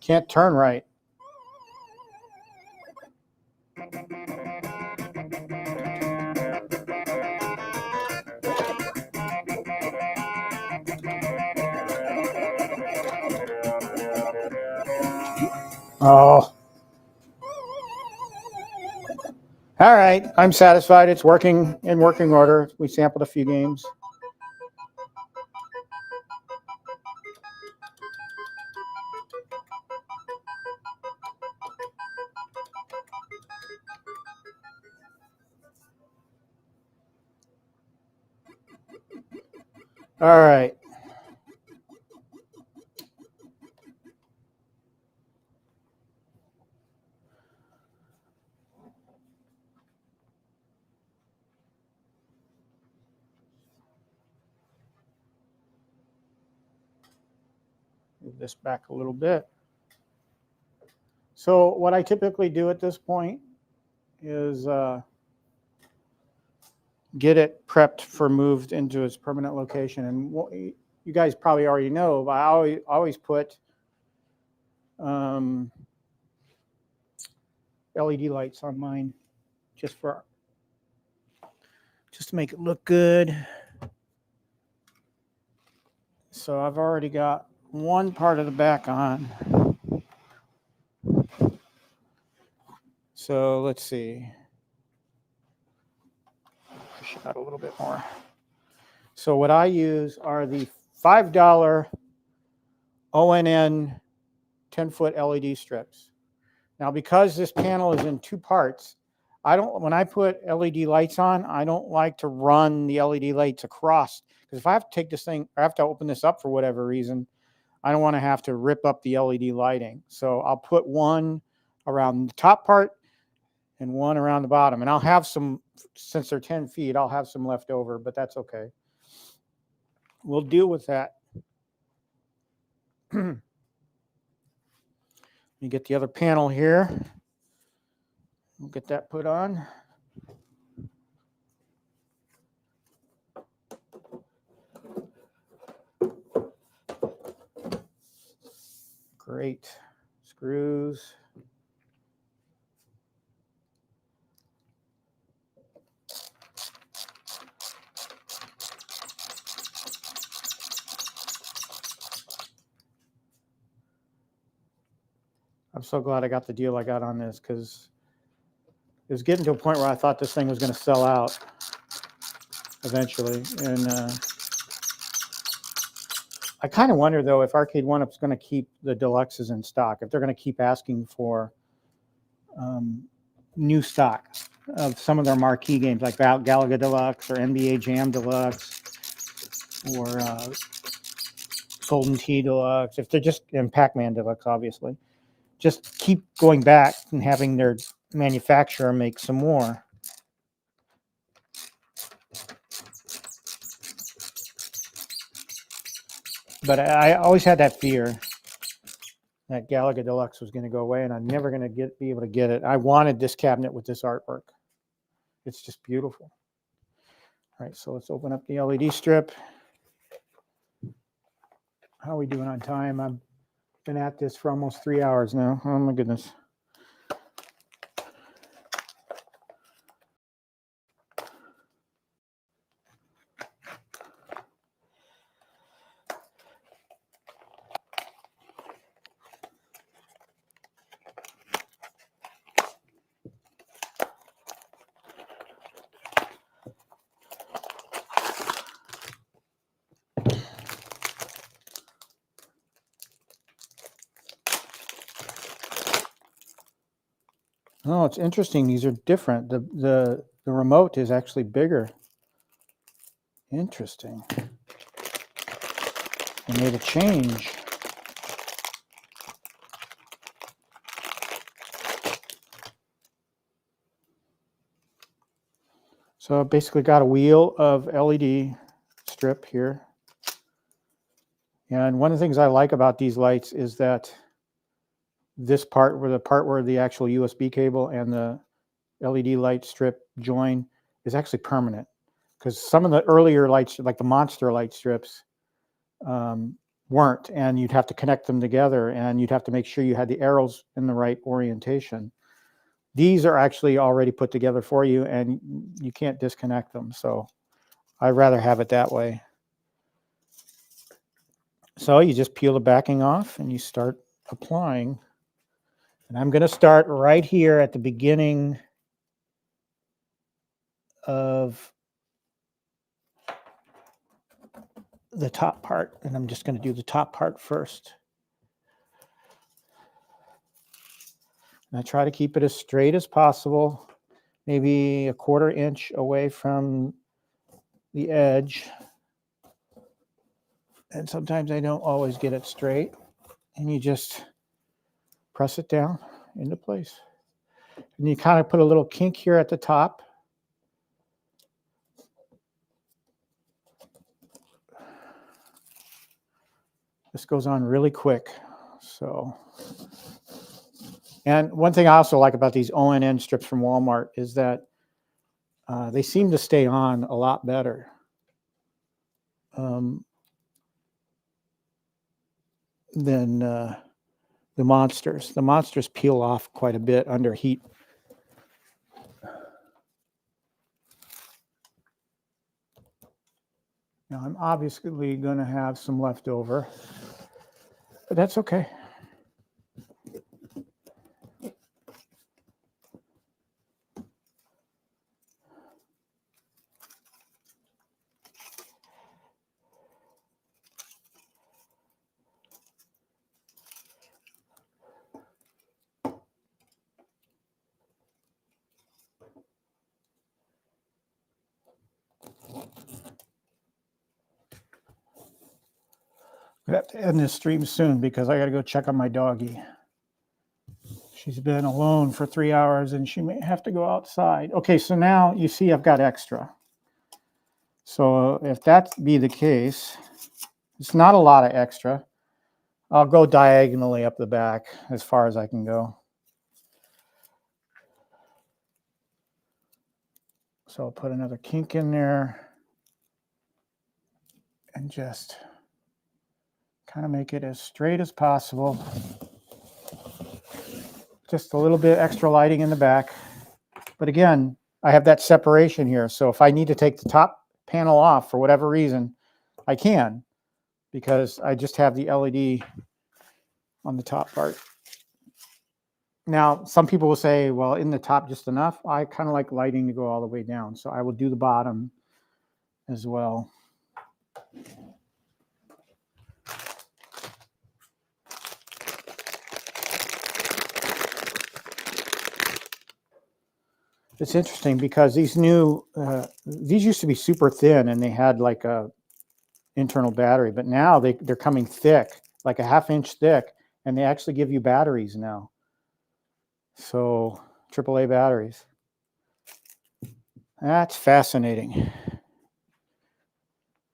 Can't turn right. Oh. All right. I'm satisfied. It's working in working order. We sampled a few games. All right. move this back a little bit. So what I typically do at this point is get it prepped for moved into its permanent location. And what you guys probably already know, but I always put LED lights on mine just to make it look good. So I've already got one part of the back on. So let's see. Push it out a little bit more. So what I use are the $5 ONN 10-foot LED strips. Now, because this panel is in two parts, when I put LED lights on, I don't like to run the LED lights across, because if I have to take this thing, or I have to open this up for whatever reason, I don't want to have to rip up the LED lighting. So I'll put one around the top part and one around the bottom. And I'll have some, since they're 10 feet, I'll have some left over, but that's okay. We'll deal with that. Let me get the other panel here. We'll get that put on. Great. Screws. I'm so glad I got the deal I got on this, because it was getting to a point where I thought this thing was going to sell out eventually. And I kind of wonder, though, if Arcade1Up is going to keep the deluxes in stock, if they're going to keep asking for new stock of some of their marquee games like Galaga Deluxe or NBA Jam Deluxe or Golden Tee Deluxe, if they're just, and Pac-Man Deluxe, obviously. Just keep going back and having their manufacturer make some more. But I always had that fear that Galaga Deluxe was going to go away, and I'm never going to be able to get it. I wanted this cabinet with this artwork. It's just beautiful. All right, so let's open up the LED strip. How are we doing on time? I've been at this for almost 3 hours now. Oh my goodness. Oh, it's interesting. These are different. The remote is actually bigger. Interesting. They made a change. So I basically got a wheel of LED strip here. And one of the things I like about these lights is that this part, where the actual USB cable and the LED light strip join, is actually permanent. Because some of the earlier lights, like the monster light strips, weren't, and you'd have to connect them together, and you'd have to make sure you had the arrows in the right orientation. These are actually already put together for you, and you can't disconnect them. So I'd rather have it that way. So you just peel the backing off and you start applying. And I'm going to start right here at the beginning of the top part. And I'm just going to do the top part first. And I try to keep it as straight as possible, maybe a 1/4 inch away from the edge. And sometimes I don't always get it straight. And you just press it down into place. And you kind of put a little kink here at the top. This goes on really quick. So, and one thing I also like about these ONN strips from Walmart is that they seem to stay on a lot better. Than the monsters. The monsters peel off quite a bit under heat. Now I'm obviously going to have some left over, but that's okay. I have to end this stream soon because I got to go check on my doggie. She's been alone for 3 hours and she may have to go outside. Okay, so now you see I've got extra. So if that be the case, it's not a lot of extra. I'll go diagonally up the back as far as I can go. So I'll put another kink in there and just kind of make it as straight as possible. Just a little bit extra lighting in the back. But again, I have that separation here. So if I need to take the top panel off for whatever reason, I can, because I just have the LED on the top part. Now, some people will say, well, in the top just enough. I kind of like lighting to go all the way down. So I will do the bottom as well. It's interesting because these new, these used to be super thin and they had like a internal battery, but now they're coming thick, like a 1/2 inch thick, and they actually give you batteries now. So AAA batteries. That's fascinating.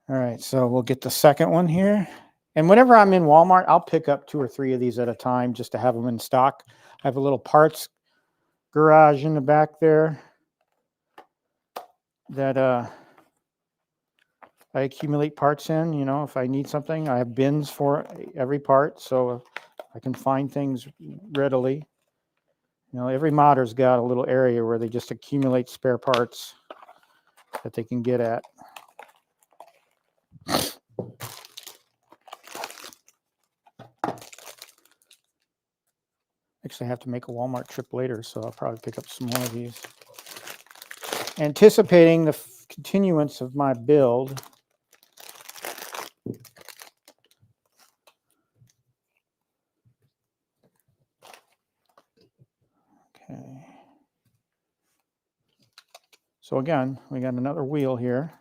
All right, so we'll get the second one here. And whenever I'm in Walmart, I'll pick up 2 or 3 of these at a time just to have them in stock. I have a little parts garage in the back there that I accumulate parts in. You know, if I need something, I have bins for every part, so I can find things readily. You know, every modder's got a little area where they just accumulate spare parts that they can get at. Actually, I have to make a Walmart trip later, so I'll probably pick up some more of these. Anticipating the continuance of my build, okay. So again, we got another wheel here.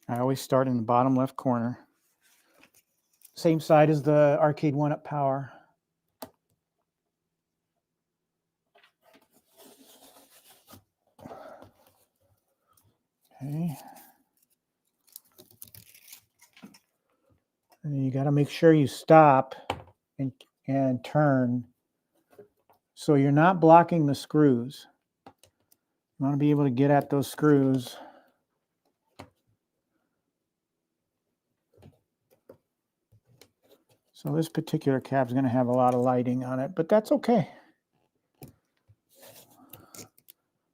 I always start in the bottom left corner. Same side as the Arcade1Up Power. Okay. And you got to make sure you stop and turn so you're not blocking the screws. You want to be able to get at those screws. So this particular cab is going to have a lot of lighting on it, but that's okay.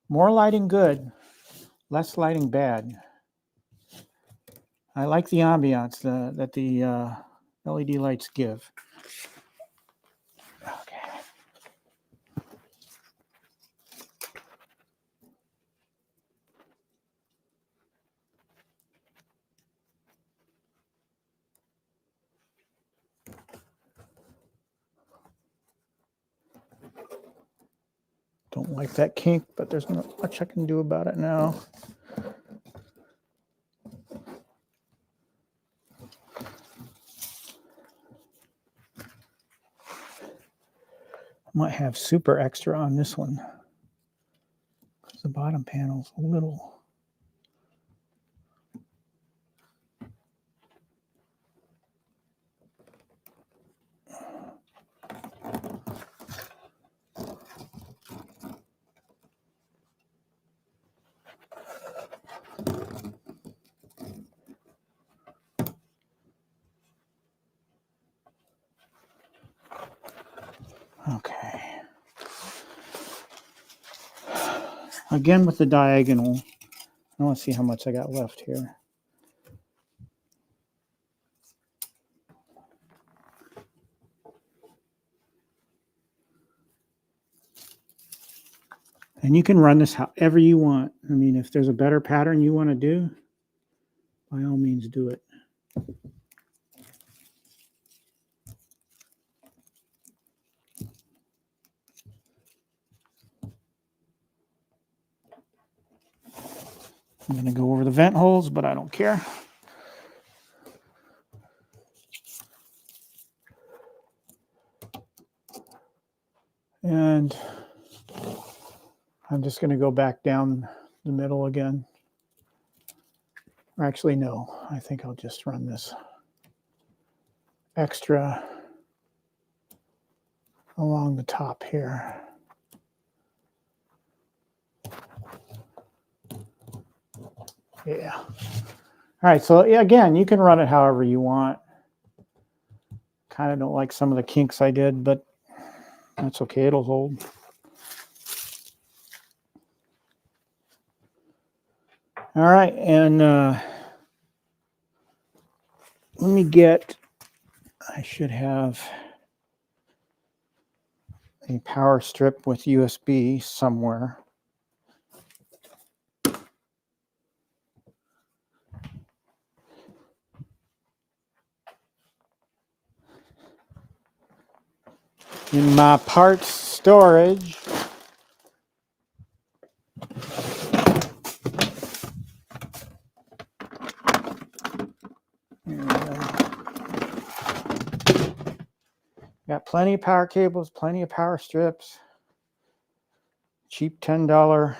More lighting good, less lighting bad. I like the ambiance that the LED lights give. Okay. Don't like that kink, but there's not much I can do about it now. Might have super extra on this one because the bottom panel's a little. Okay. Again with the diagonal. I want to see how much I got left here. And you can run this however you want. I mean, if there's a better pattern you want to do, by all means do it. I'm going to go over the vent holes, but I don't care. And I'm just going to go back down the middle again. Or actually, no, I think I'll just run this extra along the top here. Yeah. All right, so again, you can run it however you want. Kind of don't like some of the kinks I did, but that's okay, it'll hold. All right, and let me get, I should have a power strip with USB somewhere. In my parts storage. Got plenty of power cables, plenty of power strips. Cheap $10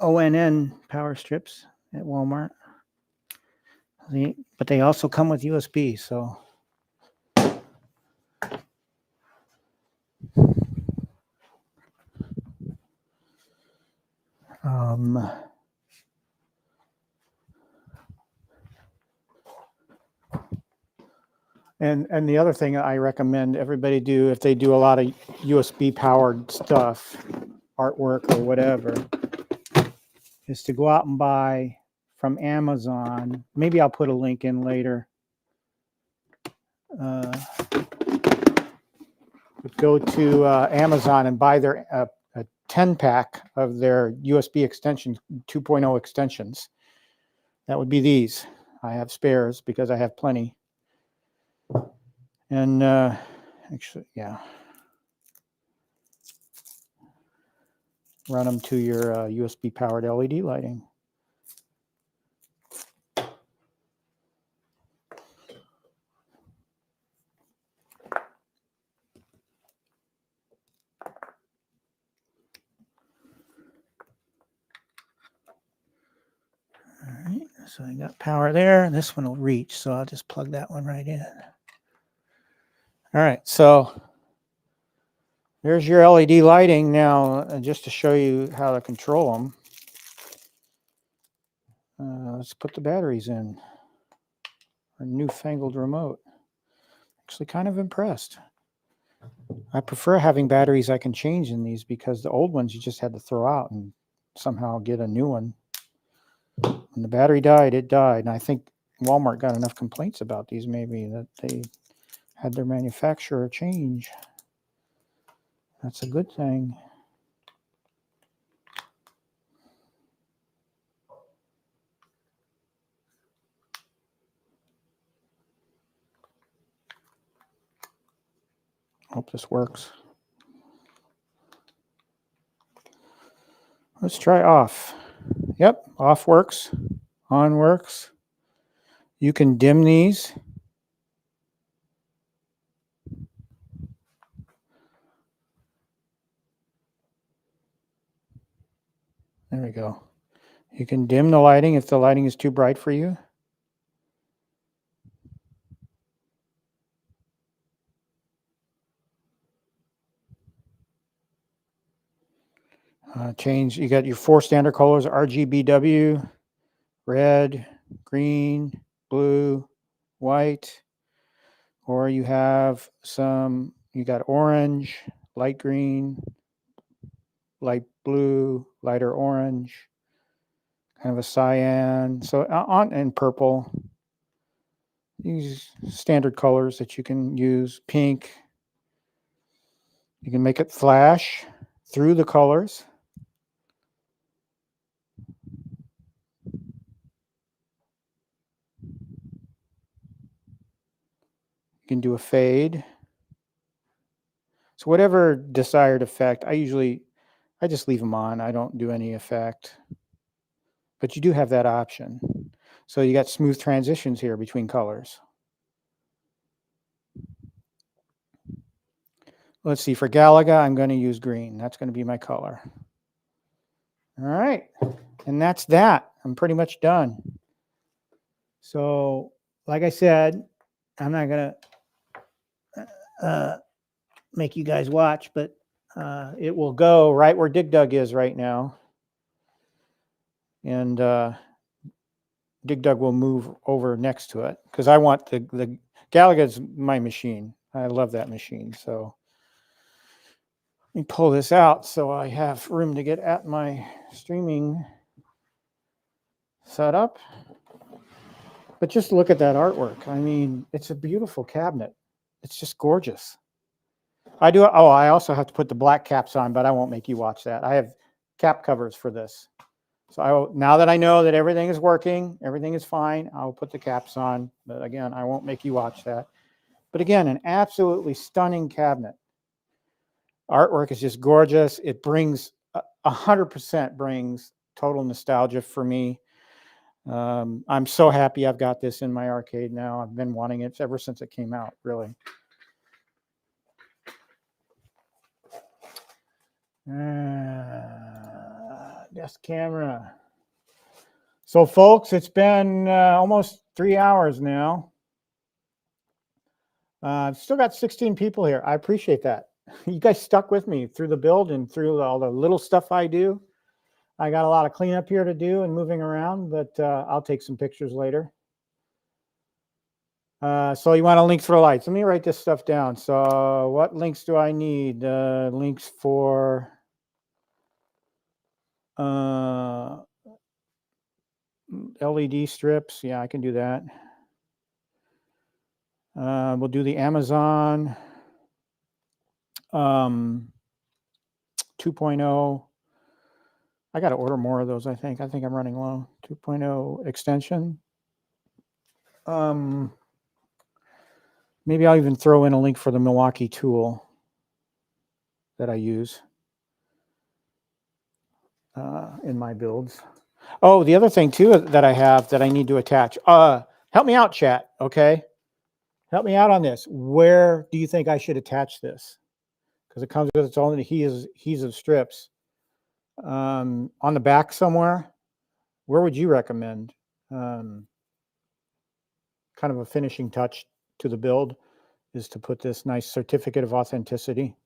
ONN power strips at Walmart. But they also come with USB, so. And the other thing I recommend everybody do if they do a lot of USB powered stuff, artwork or whatever, is to go out and buy from Amazon. Maybe I'll put a link in later. Go to Amazon and buy their a 10-pack of their USB extensions, 2.0 extensions. That would be these. I have spares because I have plenty. And actually, yeah. Run them to your USB powered LED lighting. All right, so I got power there. This one will reach, so I'll just plug that one right in. All right, so there's your LED lighting. Now, just to show you how to control them, let's put the batteries in. Our newfangled remote. Actually kind of impressed. I prefer having batteries I can change in these because the old ones you just had to throw out and somehow get a new one. When the battery died, it died. And I think Walmart got enough complaints about these maybe that they had their manufacturer change. That's a good thing. Hope this works. Let's try off. Yep, off works. On works. You can dim these. There we go. You can dim the lighting if the lighting is too bright for you. Change, you got your 4 standard colors, RGBW, red, green, blue, white, or you have some, you got orange, light green, light blue, lighter orange, kind of a cyan, so on, and purple. These standard colors that you can use, pink. You can make it flash through the colors. You can do a fade. So whatever desired effect, I just leave them on. I don't do any effect. But you do have that option. So you got smooth transitions here between colors. Let's see, for Galaga, I'm going to use green. That's going to be my color. All right. And that's that. I'm pretty much done. So, like I said, I'm not going to make you guys watch, but it will go right where Dig Dug is right now. And Dig Dug will move over next to it because I want the Galaga's my machine. I love that machine. So let me pull this out so I have room to get at my streaming setup. But just look at that artwork. I mean, it's a beautiful cabinet. It's just gorgeous. I also have to put the black caps on, but I won't make you watch that. I have cap covers for this. So now that I know that everything is working, everything is fine, I'll put the caps on. But again, I won't make you watch that. But again, an absolutely stunning cabinet. Artwork is just gorgeous. It brings 100% brings total nostalgia for me. I'm so happy I've got this in my arcade now. I've been wanting it ever since it came out, really. Desk camera. So, folks, it's been almost 3 hours now. I've still got 16 people here. I appreciate that. You guys stuck with me through the build and through all the little stuff I do. I got a lot of cleanup here to do and moving around, but I'll take some pictures later. So you want a link for lights. Let me write this stuff down. So what links do I need? Links for LED strips. Yeah, I can do that. We'll do the Amazon 2.0. I got to order more of those, I think. I'm running low. 2.0 extension. Maybe I'll even throw in a link for the Milwaukee tool that I use in my builds. Oh, the other thing too that I have that I need to attach. Help me out, chat. Okay, help me out on this. Where do you think I should attach this? Because it comes with its own adhesive strips. On the back somewhere. Where would you recommend? Kind of a finishing touch to the build is to put this nice certificate of authenticity.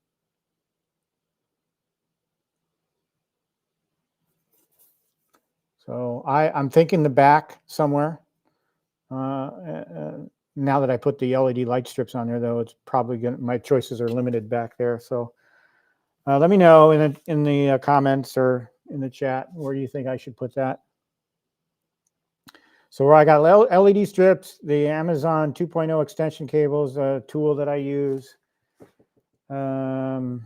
So I'm thinking the back somewhere. Now that I put the LED light strips on there, though, it's probably my choices are limited back there. So let me know in the comments or in the chat where you think I should put that. So where I got LED strips, the Amazon 2.0 extension cables, a tool that I use. Can't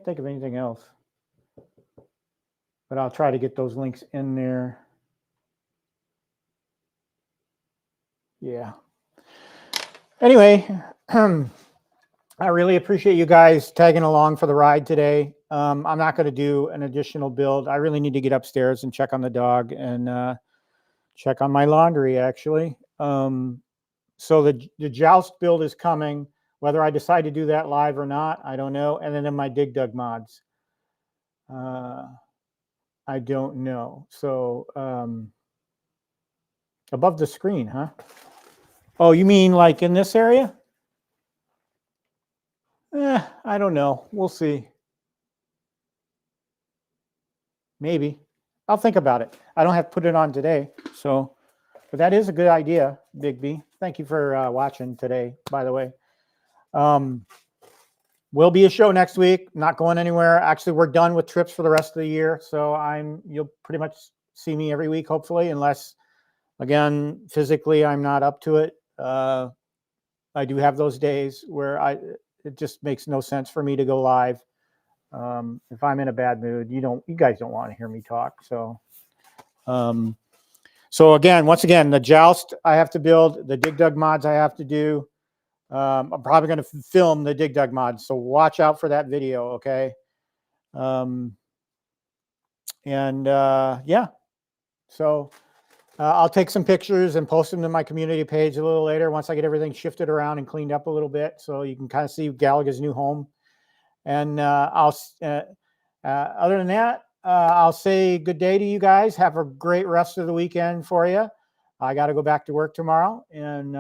think of anything else. But I'll try to get those links in there. Yeah. Anyway, I really appreciate you guys tagging along for the ride today. I'm not going to do an additional build. I really need to get upstairs and check on the dog and check on my laundry, actually. So the Joust build is coming. Whether I decide to do that live or not, I don't know. And then in my Dig Dug mods. I don't know. So above the screen, huh? Oh, you mean like in this area? I don't know. We'll see. Maybe. I'll think about it. I don't have to put it on today. So, but that is a good idea, Big B. Thank you for watching today, by the way. Will be a show next week. Not going anywhere. Actually, we're done with trips for the rest of the year. So you'll pretty much see me every week, hopefully, unless, again, physically I'm not up to it. I do have those days where it just makes no sense for me to go live. If I'm in a bad mood, you guys don't want to hear me talk. So, once again, the joust I have to build, the Dig Dug mods I have to do. I'm probably going to film the Dig Dug mods, so watch out for that video, okay? Yeah, so I'll take some pictures and post them to my community page a little later once I get everything shifted around and cleaned up a little bit, so you can kind of see Galaga's new home. And other than that, I'll say good day to you guys. Have a great rest of the weekend for you. I got to go back to work tomorrow, and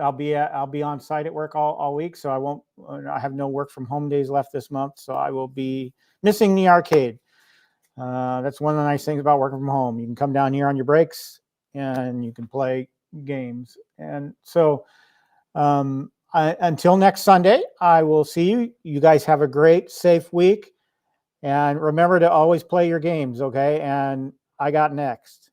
I'll be on site at work all week, so I have no work from home days left this month, so I will be missing the arcade. That's one of the nice things about working from home. You can come down here on your breaks and you can play games. And so until next Sunday, I will see you. You guys have a great, safe week. And remember to always play your games, okay? And I got next.